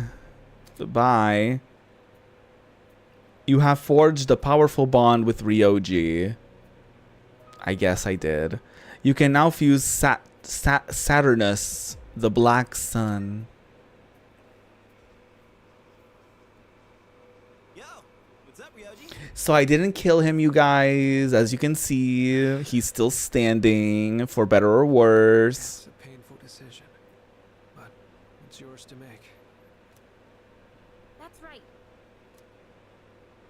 Bye. You have forged a powerful bond with Ryoji. I guess I did. You can now fuse Saturnus, the Black Sun. Yo, what's up, Ryoji? So I didn't kill him, you guys. As you can see, he's still standing, for better or worse. It's a painful decision, but it's yours to make. That's right.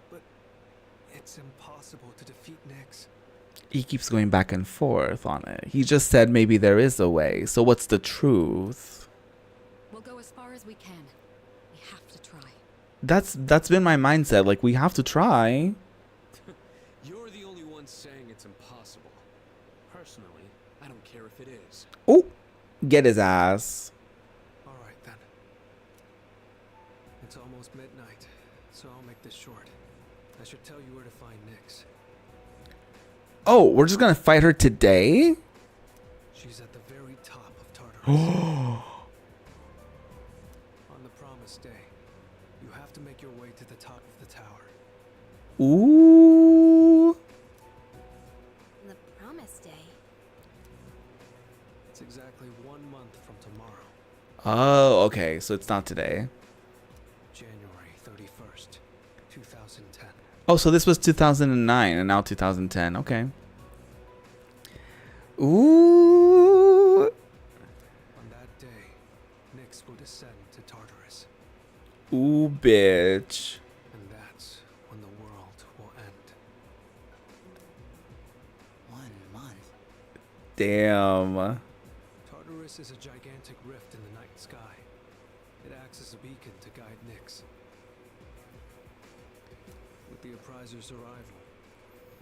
But it's impossible to defeat Nyx. He keeps going back and forth on it. He just said maybe there is a way. So what's the truth? We'll go as far as we can. We have to try. That's been my mindset. Like, we have to try. You're the only one saying it's impossible. Personally, I don't care if it is. Oh, get his ass. All right, then. It's almost midnight, so I'll make this short. I should tell you where to find Nyx. Oh, we're just gonna fight her today? She's at the very top of Tartarus. Oh, On the promised day, you have to make your way to the top of the tower. ooh. The promised day. It's exactly 1 month from tomorrow, Oh, okay. So it's not today. January 31st, 2010. Oh, so this was 2009 and now 2010. Okay. Ooh. On that day, Nyx will descend to Tartarus, Ooh, bitch. and that's when the world will end. 1 month. Damn. Tartarus is a gigantic rift in the night sky. It acts as a beacon to guide Nyx. With the Apprizer's arrival,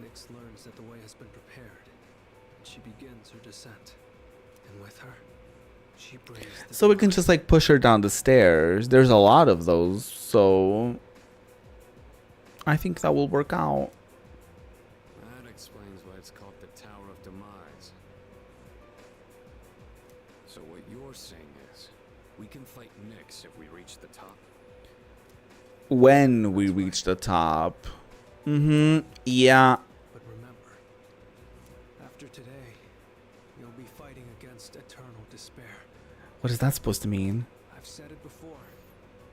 Nyx learns that the way has been prepared, and she begins her descent. And with her, she brings the So we can just like push her down the stairs. There's a lot of those, so I think that will work out. That explains why it's called the Tower of Demise. So what you're saying is, we can fight Nyx if we reach the top? When we reach the top. Yeah. But remember, after today, you'll be fighting against eternal despair. What is that supposed to mean? I've said it before,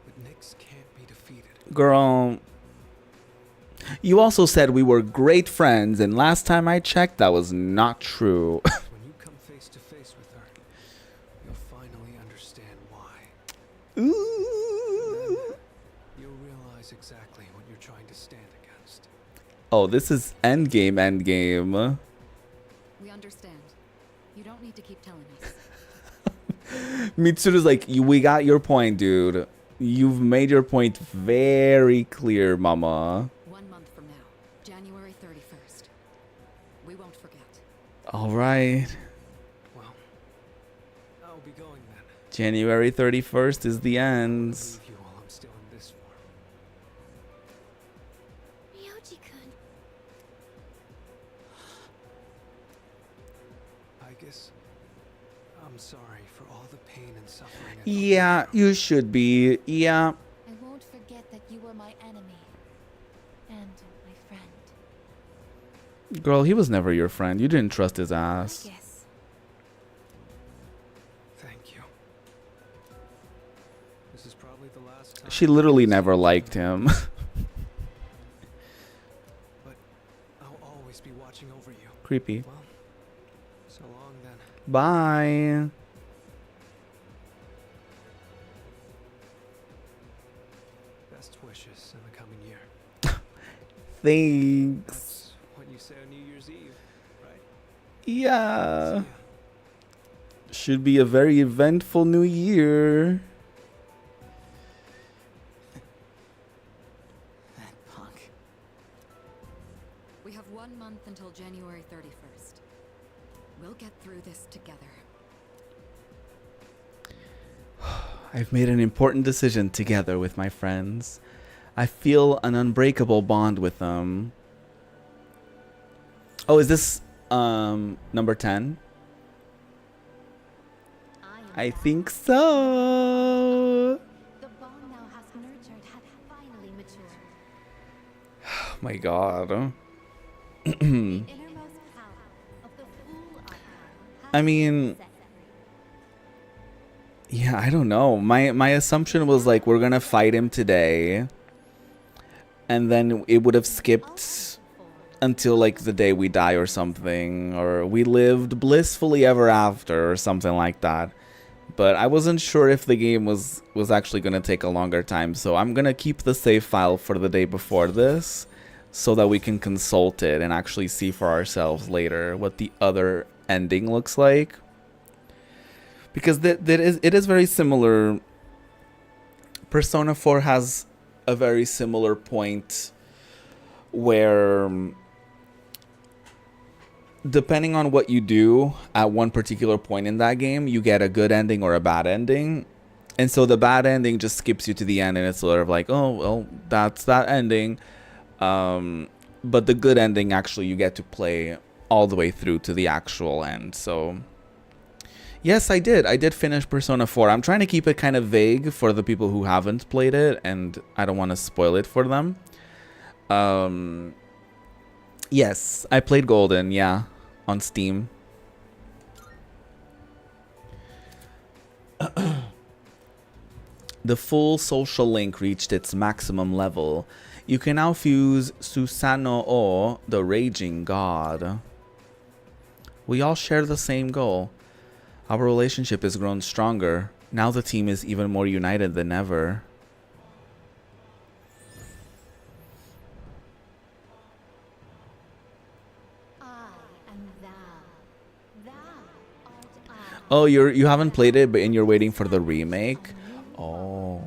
but Nyx can't be defeated. Girl. You also said we were great friends, and last time I checked, that was not true. When you come face to face with her, you'll finally understand why. Ooh. You'll realize exactly what you're trying to stand against. Oh, this is endgame, endgame. We understand. You don't need to keep telling us. Mitsuru's like, we got your point, dude. You've made your point very clear, mama. 1 month from now, January 31st. We won't forget. All right. Well, I'll be going then. January 31st is the end. Leave you while I'm still in this form. Ryoji-kun. I guess I'm sorry for all the pain and suffering. I put Yeah, you through. you should be. Yeah. I won't forget that you were my enemy. And my friend. Girl, he was never your friend. You didn't trust his ass. Yes. Thank you. This is probably the last time. She literally never liked him. But I'll always be watching over you. Creepy. Well, so long then. Bye. Best wishes in the coming year. Thanks. That's what you say on New Year's Eve, right? Yeah. See ya. Should be a very eventful new year. That punk. We have 1 month until January 31st. We'll get through this together. I've made an important decision together with my friends. I feel an unbreakable bond with them. Oh, is this number 10? I think so. The bond now has nurtured had finally matured. Oh my god. The innermost power of the Fool Icon has I mean, been set free. yeah, I don't know. My assumption was like we're gonna fight him today, and then it would have skipped until like the day we die or something, or we lived blissfully ever after or something like that. But I wasn't sure if the game was actually gonna take a longer time, so I'm gonna keep the save file for the day before this, so that we can consult it and actually see for ourselves later what the other ending looks like. Because it is very similar. Persona 4 has a very similar point where, depending on what you do at one particular point in that game, you get a good ending or a bad ending. And so the bad ending just skips you to the end, and it's sort of like, oh, well, that's that ending. But the good ending, actually, you get to play all the way through to the actual end. So yes, I did finish Persona 4. I'm trying to keep it kind of vague for the people who haven't played it, and I don't want to spoil it for them. Yes, I played Golden, yeah, on Steam. The full social link reached its maximum level. You can now fuse Susanoo O, the Raging God. We all share the same goal. Our relationship has grown stronger. Now the team is even more united than ever. I am thou. Thou art I. Oh, you haven't played it, but you're waiting for the remake? Oh.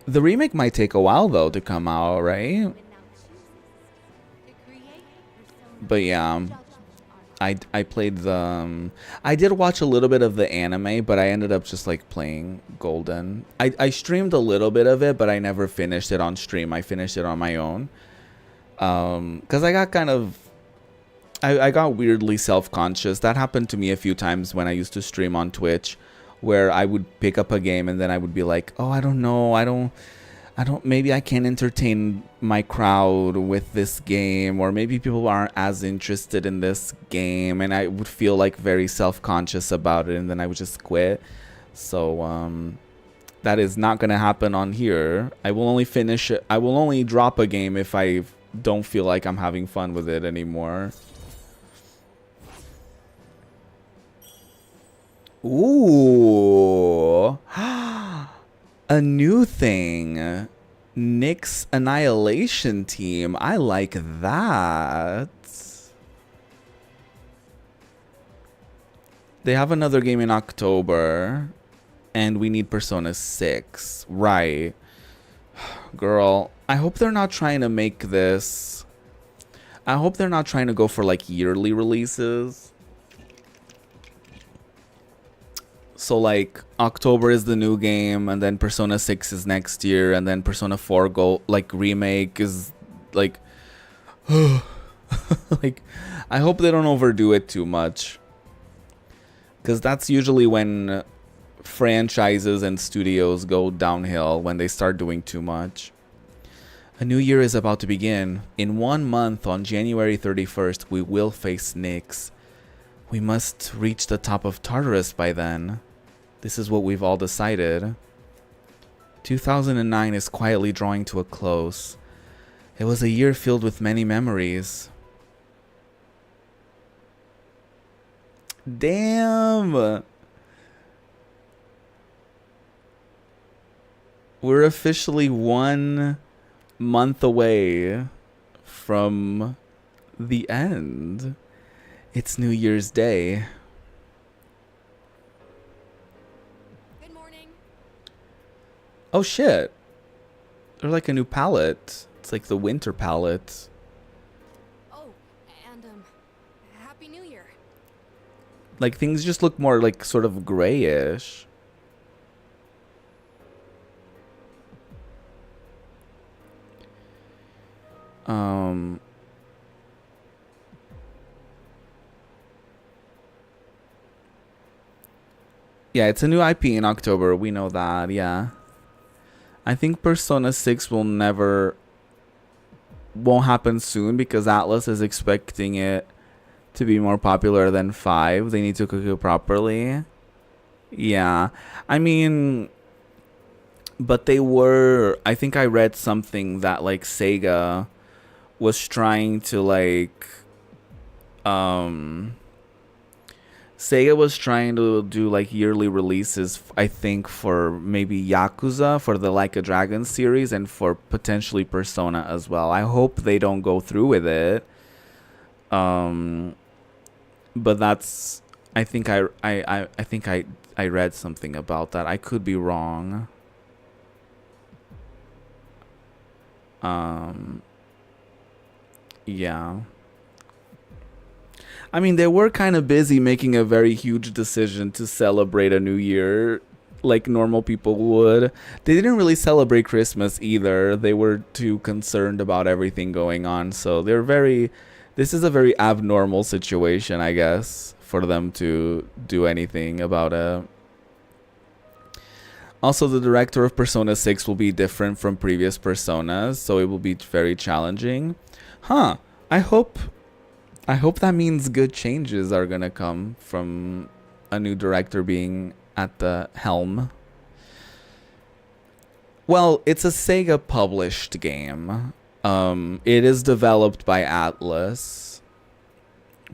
The remake might take a while though to come out, right? But now chooses to create persona But yeah, judgment art. I played the I did watch a little bit of the anime, but I ended up just like playing Golden. I streamed a little bit of it, but I never finished it on stream. I finished it on my own. Cuz I got kind of I got weirdly self-conscious. That happened to me a few times when I used to stream on Twitch, where I would pick up a game and then I would be like, "Oh, I don't know. I don't maybe I can't entertain my crowd with this game, or maybe people aren't as interested in this game," and I would feel like very self-conscious about it, and then I would just quit. So that is not going to happen on here. I will only finish it. I will only drop a game if I don't feel like I'm having fun with it anymore. Ooh. A new thing. Nyx Annihilation Team. I like that. They have another game in October. And we need Persona 6. Right. Girl, I hope they're not trying to make this. I hope they're not trying to go for like yearly releases. So like October is the new game, and then Persona 6 is next year, and then Persona 4 remake is like like I hope they don't overdo it too much. Cuz that's usually when franchises and studios go downhill, when they start doing too much. A new year is about to begin. In 1 month, on January 31st, we will face Nyx. We must reach the top of Tartarus by then. This is what we've all decided. 2009 is quietly drawing to a close. It was a year filled with many memories. Damn! We're officially 1 month away from the end. It's New Year's Day. Oh shit. They're like a new palette. It's like the winter palette. Oh, and Happy New Year. Like things just look more like sort of grayish. Yeah, it's a new IP in October. We know that, yeah. I think Persona 6 won't happen soon because Atlas is expecting it to be more popular than 5. They need to cook it properly. Yeah. I mean, but I think I read something that like Sega was trying to like Sega was trying to do like yearly releases, I think, for maybe Yakuza, for the Like a Dragon series, and for potentially Persona as well. I hope they don't go through with it. But that's, I think I read something about that. I could be wrong. Yeah. I mean, they were kind of busy making a very huge decision to celebrate a new year like normal people would. They didn't really celebrate Christmas either. They were too concerned about everything going on. So this is a very abnormal situation, I guess, for them to do anything about it. Also, the director of Persona 6 will be different from previous Personas, so it will be very challenging. Huh. I hope that means good changes are gonna come from a new director being at the helm. Well, it's a Sega published game. It is developed by Atlas,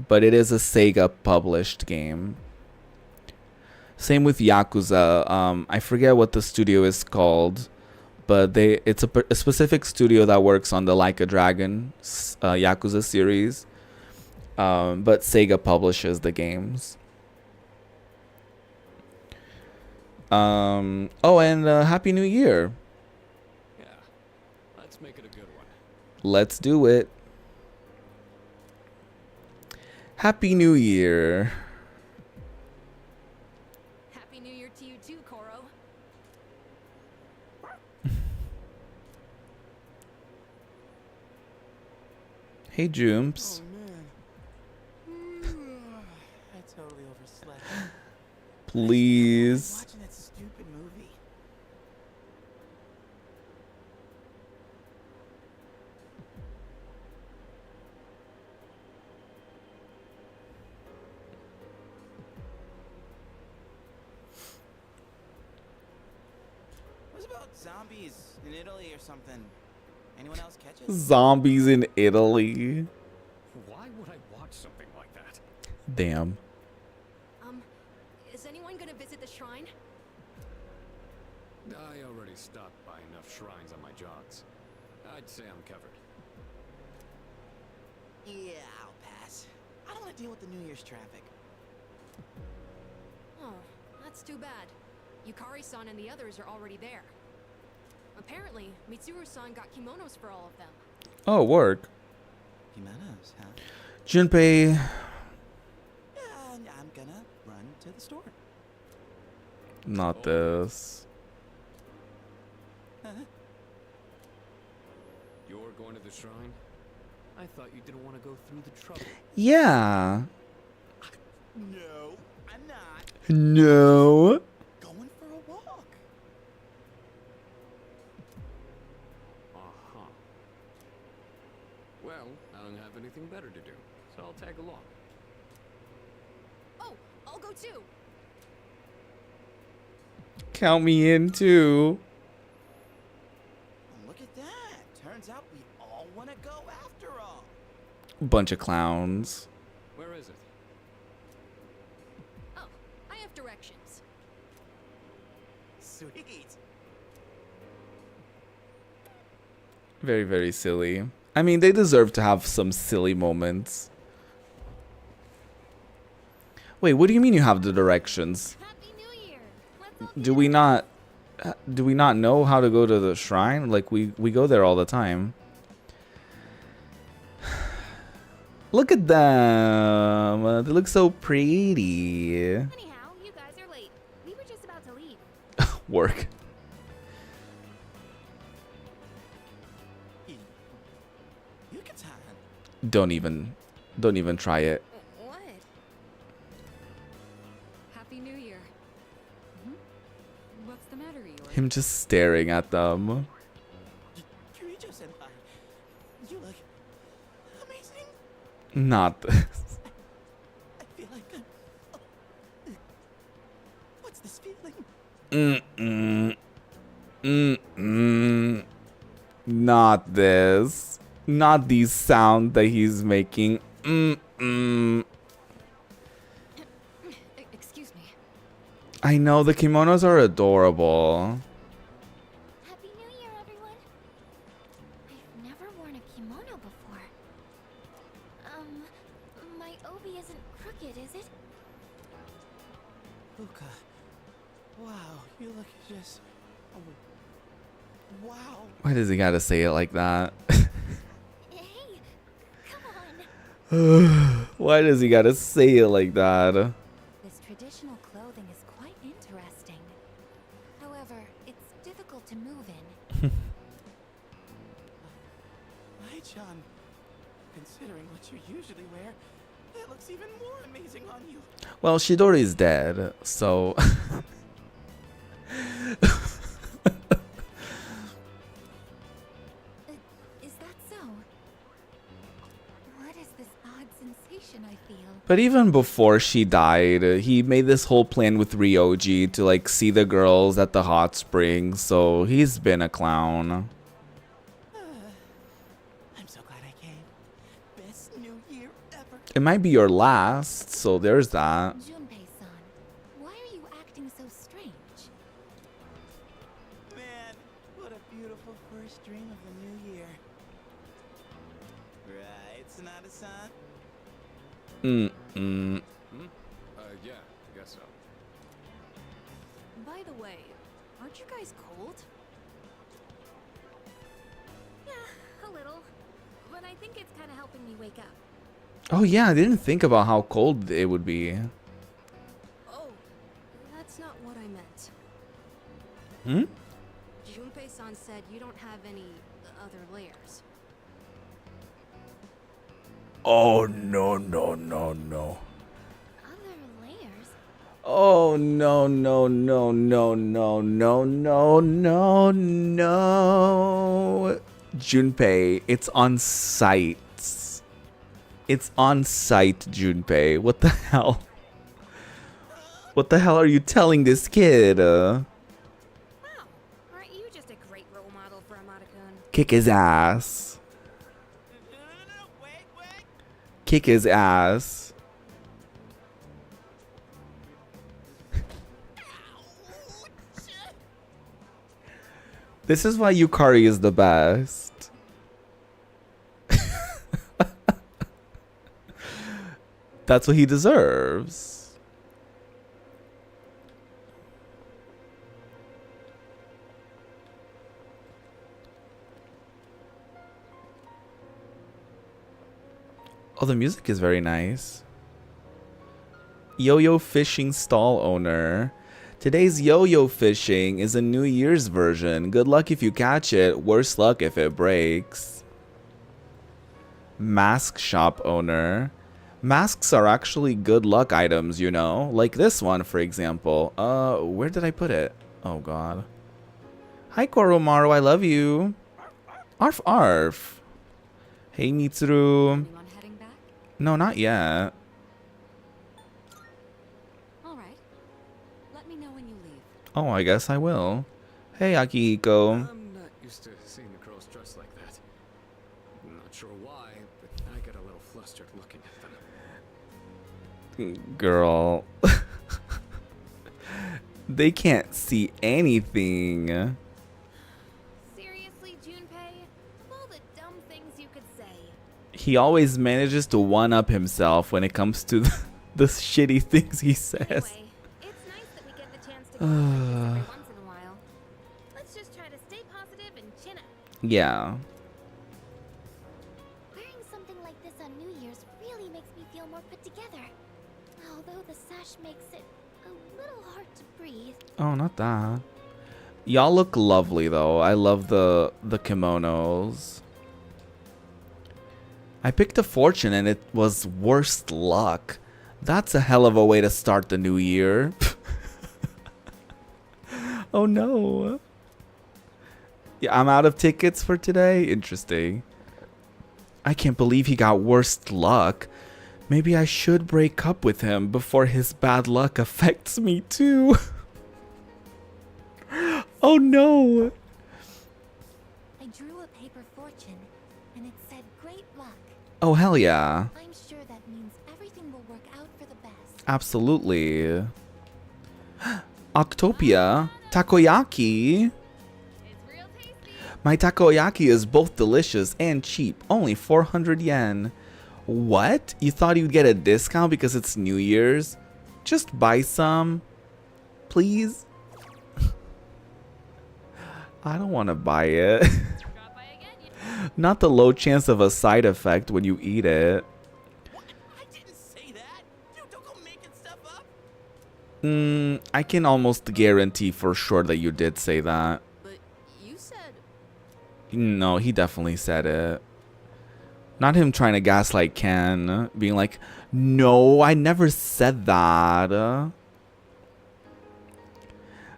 but it is a Sega published game. Same with Yakuza. I forget what the studio is called, but it's a specific studio that works on the Like a Dragon Yakuza series. But Sega publishes the games. And Happy New Year. Yeah, let's make it a good one. Let's do it. Happy New Year. Happy New Year to you too, Koro. Hey, Jooms. I totally overslept. Please. Watching that stupid movie. What's about zombies in Italy or something? Anyone else catch it? Zombies in Italy. Why would I watch something like that? Damn. Is anyone gonna visit the shrine? I already stopped by enough shrines on my jogs. I'd say I'm covered. Yeah, I'll pass. I don't want to deal with the New Year's traffic. Oh, that's too bad. Yukari-san and the others are already there. Apparently, Mitsuru-san got kimonos for all of them. Oh, work. Kimonos, huh? Junpei. Yeah, I'm gonna run to the store. Not this. You're going to the shrine? I thought you didn't want to go through the trouble. Yeah. No, I'm not. No. Going for a walk. Uh-huh. Well, I don't have anything better to do, so I'll tag along. Oh, I'll go too. Count me in too. Look at that. Turns out we all want to go after all. Bunch of clowns. Where is it? Oh, I have directions. Sweet. Very, very silly. I mean, they deserve to have some silly moments. Wait, what do you mean you have the directions? Happy New Year. Let's all Do we not know how to go to the shrine? Like we go there all the time. Look at them. They look so pretty. Anyhow, you guys are late. We were just about to leave. Work. Yucatan. Don't even try it. What? Happy New Year. What's the matter, Iori? Him just staring at them. Kirijo-senpai. You look amazing. Not this. I feel like I'm... What's this feeling? Not this. Not these sound that he's making. Excuse me. I know the kimonos are adorable. Happy New Year, everyone. I've never worn a kimono before. My obi isn't crooked, is it? Luca. Wow, you look just... Oh, wow. Why does he gotta say it like that? Hey, come on. Why does he gotta say it like that? This traditional clothing is quite interesting. However, it's difficult to move in. Mai-chan, considering what you usually wear, that looks even more amazing on you. Well, Shidori's dead, so... Is that so? What is this odd sensation I feel? But even before she died, he made this whole plan with Ryoji to like see the girls at the hot springs, so he's been a clown. I'm so glad I came. Best New Year ever. It might be your last, so there's that. Junpei-san, why are you acting so strange? Man, what a beautiful first dream of the new year. Right, Sonata-san? Yeah, I guess so. By the way, aren't you guys cold? Yeah, a little. But I think it's kind of helping me wake up. Oh yeah, I didn't think about how cold it would be. Oh, that's not what I meant. Hmm? Junpei-san said you don't have any other layers. Oh no no no no. Other layers? Oh no no no no no no no no no. Junpei, it's on site. It's on site, Junpei. What the hell? What the hell are you telling this kid? Wow. Aren't you just a great role model for Amada-kun? Kick his ass. Kick his ass. This is why Yukari is the best. That's what he deserves. Oh, the music is very nice. Yo-yo fishing stall owner. Today's yo-yo fishing is a New Year's version. Good luck if you catch it. Worse luck if it breaks. Mask shop owner. Masks are actually good luck items, you know? Like this one, for example. Where did I put it? Oh, God. Hi, Koromaru. I love you. Arf, arf. Hey, Mitsuru. Anyone heading back? No, not yet. All right. Let me know when you leave. Oh, I guess I will. Hey, Akihiko. I'm not used to seeing the girls dressed like that. I'm not sure why, but I get a little flustered looking at them. Girl. They can't see anything. Seriously, Junpei? Of all the dumb things you could say. He always manages to one-up himself when it comes to the shitty things he says. Anyway, it's nice that we get the chance to go out like this every once in a while. Let's just try to stay positive and chin up. Yeah. Wearing something like this on New Year's really makes me feel more put together. Although the sash makes it a little hard to breathe. Oh, not that. Y'all look lovely, though. I love the kimonos. I picked a fortune and it was worst luck. That's a hell of a way to start the new year. Oh no. Yeah, I'm out of tickets for today. Interesting. I can't believe he got worst luck. Maybe I should break up with him before his bad luck affects me too. Oh no. I drew a paper fortune, and it said great luck. Oh hell yeah. I'm sure that means everything will work out for the best. Absolutely. Octopia. Takoyaki. It's real tasty. My takoyaki is both delicious and cheap. Only 400 yen. What? You thought you'd get a discount because it's New Year's? Just buy some. Please? I don't want to buy it. Drop by again, Not the low chance of a side effect when you eat it. What? I didn't say that. Dude, don't go making stuff up. I can almost guarantee for sure that you did say that. But you said No, he definitely said it. Not him trying to gaslight Ken, being like, no, I never said that.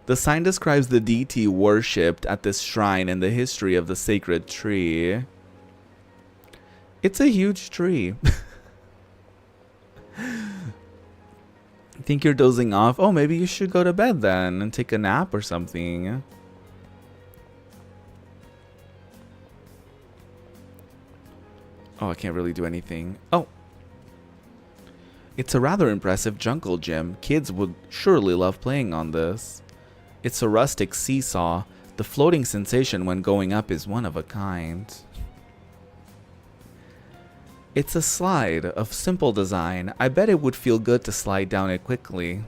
The sign describes the deity worshipped at this shrine and the history of the sacred tree. It's a huge tree. Think you're dozing off? Oh, maybe you should go to bed then and take a nap or something. Oh, I can't really do anything. Oh. It's a rather impressive jungle gym. Kids would surely love playing on this. It's a rustic seesaw. The floating sensation when going up is one of a kind. It's a slide of simple design. I bet it would feel good to slide down it quickly.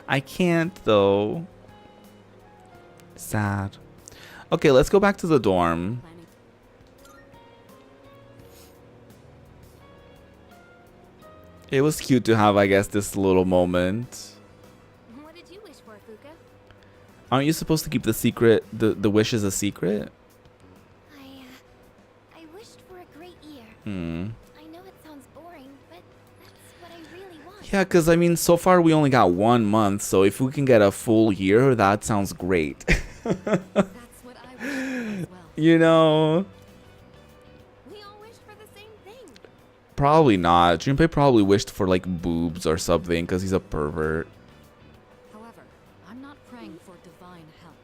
I can't though. Sad. Okay, let's go back to the dorm. planning. It was cute to have, I guess, this little moment. What did you wish for, Fuka? Aren't you supposed to keep the secret, the wishes a secret? I wished for a great year. Hmm. I know it sounds boring, but that's what I really want. Yeah, because I mean, so far we only got 1 month, so if we can get a full year, that sounds great. That's what I wish for as well. You know? We all wished for the same thing. Probably not. Junpei probably wished for like boobs or something because he's a pervert. However, I'm not praying for divine help.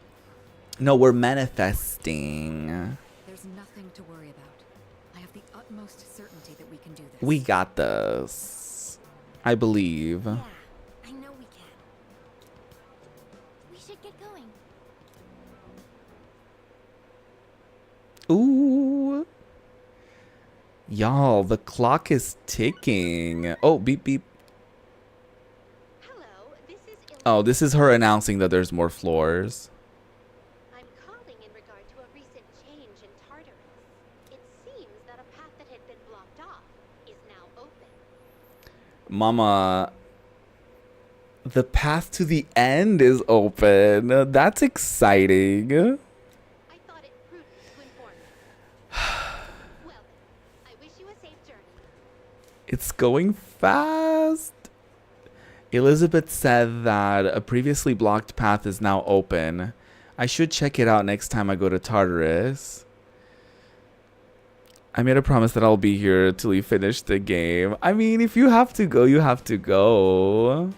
No, we're manifesting. There's nothing to worry about. I have the utmost certainty that we can do this. We got this. I believe. Yeah, I know we can. We should get going. Ooh. Y'all, the clock is ticking. Oh, beep, beep. Hello, this is Oh, this is her announcing that there's more floors. I'm calling in regard to a recent change in Tartarus. It seems that a path that had been blocked off is now open. Mama, the path to the end is open. That's exciting. I thought it prudent to inform you. Well, then, I wish you a safe journey. It's going fast. Elizabeth said that a previously blocked path is now open. I should check it out next time I go to Tartarus. I made a promise that I'll be here till you finish the game. I mean, if you have to go, you have to go.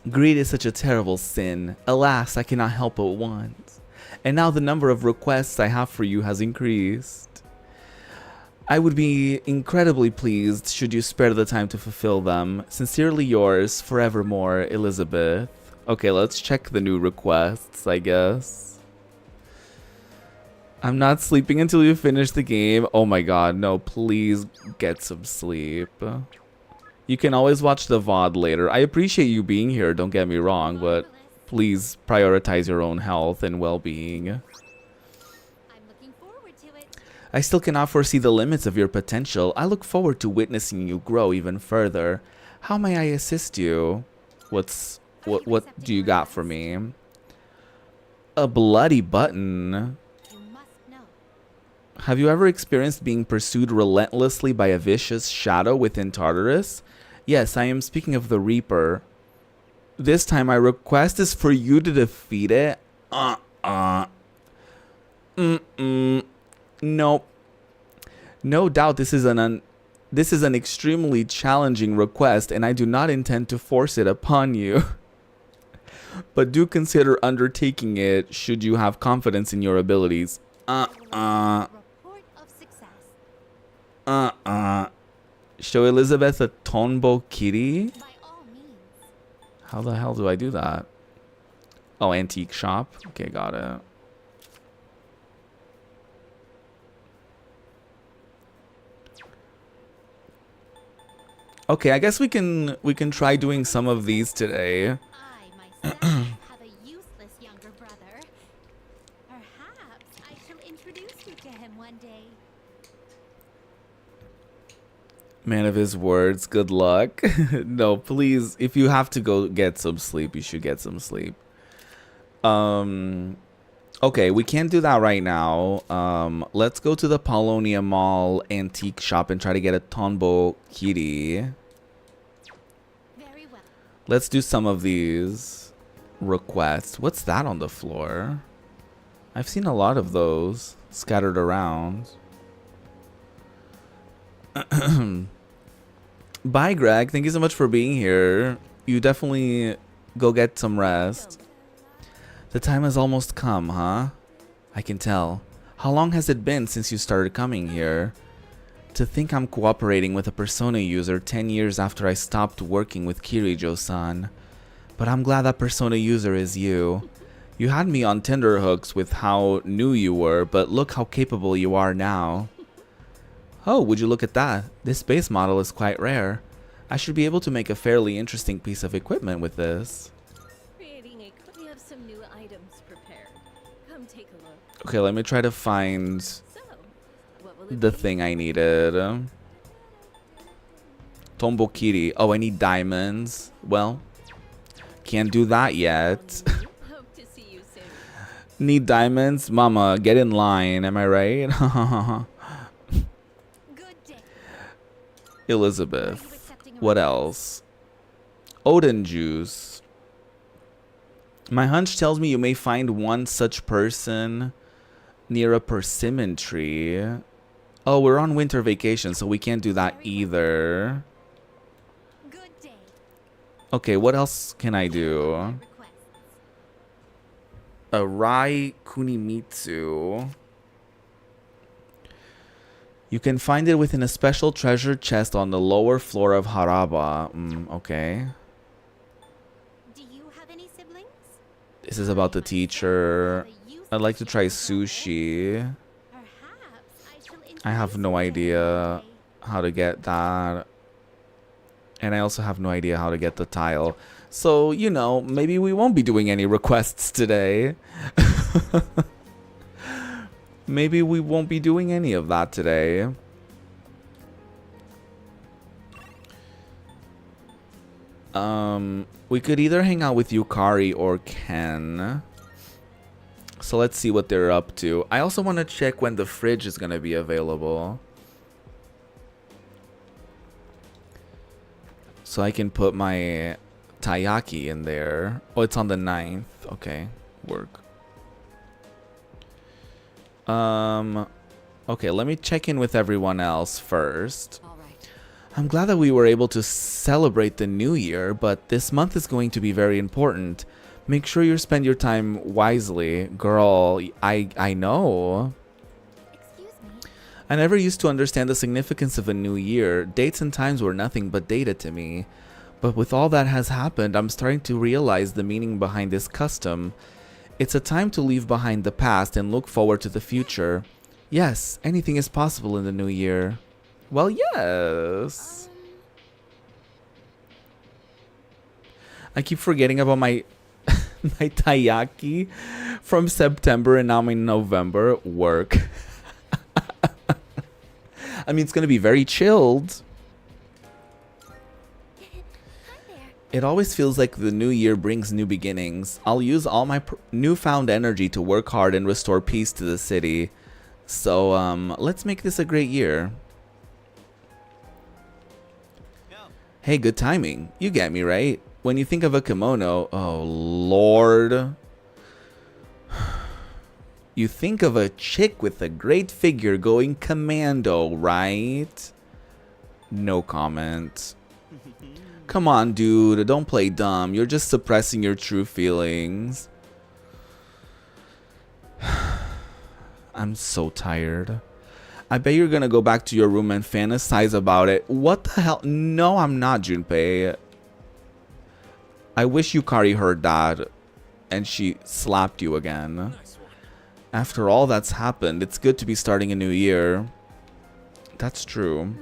Greed is such a terrible sin. Alas, I cannot help but want. And now the number of requests I have for you has increased. I would be incredibly pleased should you spare the time to fulfill them. Sincerely yours, forevermore, Elizabeth. Okay, let's check the new requests, I guess. I'm not sleeping until you finish the game. Oh my god, no, please get some sleep. You can always watch the VOD later. I appreciate you being here, don't get me wrong, but please prioritize your own health and well-being. I'm looking forward to it. I still cannot foresee the limits of your potential. I look forward to witnessing you grow even further. How may I assist you? What do you got for me? A bloody button. You must know. Have you ever experienced being pursued relentlessly by a vicious shadow within Tartarus? Yes, I am speaking of the Reaper. This time my request is for you to defeat it. Nope. No doubt this is an extremely challenging request, and I do not intend to force it upon you. But do consider undertaking it should you have confidence in your abilities. Report of success. Show Elizabeth a Tonbo kitty? By all means. How the hell do I do that? Oh, antique shop. Okay, got it. Okay, I guess we can try doing some of these today. I myself have a useless younger brother. Perhaps I shall introduce you to him one day. Man of his words, good luck. No, please, if you have to go get some sleep, you should get some sleep. Okay, we can't do that right now. Let's go to the Polonia Mall antique shop and try to get a Tonbo kitty. Very well. Let's do some of these requests. What's that on the floor? I've seen a lot of those scattered around. Bye, Greg. Thank you so much for being here. You definitely go get some rest. The time has almost come, huh? I can tell. How long has it been since you started coming here? To think I'm cooperating with a Persona user 10 years after I stopped working with Kirijo-san. But I'm glad that Persona user is you. You had me on tenterhooks with how new you were, but look how capable you are now. Oh, would you look at that? This base model is quite rare. I should be able to make a fairly interesting piece of equipment with this. We have some new items prepared. Come take a look. Okay, let me try to find... So, what will the thing I needed. Tombokiri. Oh, I need diamonds. Well, can't do that yet. Hope to see you soon. Need diamonds? Mama, get in line. Am I right? Good day. Elizabeth. What else? Odin juice. My hunch tells me you may find one such person near a persimmon tree. Oh, we're on winter vacation, so we can't do that either. Good day. Okay, what else can I do? Requests. A Rai Kunimitsu. You can find it within a special treasure chest on the lower floor of Haraba. Okay. Do you have any siblings? This is about the teacher. I'd like to try sushi. Perhaps I have no idea how to get that. And I also have no idea how to get the tile. So, you know, maybe we won't be doing any requests today. Maybe we won't be doing any of that today. We could either hang out with Yukari or Ken. So let's see what they're up to. I also want to check when the fridge is going to be available. So I can put my taiyaki in there. Oh, it's on the 9th. Okay, work. Okay, let me check in with everyone else first. All right. I'm glad that we were able to celebrate the new year, but this month is going to be very important. Make sure you spend your time wisely. Girl, I know. Excuse me. I never used to understand the significance of a new year. Dates and times were nothing but data to me. But with all that has happened, I'm starting to realize the meaning behind this custom. It's a time to leave behind the past and look forward to the future. Yes, anything is possible in the new year. Well, yes. I keep forgetting about my my taiyaki from September and now I'm in November. Work. I mean, it's going to be very chilled. It always feels like the new year brings new beginnings. I'll use all my newfound energy to work hard and restore peace to the city. So, let's make this a great year. Hey, good timing. You get me, right? When you think of a kimono, oh lord. You think of a chick with a great figure going commando, right? No comment. Come on, dude. Don't play dumb. You're just suppressing your true feelings. I'm so tired. I bet you're gonna go back to your room and fantasize about it. What the hell? No, I'm not, Junpei. I wish Yukari heard that and she slapped you again. Nice one. After all that's happened, it's good to be starting a new year. That's true.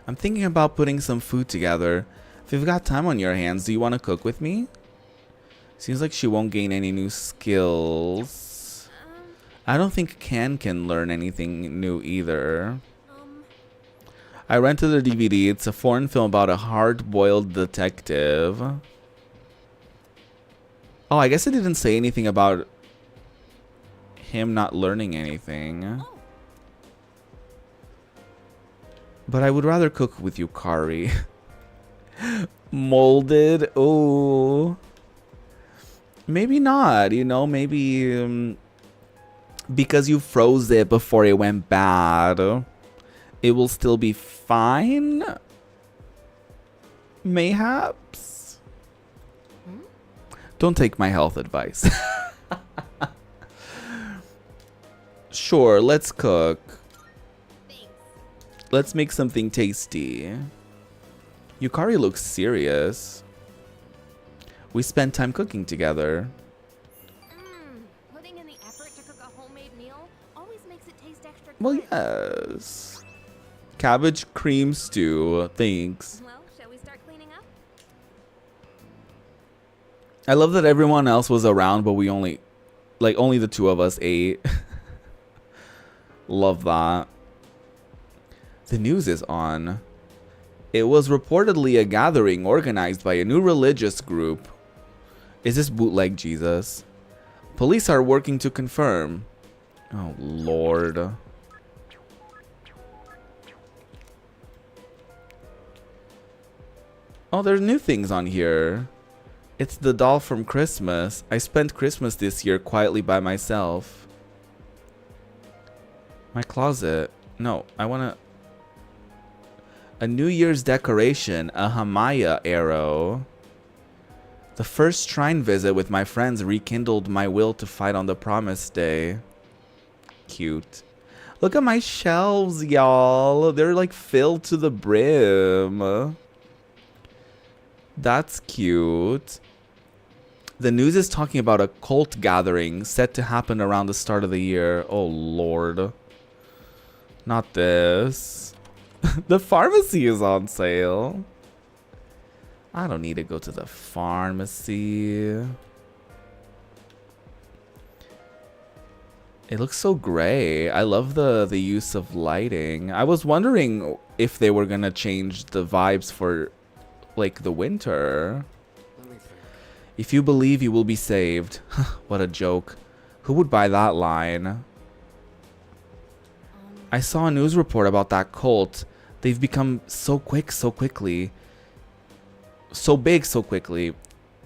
I'm thinking about putting some food together. If you've got time on your hands, do you want to cook with me? Seems like she won't gain any new skills. I don't think Ken can learn anything new either. I rented a DVD. It's a foreign film about a hard-boiled detective. Oh, I guess it didn't say anything about him not learning anything. But I would rather cook with Yukari. Molded? Oh. Maybe not, you know, maybe because you froze it before it went bad, it will still be fine? Mayhaps? Don't take my health advice. Sure, let's cook. Let's make something tasty. Yukari looks serious. We spent time cooking together. Putting in the effort to cook a homemade meal always makes it taste extra good. Well, yes. Cabbage cream stew. Thanks. Well, shall we start cleaning up? I love that everyone else was around, but we only the two of us ate. Love that. The news is on. It was reportedly a gathering organized by a new religious group. Is this bootleg Jesus? Police are working to confirm. Oh, Lord. Oh, there's new things on here. It's the doll from Christmas. I spent Christmas this year quietly by myself. My closet. No, I want to... A New Year's decoration. A Hamaya arrow. The first shrine visit with my friends rekindled my will to fight on the promised day. Cute. Look at my shelves, y'all. They're like filled to the brim. That's cute. The news is talking about a cult gathering set to happen around the start of the year. Oh, Lord. Not this. The pharmacy is on sale. I don't need to go to the pharmacy. It looks so gray. I love the use of lighting. I was wondering if they were gonna change the vibes for like the winter. Let me think. If you believe you will be saved. What a joke. Who would buy that line? I saw a news report about that cult. They've become so quick so quickly. So big so quickly.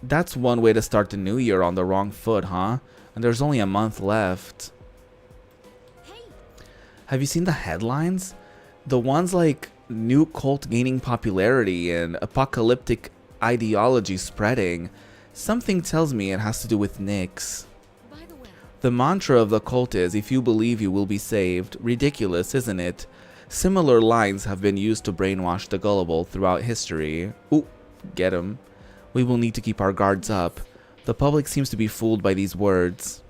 That's one way to start the new year on the wrong foot, huh? And there's only a month left. Hey, Have you seen the headlines? The ones like new cult gaining popularity and apocalyptic ideology spreading. Something tells me it has to do with Nyx. By the way, The mantra of the cult is, if you believe you will be saved. Ridiculous, isn't it? Similar lines have been used to brainwash the gullible throughout history. Ooh, get 'em. We will need to keep our guards up. The public seems to be fooled by these words.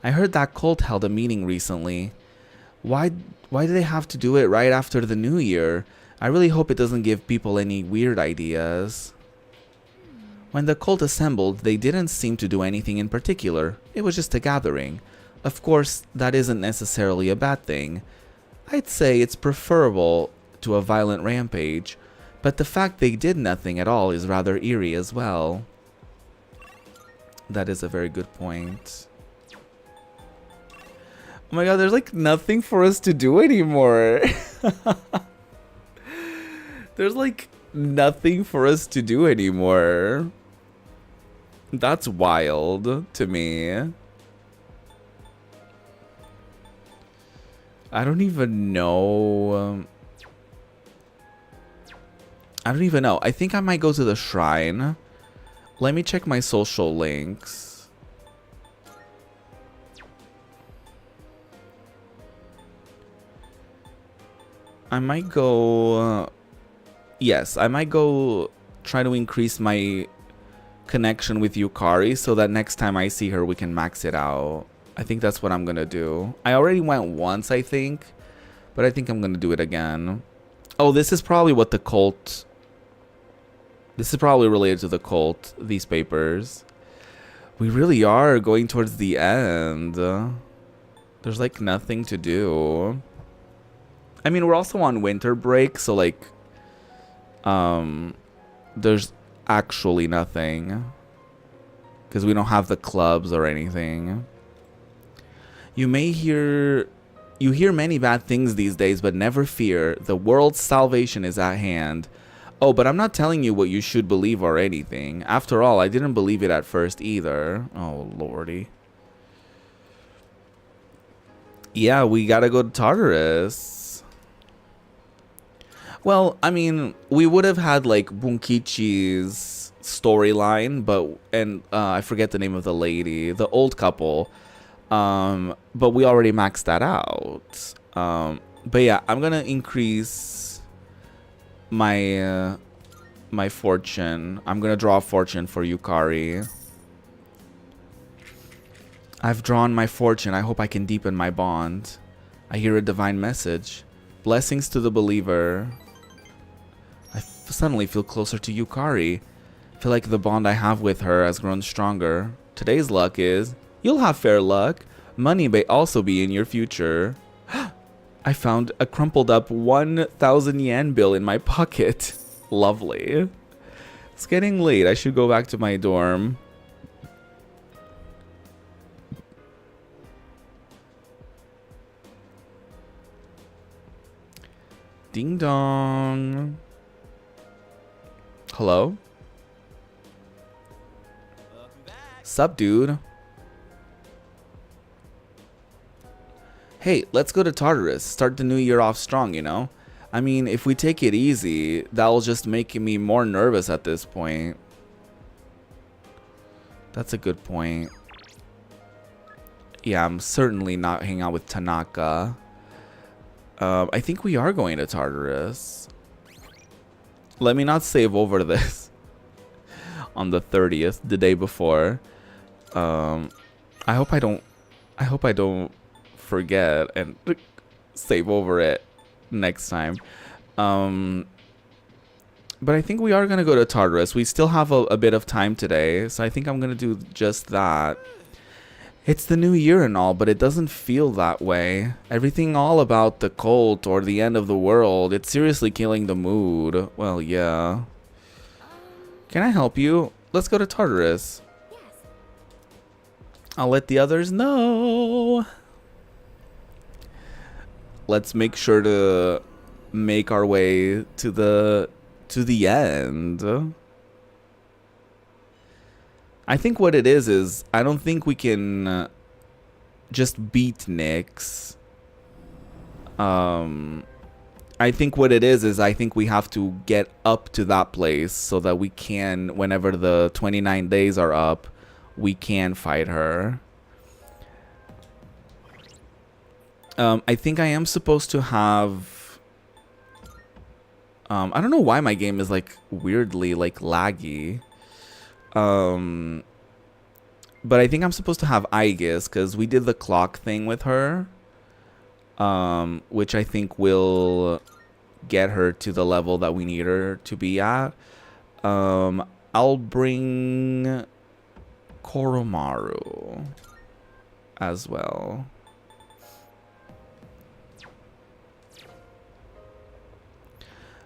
I heard that cult held a meeting recently. Why do they have to do it right after the new year? I really hope it doesn't give people any weird ideas. When the cult assembled, they didn't seem to do anything in particular. It was just a gathering. Of course, that isn't necessarily a bad thing. I'd say it's preferable to a violent rampage, but the fact they did nothing at all is rather eerie as well. That is a very good point. Oh my god, there's like nothing for us to do anymore. There's like nothing for us to do anymore. That's wild to me. I don't even know. I don't even know. I think I might go to the shrine. Let me check my social links. I might go... yes, I might go try to increase my connection with Yukari so that next time I see her we can max it out. I think that's what I'm gonna do. I already went once, I think, but I think I'm gonna do it again. Oh, this is probably what the cult... this is probably related to the cult, these papers. We really are going towards the end. There's like nothing to do. I mean, we're also on winter break, so like... there's actually nothing. Because we don't have the clubs or anything. You hear many bad things these days, but never fear. The world's salvation is at hand. Oh, but I'm not telling you what you should believe or anything. After all, I didn't believe it at first either. Oh, lordy. Yeah, we gotta go to Tartarus. Well, I mean, we would have had like Bunkichi's storyline, but I forget the name of the lady, the old couple. But we already maxed that out. But yeah, I'm gonna increase my my fortune. I'm gonna draw a fortune for Yukari. I've drawn my fortune. I hope I can deepen my bond. I hear a divine message. Blessings to the believer. I suddenly feel closer to Yukari. I feel like the bond I have with her has grown stronger. Today's luck is, you'll have fair luck. Money may also be in your future. I found a crumpled up 1,000 yen bill in my pocket. Lovely. It's getting late. I should go back to my dorm. Ding dong. Hello? Sup, dude? Hey, let's go to Tartarus. Start the new year off strong, you know? I mean, if we take it easy, that'll just make me more nervous at this point. That's a good point. Yeah, I'm certainly not hanging out with Tanaka. I think we are going to Tartarus. Let me not save over this on the 30th, the day before. I hope I don't forget and save over it next time. But I think we are gonna go to Tartarus. We still have a bit of time today, so I think I'm gonna do just that. It's the new year and all, but it doesn't feel that way. Everything all about the cult or the end of the world, it's seriously killing the mood. Well, yeah. Can I help you? Let's go to Tartarus. Yes. I'll let the others know. Let's make sure to make our way to the end. I think what it is I don't think we can just beat Nyx. I think what it is I think we have to get up to that place so that we can, whenever the 29 days are up, we can fight her. I think I am supposed to have... I don't know why my game is like weirdly like laggy. But I think I'm supposed to have Aegis because we did the clock thing with her, which I think will get her to the level that we need her to be at. I'll bring Koromaru as well.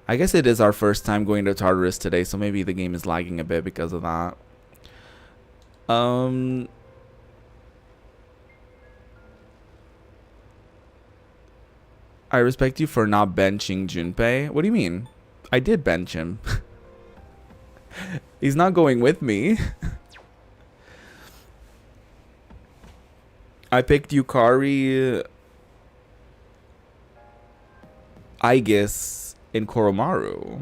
I guess it is our first time going to Tartarus today, so maybe the game is lagging a bit because of that. I respect you for not benching Junpei. What do you mean? I did bench him. He's not going with me. I picked Yukari, Aegis, and Koromaru.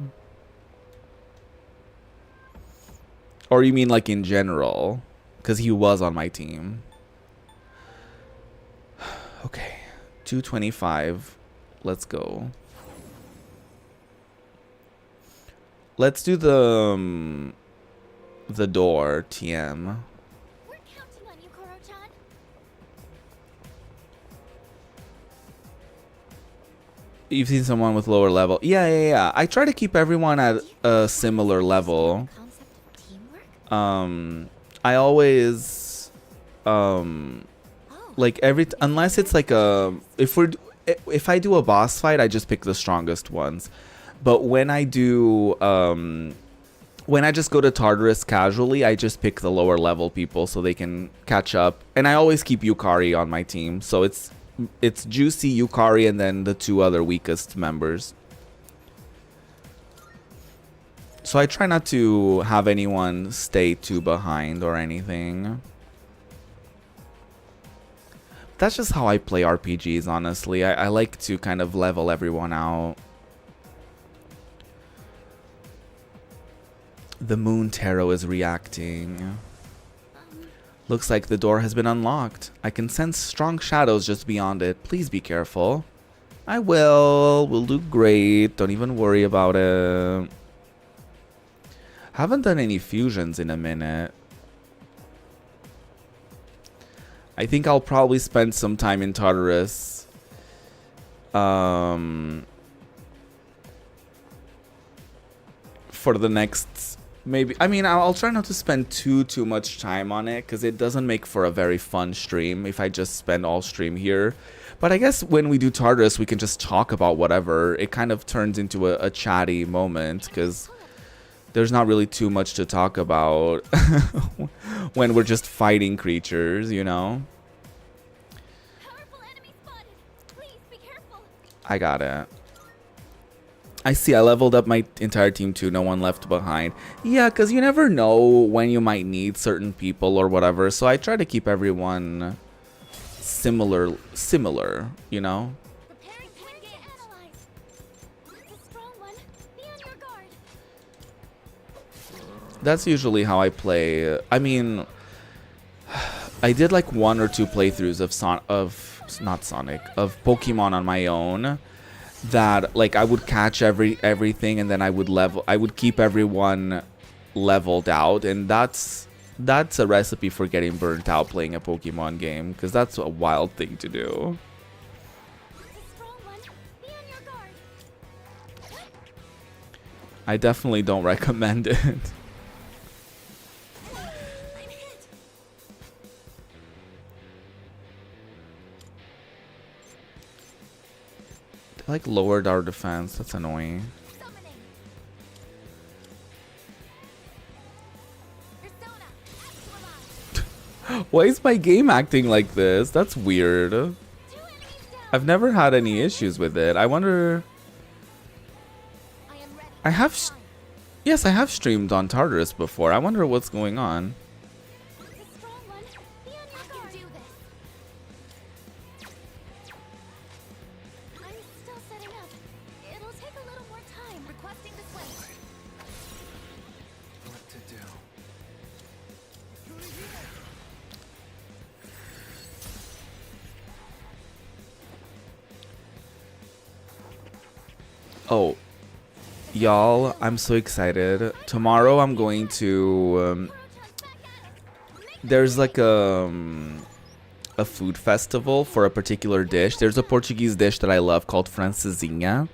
Or you mean like in general? Because he was on my team. Okay. 225. Let's go. Let's do the door, TM. We're counting on you, Koro-chan. You've seen someone with lower level. Yeah. I try to keep everyone at a similar level. Concept of teamwork? I always like unless it's like if I do a boss fight, I just pick the strongest ones. But when I do when I just go to Tartarus casually, I just pick the lower level people so they can catch up. And I always keep Yukari on my team. So it's Juicy, Yukari, and then the two other weakest members. So I try not to have anyone stay too behind or anything. That's just how I play RPGs, honestly. I like to kind of level everyone out. The Moon Tarot is reacting. Looks like the door has been unlocked. I can sense strong shadows just beyond it. Please be careful. I will. We'll do great. Don't even worry about it. Haven't done any fusions in a minute. I think I'll probably spend some time in Tartarus. For the next Maybe, I mean, I'll try not to spend too much time on it, because it doesn't make for a very fun stream if I just spend all stream here. But I guess when we do Tartarus, we can just talk about whatever. It kind of turns into a chatty moment, because there's not really too much to talk about when we're just fighting creatures, you know? Powerful enemy spotted. Please be careful. I got it. I see, I leveled up my entire team too, no one left behind. Yeah, because you never know when you might need certain people or whatever, so I try to keep everyone similar, you know? Preparing to analyze. It's a strong one. Be on your guard. That's usually how I play. I mean, I did like 1 or 2 playthroughs of Pokemon on my own. That like I would catch everything, and then I would keep everyone leveled out, and that's a recipe for getting burnt out playing a Pokemon game, because that's a wild thing to do. It's a strong one. Be on your guard. I definitely don't recommend it. I'm hit. They like lowered our defense. That's annoying. Summoning. Persona. Actualize. Why is my game acting like this? That's weird. 2 enemies down. I've never had any issues with it. I wonder. I am ready. I have. Yes, I have streamed on Tartarus before. I wonder what's going on. It's a strong one. Be on your guard. I can do this. I'm still setting up. It'll take a little more time. Requesting the switch. What to do? Oh, y'all, I'm so excited. Tomorrow I'm going to there's like a food festival for a particular dish. There's a Portuguese dish that I love called francesinha.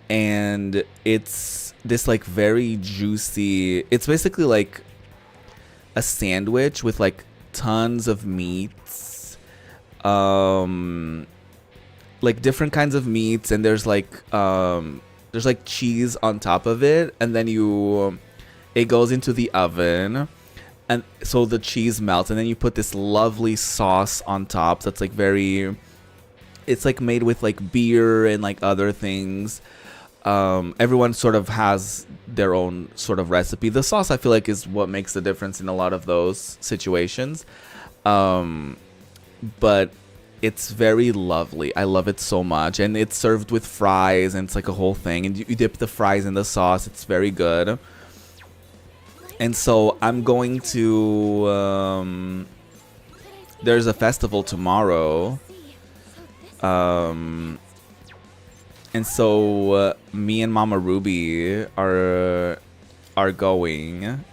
And it's this like very juicy, it's basically like a sandwich with like tons of meats. Like different kinds of meats, and there's like cheese on top of it, and then it goes into the oven, and so the cheese melts, and then you put this lovely sauce on top that's like it's like made with like beer and like other things. Everyone sort of has their own sort of recipe. The sauce, I feel like, is what makes the difference in a lot of those situations. But it's very lovely. I love it so much. And it's served with fries, and it's like a whole thing. And you dip the fries in the sauce. It's very good. And so I'm going to... there's a festival tomorrow. And so me and Mama Ruby are going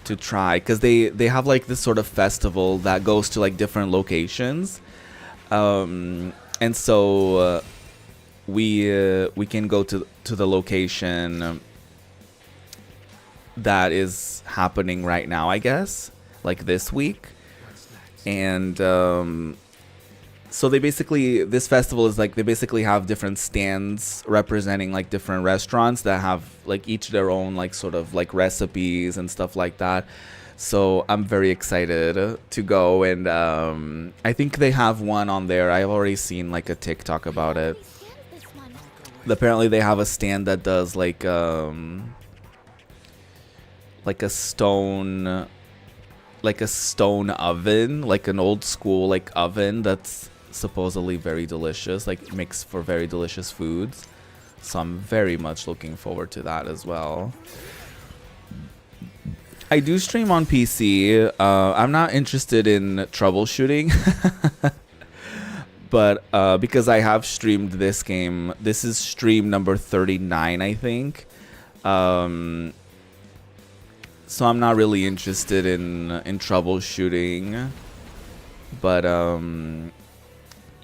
to try, because they have like this sort of festival that goes to like different locations. And so we can go to the location that is happening right now, I guess, like this week. And so this festival is like, they basically have different stands representing like different restaurants that have like each their own like sort of like recipes and stuff like that. So I'm very excited to go, and I think they have one on there. I've already seen like a TikTok about it. Apparently they have a stand that does like a stone oven, like an old school like oven that's supposedly very delicious, like makes for very delicious foods. So I'm very much looking forward to that as well. I do stream on PC. I'm not interested in troubleshooting. But because I have streamed this game, this is stream number 39, I think. So I'm not really interested in troubleshooting. But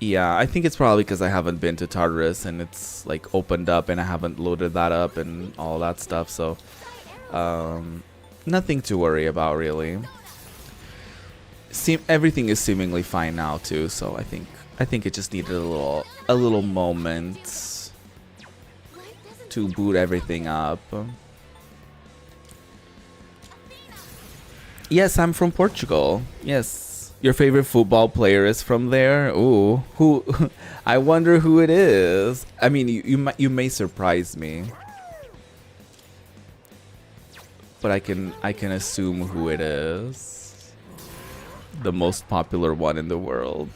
Yeah, I think it's probably because I haven't been to Tartarus and it's like opened up and I haven't loaded that up and all that stuff. So, nothing to worry about really. Everything is seemingly fine now too. So I think it just needed a little moment to boot everything up. Yes, I'm from Portugal. Yes. Your favorite football player is from there? Ooh, who? I wonder who it is. I mean, you may surprise me, but I can assume who it is. The most popular one in the world.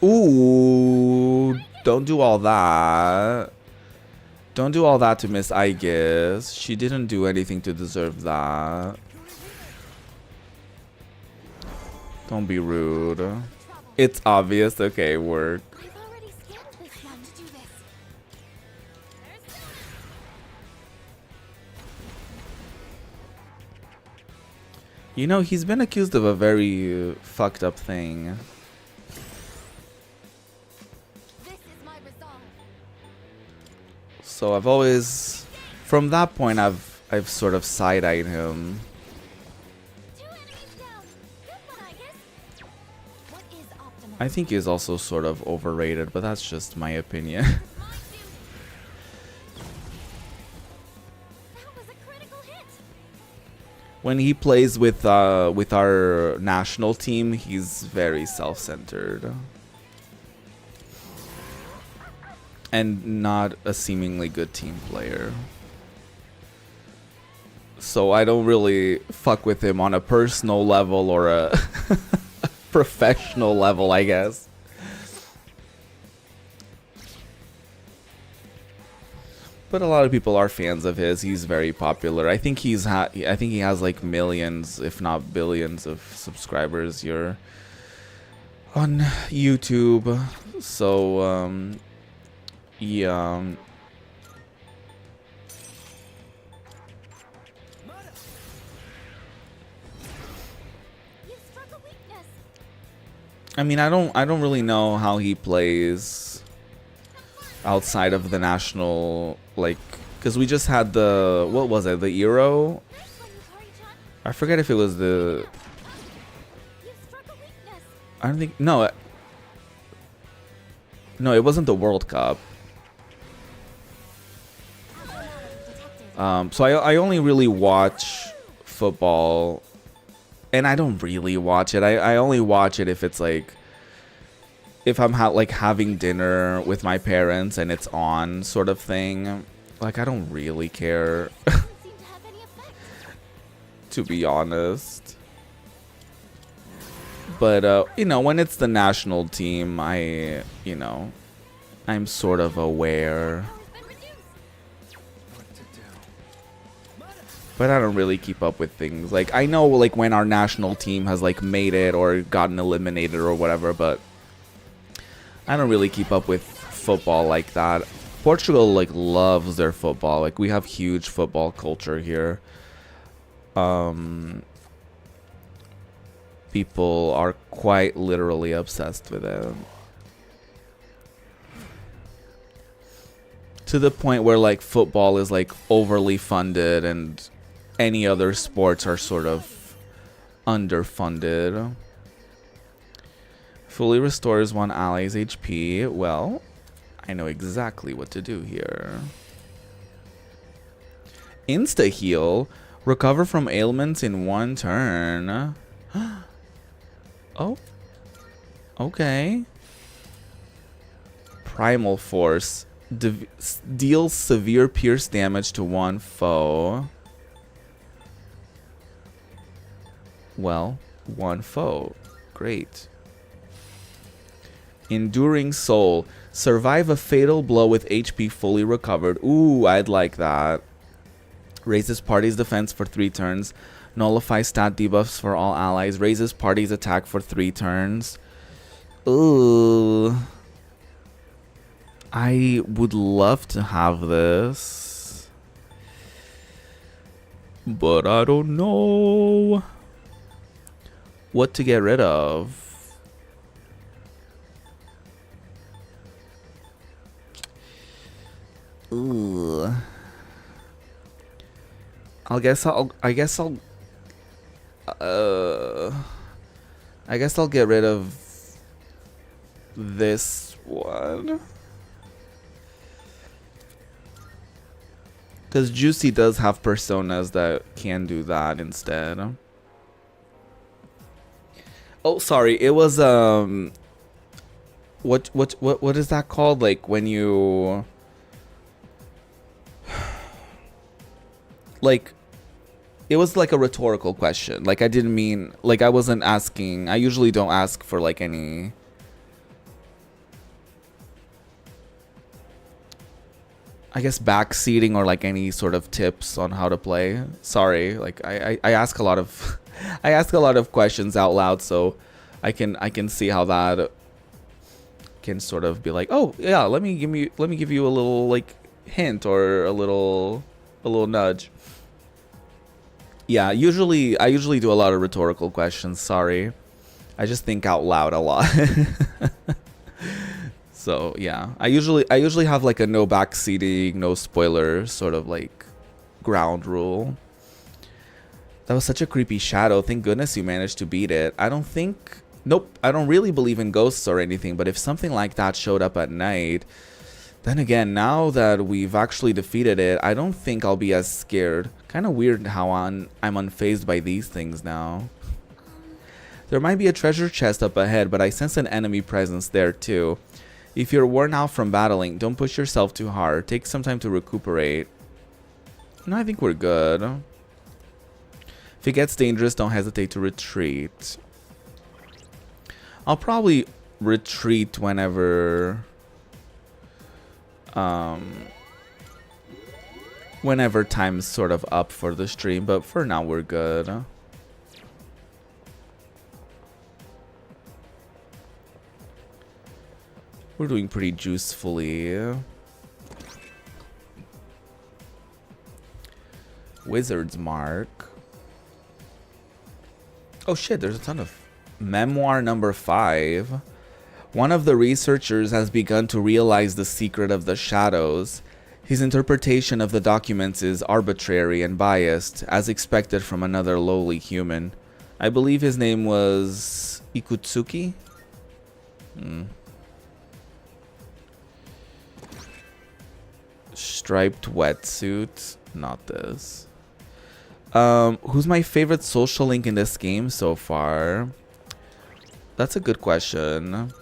Ooh, don't do all that. Don't do all that to Miss Aegis. She didn't do anything to deserve that. Don't be rude. It's obvious. Okay, work. I've already scanned this one to do this. You know, he's been accused of a very fucked up thing. This is my resolve. So I've always, from that point, I've sort of side-eyed him. 2 enemies down. Good one, I guess. What is optimal? I think he's also sort of overrated, but that's just my opinion. That was a critical hit. When he plays with our national team, he's very self-centered. And not a seemingly good team player. So I don't really fuck with him on a personal level or a professional level, I guess. But a lot of people are fans of his. He's very popular. I think he has like millions, if not billions, of subscribers here on YouTube. So yeah. You struck a weakness. I mean, I don't really know how he plays outside of the national, like, because we just had the, what was it, the Euro? Nice one, Yukari-chan. I forget if it was the, You struck a weakness. I don't think, no, it wasn't the World Cup. Detected. So I only really watch football, and I don't really watch it. I only watch it if it's like, if I'm like having dinner with my parents and it's on, sort of thing. Like, I don't really care, Doesn't seem to have any effect. to be honest. But you know, when it's the national team, I'm sort of aware. It's been reduced. What to do? But I don't really keep up with things. Like, I know, like, when our national team has, like, made it or gotten eliminated or whatever, but I don't really keep up with football like that. Portugal, like, loves their football. Like, we have huge football culture here. People are quite literally obsessed with it. To the point where, like, football is, like, overly funded and any other sports are sort of underfunded. Fully restores one ally's HP. Well, I know exactly what to do here. Insta heal. Recover from ailments in 1 turn. Oh. Okay. Primal Force. Deals severe pierce damage to 1 foe. Well, 1 foe. Great. Enduring Soul. Survive a fatal blow with HP fully recovered. Ooh, I'd like that. Raises party's defense for 3 turns. Nullifies stat debuffs for all allies. Raises party's attack for 3 turns. Ooh. I would love to have this. but I don't know what to get rid of. Ooh. I guess I'll get rid of this one. Because Juicy does have personas that can do that instead. Oh, sorry. It was what is that called? Like when you like it was like a rhetorical question. Like I didn't mean like I wasn't asking. I usually don't ask for like any I guess backseating or like any sort of tips on how to play. Sorry, like I ask a lot of I ask a lot of questions out loud, so I can see how that can sort of be like, oh yeah, let me give you a little like hint or a little nudge. Yeah, I usually do a lot of rhetorical questions. Sorry, I just think out loud a lot. So yeah, I usually have like a no backseating, no spoiler sort of like ground rule. That was such a creepy shadow. Thank goodness you managed to beat it. Nope, I don't really believe in ghosts or anything, but if something like that showed up at night, then again, now that we've actually defeated it, I don't think I'll be as scared. Kind of weird how I'm unfazed by these things now. There might be a treasure chest up ahead, but I sense an enemy presence there too. If you're worn out from battling, don't push yourself too hard. Take some time to recuperate. No, I think we're good. If it gets dangerous, don't hesitate to retreat. I'll probably retreat whenever time's sort of up for the stream, but for now we're good. We're doing pretty juicefully. Wizard's Mark. Oh shit, there's a ton of memoir number 5. One of the researchers has begun to realize the secret of the shadows. His interpretation of the documents is arbitrary and biased, as expected from another lowly human. I believe his name was Ikutsuki? Striped wetsuit. Not this. Who's my favorite social link in this game so far? That's a good question.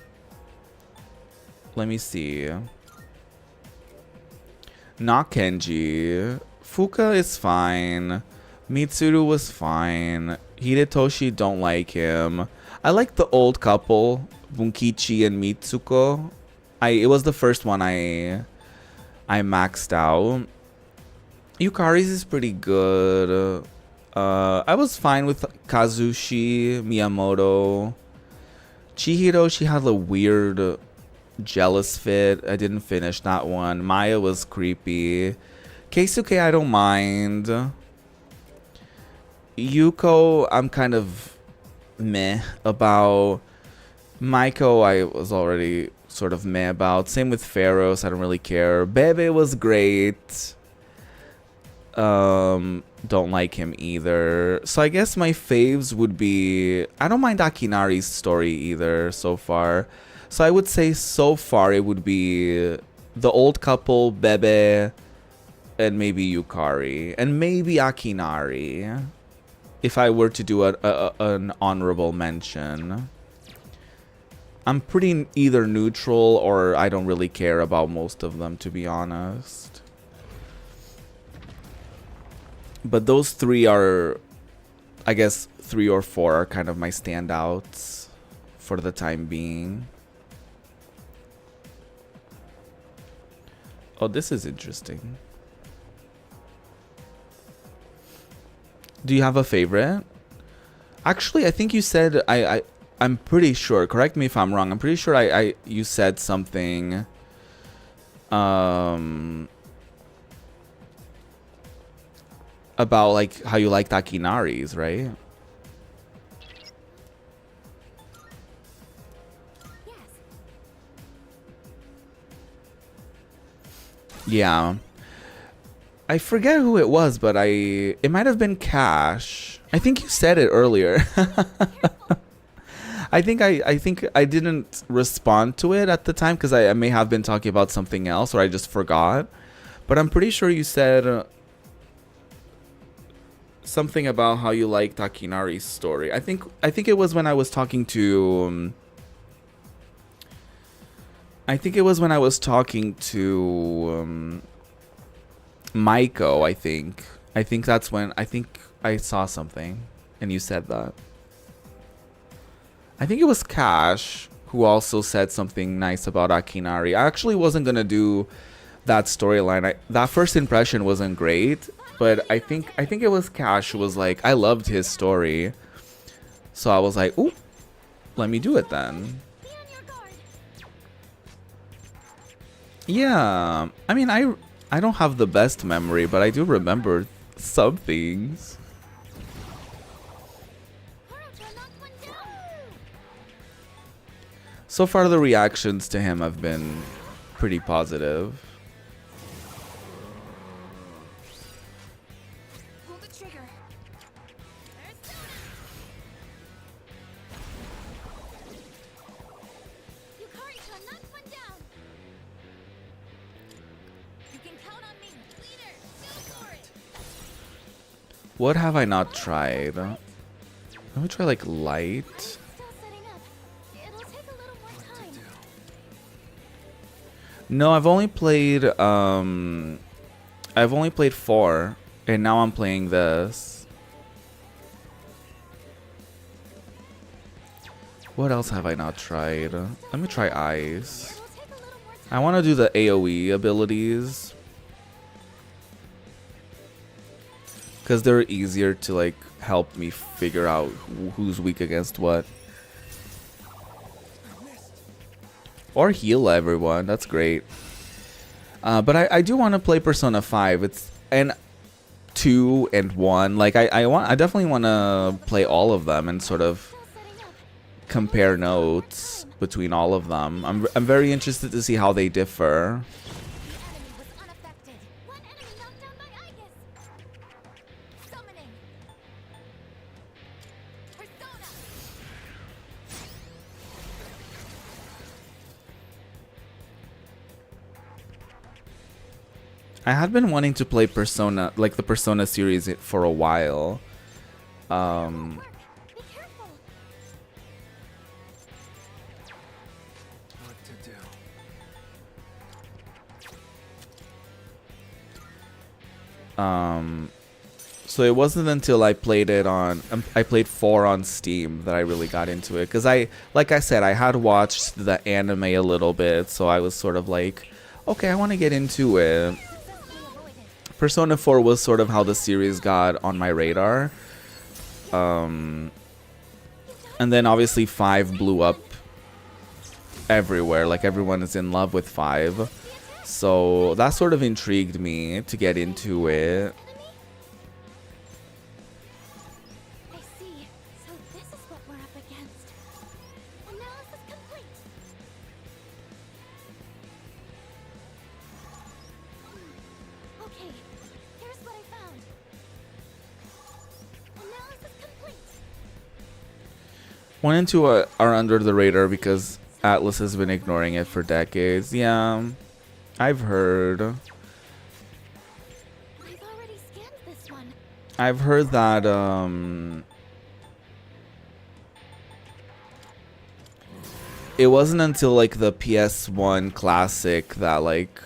Let me see. Not Kenji. Fuka is fine. Mitsuru was fine. Hidetoshi, don't like him. I like the old couple, Bunkichi and Mitsuko. It was the first one I maxed out. Yukari's is pretty good. I was fine with Kazushi, Miyamoto. Chihiro, she had a weird jealous fit. I didn't finish that one. Maya was creepy. Keisuke, I don't mind. Yuko, I'm kind of meh about. Maiko, I was already sort of meh about. Same with Pharos, I don't really care. Bebe was great. Don't like him either. So I guess my faves would be... I don't mind Akinari's story either so far. So I would say so far it would be the old couple, Bebe, and maybe Yukari. And maybe Akinari. If I were to do an honorable mention. I'm pretty either neutral or I don't really care about most of them, to be honest. But those 3 are, I guess 3 or 4 are kind of my standouts for the time being. Oh, this is interesting. Do you have a favorite? Actually, I think you said, I'm pretty sure, correct me if I'm wrong, I'm pretty sure you said something, about like how you like Takinaris, right? Yes. Yeah. I forget who it was, but it might have been Cash. I think you said it earlier. I think I didn't respond to it at the time because I may have been talking about something else or I just forgot. But I'm pretty sure you said something about how you like Takinari's story. I think it was when I was talking to Maiko, I think that's when I saw something and you said that. I think it was Cash who also said something nice about Akinari. I actually wasn't gonna do that storyline. That first impression wasn't great, but I think it was Cash who was like, I loved his story. So I was like, ooh, let me do it then. Be on your guard. Yeah, I mean, I don't have the best memory, but I do remember some things. Haruto knocked one down. So far, the reactions to him have been pretty positive. Pull the trigger. Persona. Yukari-chan knocked one down. You can count on me. Leader, go for it. What have I not tried? Let me try like light. Still setting up. It'll take a little more time. No, I've only played 4, and now I'm playing this. What else have I not tried? Let me try Ice. It'll take a little more time. I want to do the AoE abilities because they're easier to like help me figure out who's weak against what. Or heal everyone. That's great. But I do want to play Persona 5. It's and 2 and 1. Like I definitely want to play all of them and sort of Still setting up. compare notes between all of them. I'm very interested to see how they differ. The enemy was unaffected. One enemy knocked down by Aegis. Summoning. Persona. I had been wanting to play Persona, like the Persona series, for a while. Be careful. What to do? So it wasn't until I played it on, I played 4 on Steam that I really got into it. Because like I said, I had watched the anime a little bit, so I was sort of like, okay, I want to get into it. Successfully avoided. Persona 4 was sort of how the series got on my radar. And then obviously 5 blew up everywhere. Like everyone is in love with 5. So that sort of intrigued me to get into it. I see. So this is what we're up against. Analysis complete. Okay, here's what I found. Analysis complete. 1 and 2 are under the radar because Atlas has been ignoring it for decades. Yeah, I've heard. I've already scanned this one. I've heard that it wasn't until like the PS1 Classic that like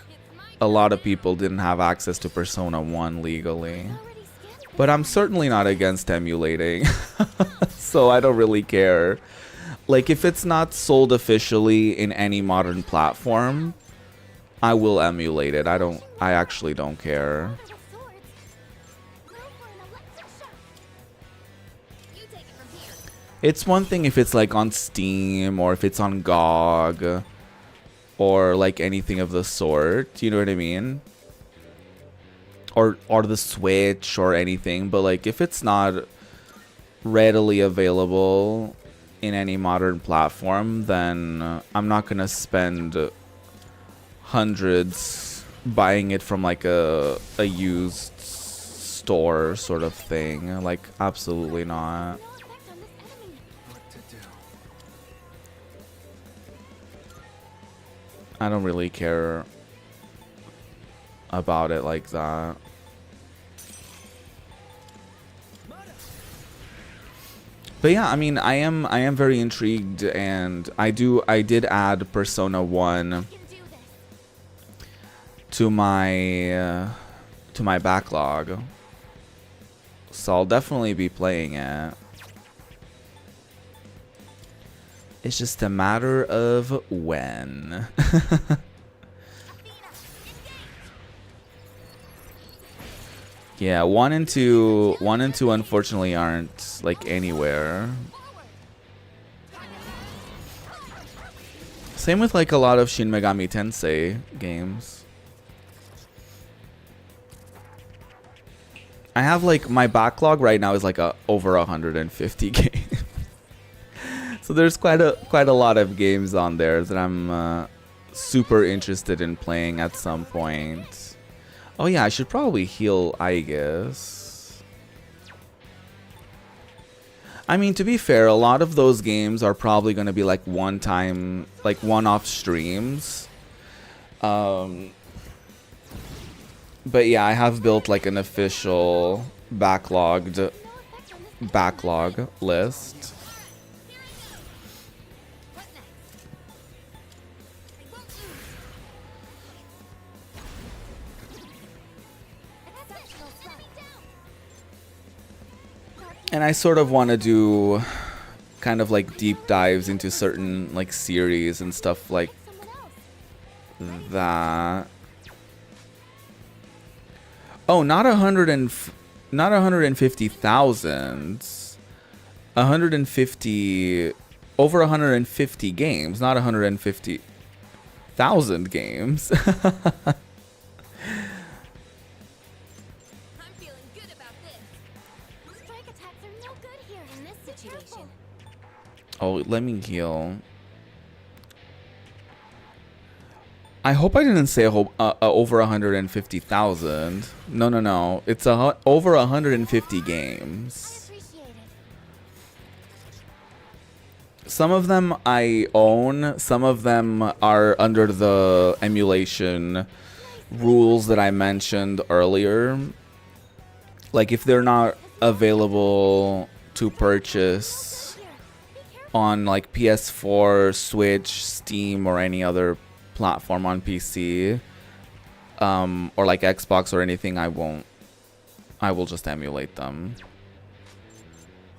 a lot of people didn't have access to Persona 1 legally. Already scanned this But I'm certainly not against emulating. So I don't really care. Like if it's not sold officially in any modern platform, I will emulate it. I actually don't care. with swords. Go for an electric shock. You take it from here. It's one thing if it's like on Steam or if it's on GOG or like anything of the sort. You know what I mean? or the Switch or anything, but like if it's not readily available in any modern platform, then I'm not gonna spend hundreds buying it from like a used store sort of thing. Like, absolutely not. No effect on this enemy. What to do? I don't really care about it like that. But yeah, I mean, I am very intrigued, and I did add Persona 1 You can do this. to my backlog. So I'll definitely be playing it. It's just a matter of when. Yeah, 1 and 2 unfortunately aren't like anywhere. Same with like a lot of Shin Megami Tensei games. I have like my backlog right now is like over 150 games. So there's quite a lot of games on there that I'm super interested in playing at some point. Oh yeah, I should probably heal Aegis. I mean, to be fair, a lot of those games are probably going to be like one-off streams. But yeah, I have built like an official backlog list. And I sort of want to do kind of like deep dives into certain like series and stuff like that. Oh, not 150,000. 150 over 150 games, not 150,000 games. I'm feeling good about this. Strike attacks are no good here in this situation. Oh, let me heal. I hope I didn't say over 150,000. No. It's over 150 games. Appreciate it. Some of them I own. Some of them are under the emulation rules that I mentioned earlier. Like if they're not available to purchase on like PS4, Switch, Steam, or any other platform on PC, or like Xbox or anything, I will just emulate them.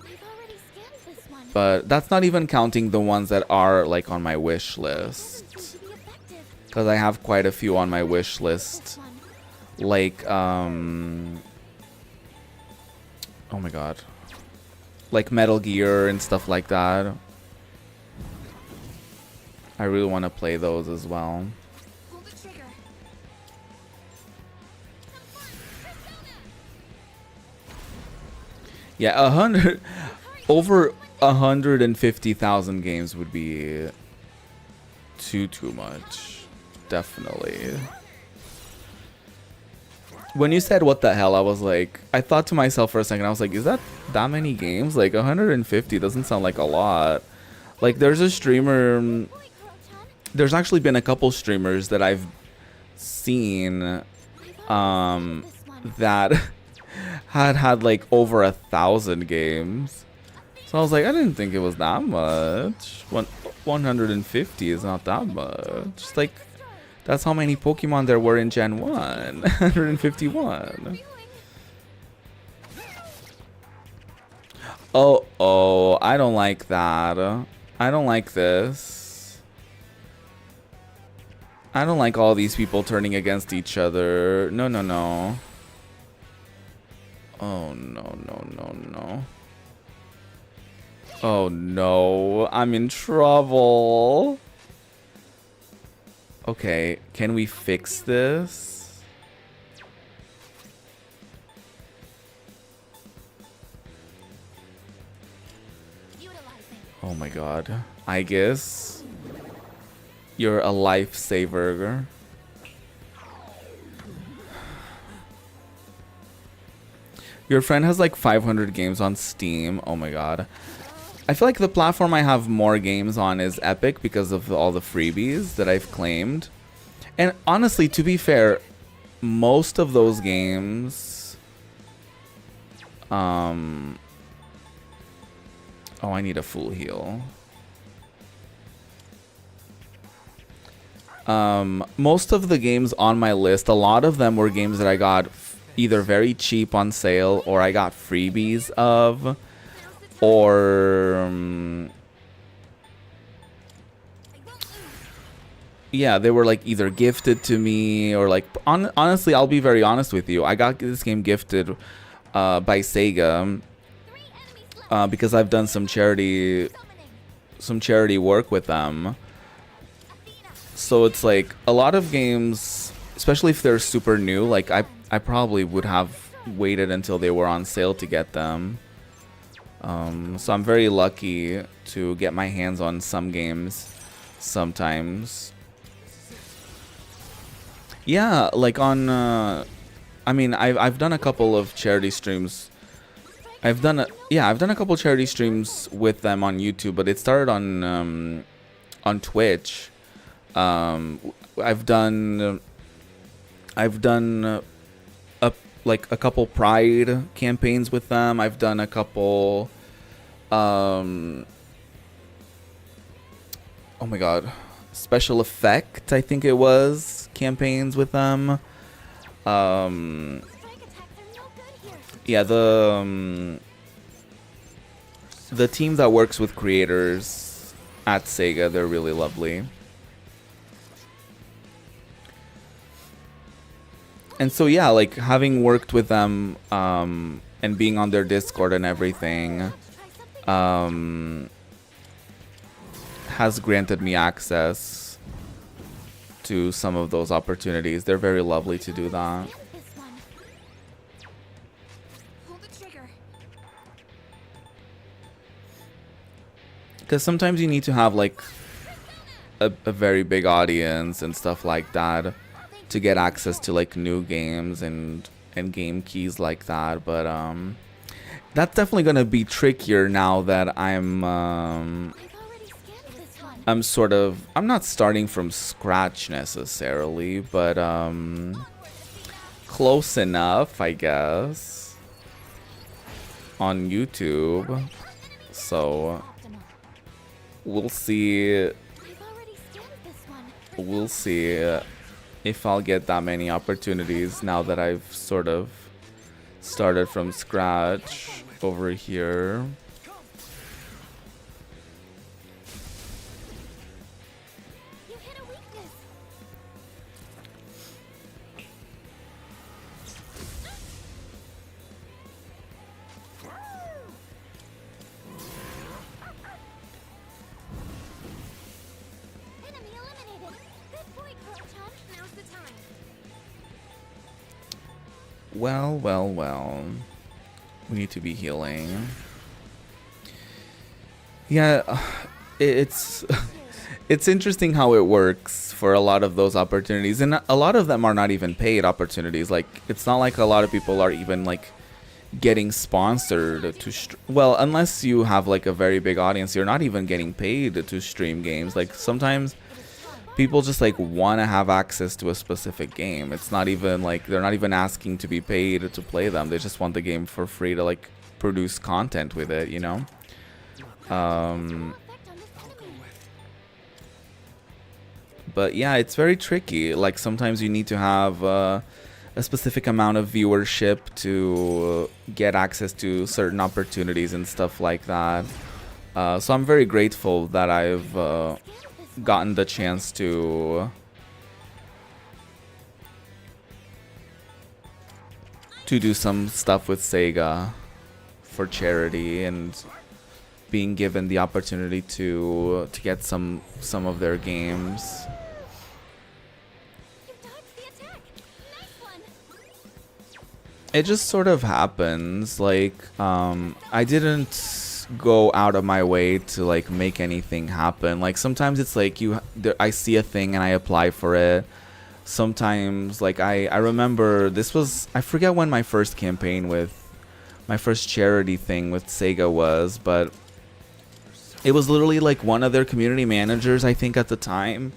I've already scanned this one. But that's not even counting the ones that are like on my wish list, Seems to be effective. because I have quite a few on my wish list, This one. like oh my god, like Metal Gear and stuff like that. I really want to play those as well. Pull the trigger. Yeah, over 150,000 games would be too much, definitely. When you said what the hell, I was like, I thought to myself for a second, I was like, is that many games? Like 150 doesn't sound like a lot. Like there's a streamer, Boy, Kuro-chan. there's actually been a couple streamers that I've seen I've already scanned this one. that had like over 1,000 games. So I was like, I didn't think it was that much. 150 is not that much. It's like, that's how many Pokemon there were in Gen 1. 151. Oh, I don't like that. I don't like this. I don't like all these people turning against each other. No. Oh, no. Oh, no. I'm in trouble. Okay, can we fix this? Oh my god. I guess you're a lifesaver. Your friend has like 500 games on Steam. Oh my god. I feel like the platform I have more games on is Epic because of all the freebies that I've claimed. And honestly, to be fair, most of those games... Oh, I need a full heal. Most of the games on my list, a lot of them were games that I got either very cheap on sale or I got freebies of, or yeah, they were like either gifted to me or like honestly, I'll be very honest with you, I got this game gifted by Sega because I've done some charity work with them. So it's like a lot of games, especially if they're super new, like I probably would have waited until they were on sale to get them. So I'm very lucky to get my hands on some games sometimes. Yeah, like on I mean, I've done a couple of charity streams. I've done a couple charity streams with them on YouTube, but it started on Twitch. I've done like a couple Pride campaigns with them. I've done a couple oh my god, Special Effect, I think it was, campaigns with them. Yeah, the team that works with creators at Sega, they're really lovely. And so yeah, like having worked with them and being on their Discord and everything has granted me access to some of those opportunities. They're very lovely to do that. Because sometimes you need to have like a very big audience and stuff like that to get access to like new games and game keys like that. But that's definitely gonna be trickier now that I'm not starting from scratch necessarily, but close enough, I guess, on YouTube. So we'll see if I'll get that many opportunities now that I've sort of started from scratch over here. Well. We need to be healing. Yeah, it's interesting how it works for a lot of those opportunities, and a lot of them are not even paid opportunities. Like, it's not like a lot of people are even like getting sponsored to well, unless you have like a very big audience, you're not even getting paid to stream games. Like, sometimes people just like want to have access to a specific game. It's not even like they're not even asking to be paid to play them. They just want the game for free to like produce content with it, you know? But yeah, it's very tricky. Like, sometimes you need to have a specific amount of viewership to get access to certain opportunities and stuff like that. So I'm very grateful that I've gotten the chance to do some stuff with Sega for charity, and being given the opportunity to get some of their games. It just sort of happens. Like, I didn't go out of my way to like make anything happen. Like sometimes it's like I see a thing and I apply for it. Sometimes like I remember this was, I forget when my first campaign with my first charity thing with Sega was, but it was literally like one of their community managers, I think at the time,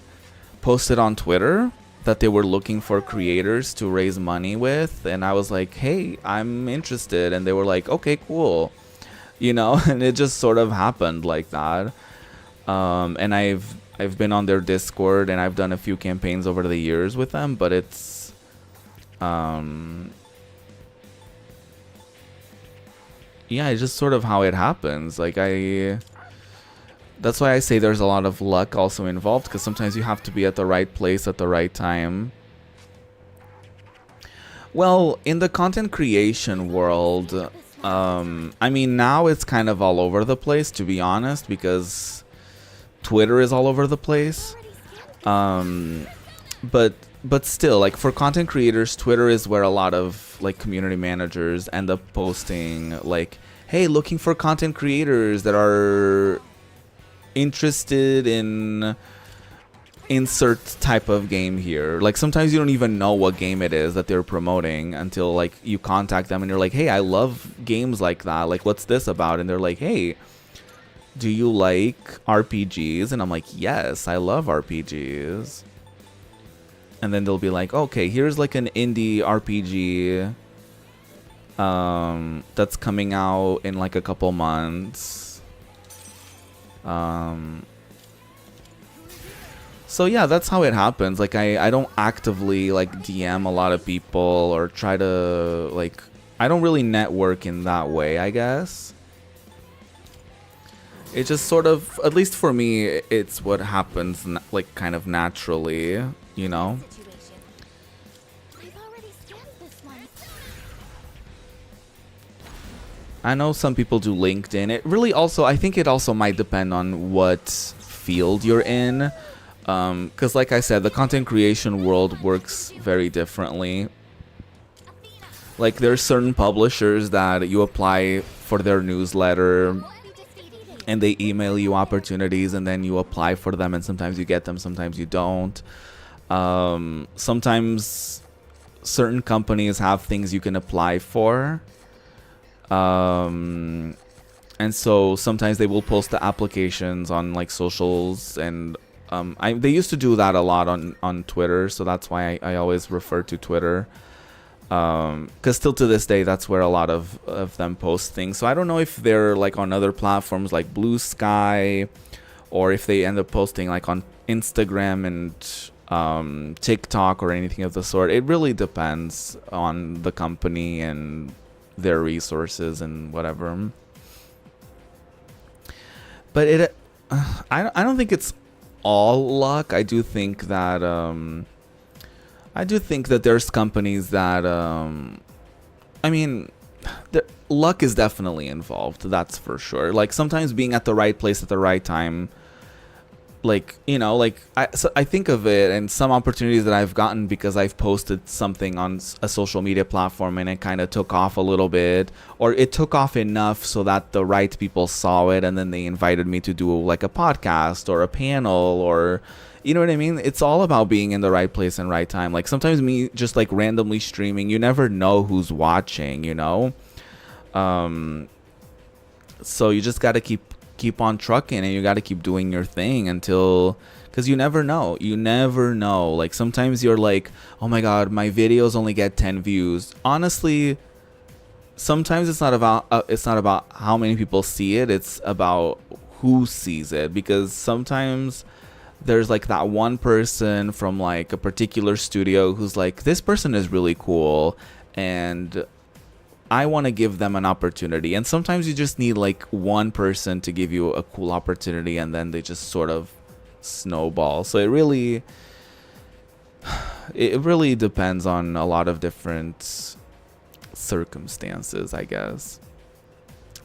posted on Twitter that they were looking for creators to raise money with, and I was like, hey, I'm interested, and they were like, okay, cool, you know. And it just sort of happened like that. And I've been on their Discord, and I've done a few campaigns over the years with them, but it's yeah, it's just sort of how it happens. Like that's why I say there's a lot of luck also involved, because sometimes you have to be at the right place at the right time. Well, in the content creation world, I mean, now it's kind of all over the place, to be honest, because Twitter is all over the place. But still, like for content creators, Twitter is where a lot of like community managers end up posting like, hey, looking for content creators that are interested in insert type of game here. Like sometimes you don't even know what game it is that they're promoting until like you contact them and you're like, hey, I love games like that, like what's this about? And they're like, hey, do you like RPGs? And I'm like, yes, I love RPGs. And then they'll be like, okay, here's like an indie RPG that's coming out in like a couple months. So yeah, that's how it happens. Like I don't actively like DM a lot of people or try to like, I don't really network in that way, I guess. It just sort of, at least for me, it's what happens like kind of naturally, you know? I've already scanned this one. I know some people do LinkedIn. It really also, I think it also might depend on what field you're in. Because like I said, the content creation world works very differently. Like there's certain publishers that you apply for their newsletter and they email you opportunities and then you apply for them, and sometimes you get them, sometimes you don't. Sometimes certain companies have things you can apply for. And so sometimes they will post the applications on like socials, and they used to do that a lot on Twitter, so that's why I always refer to Twitter. Because still to this day, that's where a lot of them post things. So I don't know if they're like on other platforms like Blue Sky, or if they end up posting like on Instagram and TikTok or anything of the sort. It really depends on the company and their resources and whatever. But I don't think it's all luck. I do think that there's companies that I mean, luck is definitely involved, that's for sure. Like sometimes being at the right place at the right time, like, you know, like I think of it and some opportunities that I've gotten because I've posted something on a social media platform and it kind of took off a little bit, or it took off enough so that the right people saw it and then they invited me to do like a podcast or a panel, or you know what I mean? It's all about being in the right place and right time. Like sometimes me just like randomly streaming, you never know who's watching, you know? So you just got to keep on trucking, and you got to keep doing your thing until, because you never know. Like sometimes you're like, oh my god, my videos only get 10 views. Honestly, sometimes it's not about how many people see it, it's about who sees it. Because sometimes there's like that one person from like a particular studio who's like, this person is really cool and I want to give them an opportunity. And sometimes you just need like one person to give you a cool opportunity, and then they just sort of snowball. So it really depends on a lot of different circumstances, I guess.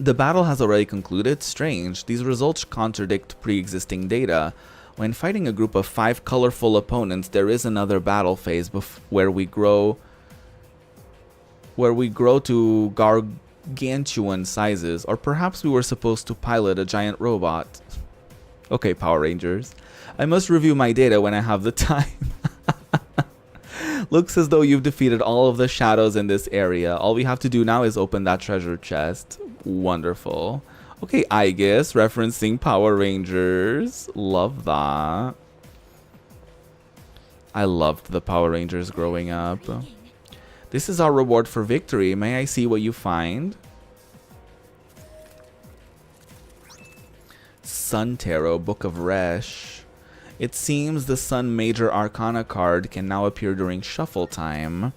The battle has already concluded. Strange. These results contradict pre-existing data. When fighting a group of 5 colorful opponents, there is another battle phase where we grow to gargantuan sizes, or perhaps we were supposed to pilot a giant robot. Okay, Power Rangers. I must review my data when I have the time. Looks as though you've defeated all of the shadows in this area. All we have to do now is open that treasure chest. Wonderful. Okay, I guess referencing Power Rangers. Love that. I loved the Power Rangers growing up. This is our reward for victory. May I see what you find? Sun Tarot, Book of Resh. It seems the Sun Major Arcana card can now appear during shuffle time.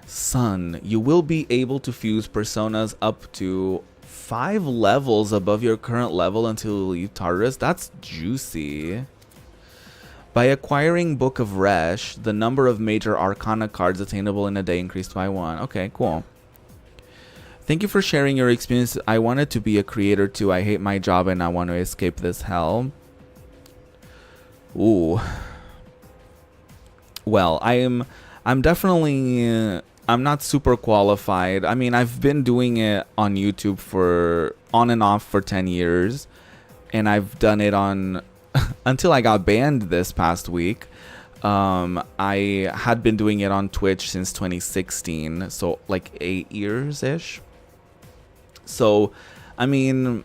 Sun, you will be able to fuse personas up to 5 levels above your current level until you leave Tartarus. That's juicy. By acquiring Book of Resh, the number of major Arcana cards attainable in a day increased by 1. Okay, cool. Thank you for sharing your experience. I wanted to be a creator too. I hate my job and I want to escape this hell. Ooh. Well, I'm definitely I'm not super qualified. I mean, I've been doing it on YouTube for on and off for 10 years, and I've done it on until I got banned this past week. I had been doing it on Twitch since 2016, so like 8 years ish. So, I mean,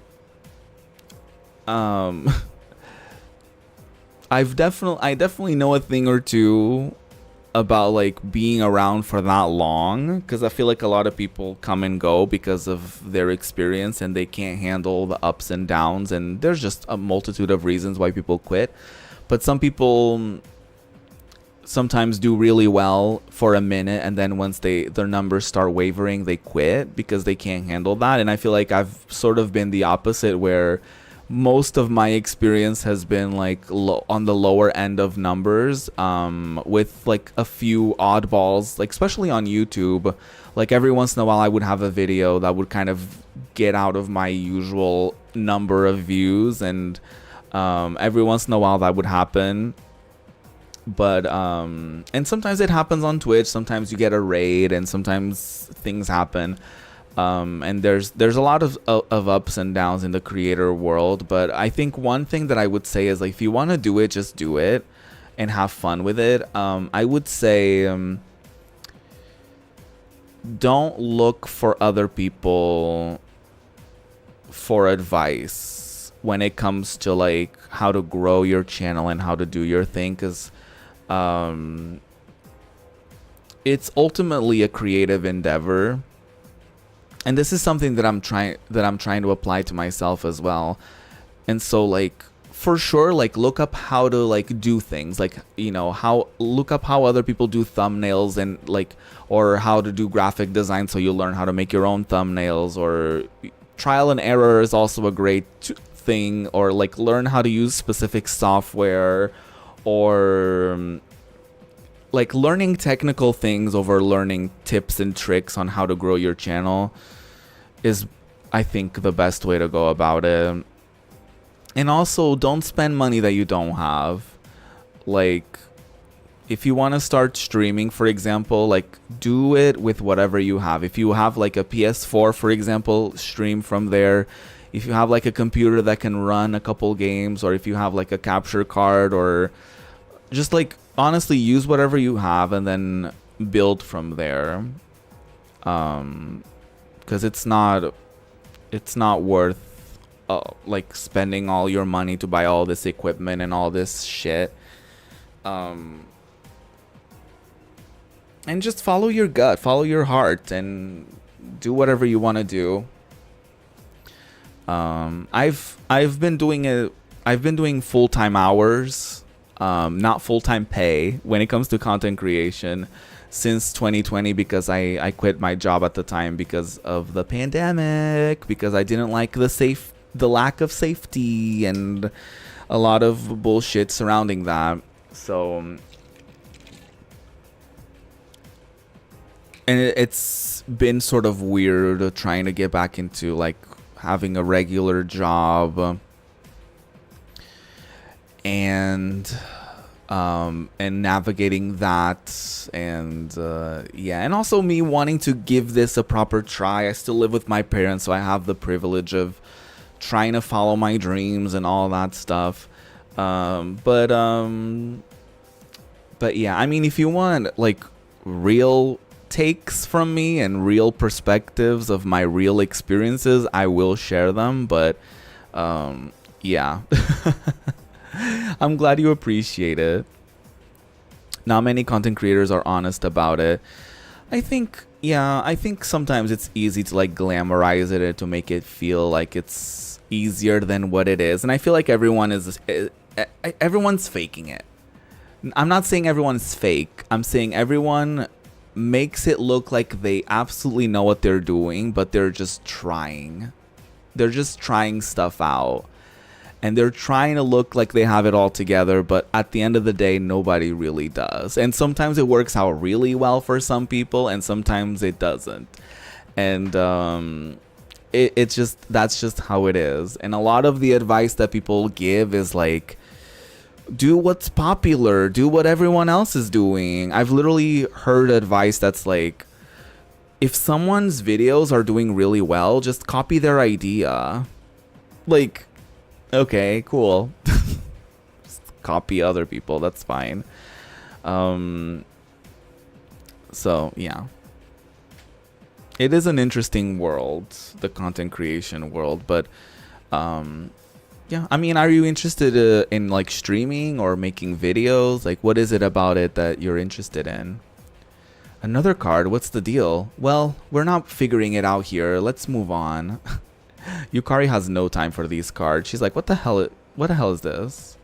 I definitely know a thing or two about like being around for that long, because I feel like a lot of people come and go because of their experience and they can't handle the ups and downs, and there's just a multitude of reasons why people quit. But some people sometimes do really well for a minute, and then once their numbers start wavering, they quit because they can't handle that. And I feel like I've sort of been the opposite, where most of my experience has been like on the lower end of numbers, with like a few oddballs, like especially on YouTube. Like every once in a while I would have a video that would kind of get out of my usual number of views, and every once in a while that would happen. But and sometimes it happens on Twitch, sometimes you get a raid, and sometimes things happen. And there's a lot of ups and downs in the creator world. But I think one thing that I would say is, like, if you want to do it, just do it and have fun with it. I would say don't look for other people for advice when it comes to like how to grow your channel and how to do your thing, because it's ultimately a creative endeavor. And this is something that I'm trying to apply to myself as well. And so, like, for sure, like, look up how to like do things, like, you know, look up how other people do thumbnails, and like, or how to do graphic design, so you learn how to make your own thumbnails. Or trial and error is also a great thing, or like learn how to use specific software, or like learning technical things over learning tips and tricks on how to grow your channel is, I think, the best way to go about it. And also, don't spend money that you don't have. Like, if you want to start streaming, for example, like, do it with whatever you have. If you have like a PS4, for example, stream from there. If you have like a computer that can run a couple games, or if you have like a capture card, or just like, honestly, use whatever you have and then build from there. Because it's not worth like spending all your money to buy all this equipment and all this shit. And just follow your gut, follow your heart, and do whatever you want to do. I've been doing it. I've been doing full-time hours, not full-time pay when it comes to content creation since 2020, because I quit my job at the time because of the pandemic, because I didn't like the lack of safety and a lot of bullshit surrounding that. So, and it's been sort of weird trying to get back into like having a regular job. And and navigating that, and yeah, and also me wanting to give this a proper try. I still live with my parents, so I have the privilege of trying to follow my dreams and all that stuff. But yeah, I mean, if you want like real takes from me and real perspectives of my real experiences, I will share them. But yeah. I'm glad you appreciate it. Not many content creators are honest about it. I think sometimes it's easy to like glamorize it and to make it feel like it's easier than what it is. And I feel like everyone's faking it. I'm not saying everyone's fake. I'm saying everyone makes it look like they absolutely know what they're doing, but they're just trying. They're just trying stuff out. And they're trying to look like they have it all together, but at the end of the day, nobody really does. And sometimes it works out really well for some people, and sometimes it doesn't. And it's just, that's just how it is. And a lot of the advice that people give is like, do what's popular, do what everyone else is doing. I've literally heard advice that's like, if someone's videos are doing really well, just copy their idea. Like, okay, cool. Just copy other people, that's fine. So yeah, it is an interesting world, the content creation world. But yeah, I mean, are you interested in like streaming or making videos? Like, what is it about it that you're interested in? Another card, what's the deal? Well, we're not figuring it out here. Let's move on. Yukari has no time for these cards. She's like, what the hell is this?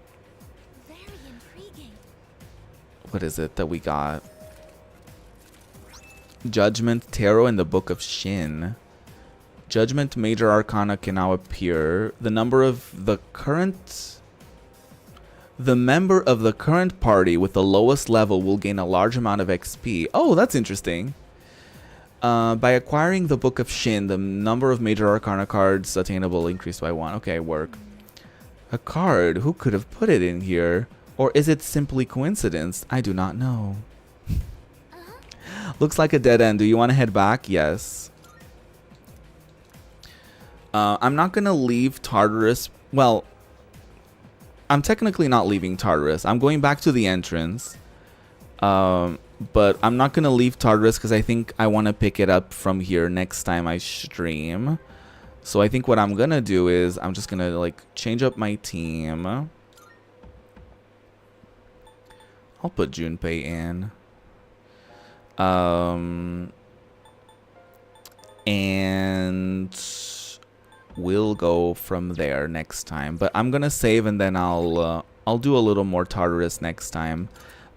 Very intriguing. What is it that we got? Judgment, Tarot, and the Book of Shin. Judgment, Major Arcana can now appear. The member of the current party with the lowest level will gain a large amount of XP. Oh, that's interesting. By acquiring the Book of Shin, the number of Major Arcana cards attainable increased by 1. Okay, work. A card? Who could have put it in here? Or is it simply coincidence? I do not know. Looks like a dead end. Do you want to head back? Yes. I'm not going to leave Tartarus. Well, I'm technically not leaving Tartarus. I'm going back to the entrance. But I'm not going to leave Tartarus because I think I want to pick it up from here next time I stream. So I think what I'm going to do is I'm just going to like change up my team. I'll put Junpei in. And we'll go from there next time. But I'm going to save and then I'll do a little more Tartarus next time.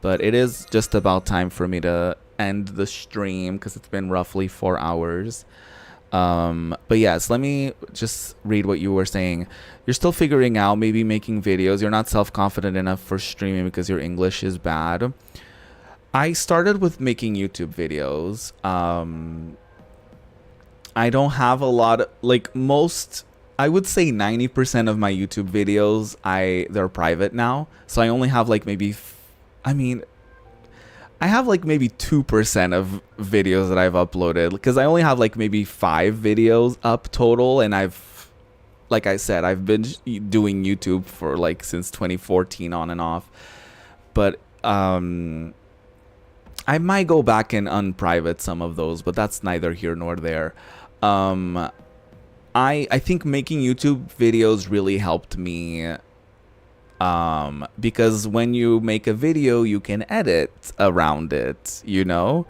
But it is just about time for me to end the stream because it's been roughly 4 hours. But yes, let me just read what you were saying. You're still figuring out maybe making videos. You're not self-confident enough for streaming because your English is bad. I started with making YouTube videos. I don't have a lot of, like most, I would say 90% of my YouTube videos, they're private now. So I only have like maybe... I have like maybe 2% of videos that I've uploaded because I only have like maybe 5 videos up total, and like I said, I've been doing YouTube for like since 2014 on and off. But I might go back and unprivate some of those, but that's neither here nor there. I think making YouTube videos really helped me. Because when you make a video, you can edit around it, you know?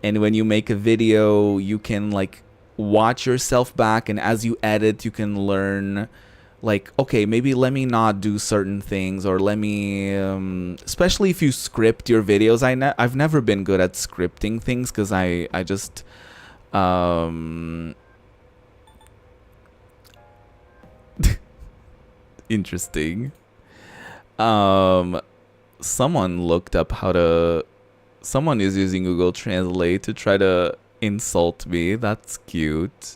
And when you make a video, you can like watch yourself back, and as you edit, you can learn like, okay, maybe let me not do certain things, or let me, especially if you script your videos. I've never been good at scripting things because I just, interesting. Someone looked up someone is using Google Translate to try to insult me. That's cute.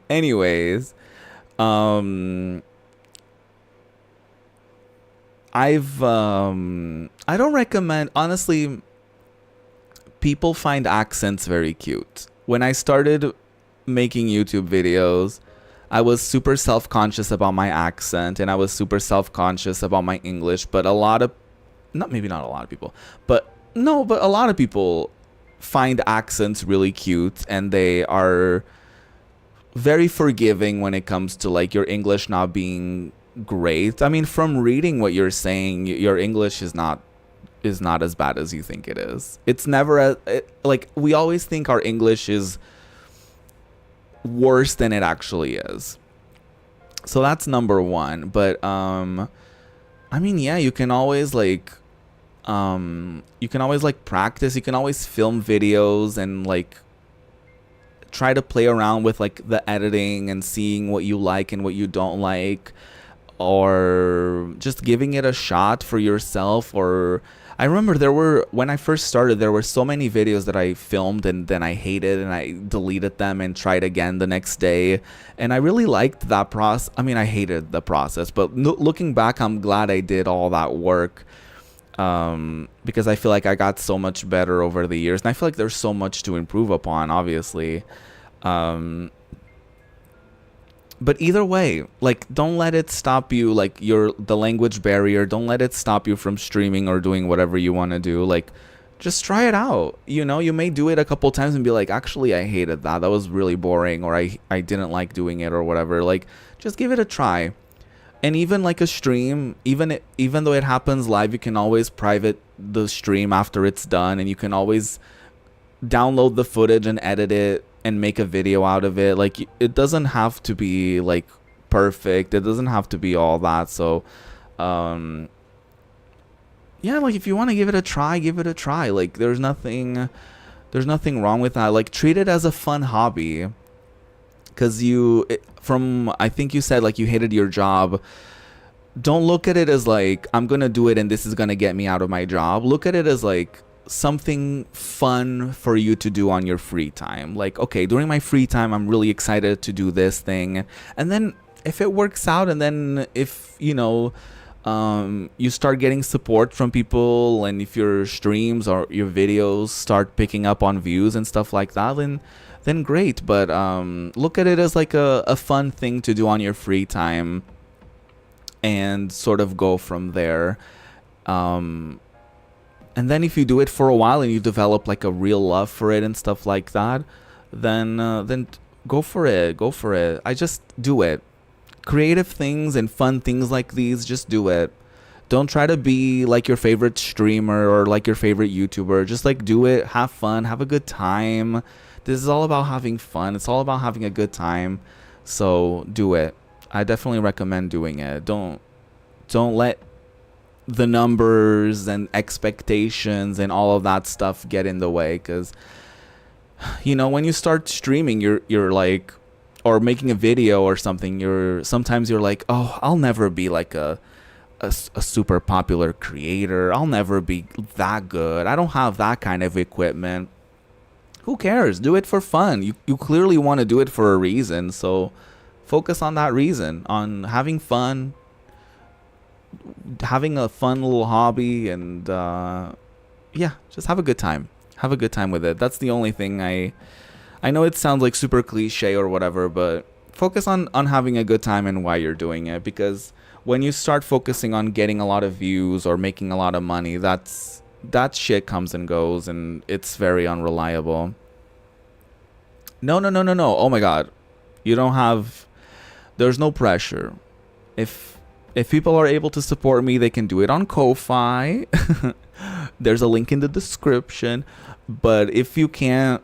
Anyways, I don't recommend, honestly. People find accents very cute. When I started making YouTube videos, I was super self-conscious about my accent, and I was super self-conscious about my English, but a lot of, maybe not a lot of people, but a lot of people find accents really cute, and they are very forgiving when it comes to like your English not being great. I mean, from reading what you're saying, your English is not as bad as you think it is. It's never like, we always think our English is worse than it actually is. So that's number one. But I mean, yeah, you can always like practice. You can always film videos and like try to play around with like the editing and seeing what you like and what you don't like, or just giving it a shot for yourself. Or I remember when I first started, there were so many videos that I filmed and then I hated and I deleted them and tried again the next day. And I really liked that process. I mean, I hated the process, but looking back, I'm glad I did all that work, because I feel like I got so much better over the years. And I feel like there's so much to improve upon, obviously. But either way, like, don't let it stop you, like, the language barrier. Don't let it stop you from streaming or doing whatever you want to do. Like, just try it out. You know, you may do it a couple times and be like, actually, I hated that. That was really boring, or I didn't like doing it or whatever. Like, just give it a try. And even like a stream, even though it happens live, you can always private the stream after it's done, and you can always download the footage and edit it and make a video out of it. Like, it doesn't have to be like perfect. It doesn't have to be all that. So yeah, like, if you want to give it a try, give it a try. Like, there's nothing wrong with that. Like, treat it as a fun hobby. Because I think you said like you hated your job. Don't look at it as like, I'm gonna do it and this is gonna get me out of my job. Look at it as like something fun for you to do on your free time. Like, okay, during my free time, I'm really excited to do this thing. And then if it works out, and then if, you know, you start getting support from people, and if your streams or your videos start picking up on views and stuff like that, then great. But look at it as like a fun thing to do on your free time, and sort of go from there. And then if you do it for a while and you develop like a real love for it and stuff like that, then go for it. I just do it. Creative things and fun things like these, just do it. Don't try to be like your favorite streamer or like your favorite YouTuber. Just like do it, have fun, have a good time. This is all about having fun. It's all about having a good time. So do it. I definitely recommend doing it. Don't let the numbers and expectations and all of that stuff get in the way, because, you know, when you start streaming, you're like, or making a video or something, sometimes you're like, oh, I'll never be like a super popular creator. I'll never be that good. I don't have that kind of equipment. Who cares? Do it for fun. You clearly want to do it for a reason, so focus on that reason, on having fun, having a fun little hobby, and yeah, just have a good time. Have a good time with it. That's the only thing. I know it sounds like super cliche or whatever, but focus on having a good time and why you're doing it, because when you start focusing on getting a lot of views or making a lot of money, that shit comes and goes, and it's very unreliable. No. Oh my god. There's no pressure. If people are able to support me, they can do it on Ko-Fi. There's a link in the description. But if you can't,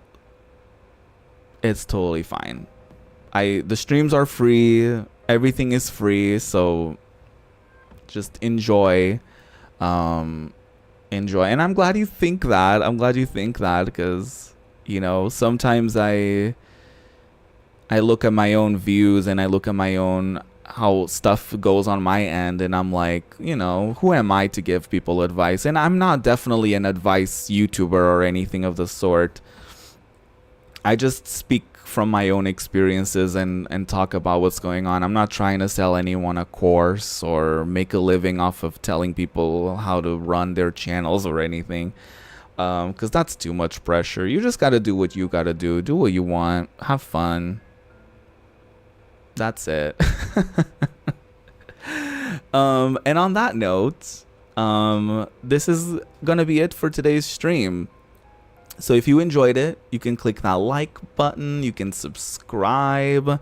it's totally fine. The streams are free. Everything is free. So just enjoy. Enjoy. And I'm glad you think that. Because, you know, sometimes I look at my own views and I look at my own how stuff goes on my end, and I'm like, you know, who am I to give people advice? And I'm not definitely an advice YouTuber or anything of the sort. I just speak from my own experiences and talk about what's going on. I'm not trying to sell anyone a course or make a living off of telling people how to run their channels or anything, because that's too much pressure. You just got to do what you got to do. Do what you want. Have fun. That's it. And on that note, this is gonna be it for today's stream. So if you enjoyed it, you can click that like button, you can subscribe,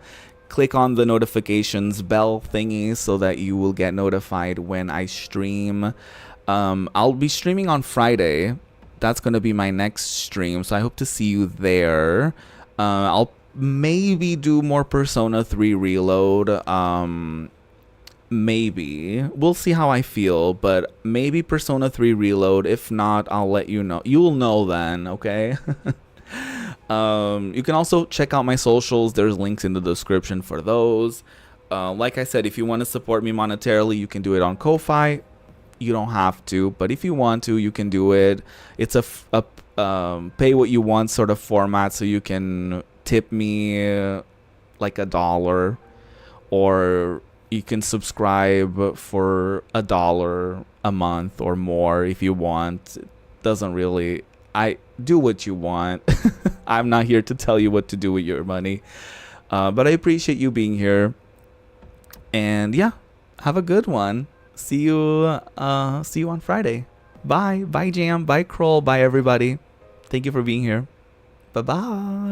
click on the notifications bell thingy so that you will get notified when I stream. I'll be streaming on Friday. That's gonna be my next stream, so I hope to see you there. I'll maybe do more Persona 3 Reload. Maybe. We'll see how I feel, but maybe Persona 3 Reload. If not, I'll let you know. You'll know then, okay? You can also check out my socials. There's links in the description for those. Like I said, if you want to support me monetarily, you can do it on Ko-Fi. You don't have to, but if you want to, you can do it. It's a pay what you want sort of format, so you can tip me like $1, or you can subscribe for $1 a month or more if you want. It doesn't really, I do what you want. I'm not here to tell you what to do with your money, but I appreciate you being here. And yeah, have a good one. See you on Friday. Bye Jam, bye Kroll, bye everybody. Thank you for being here. Bye bye.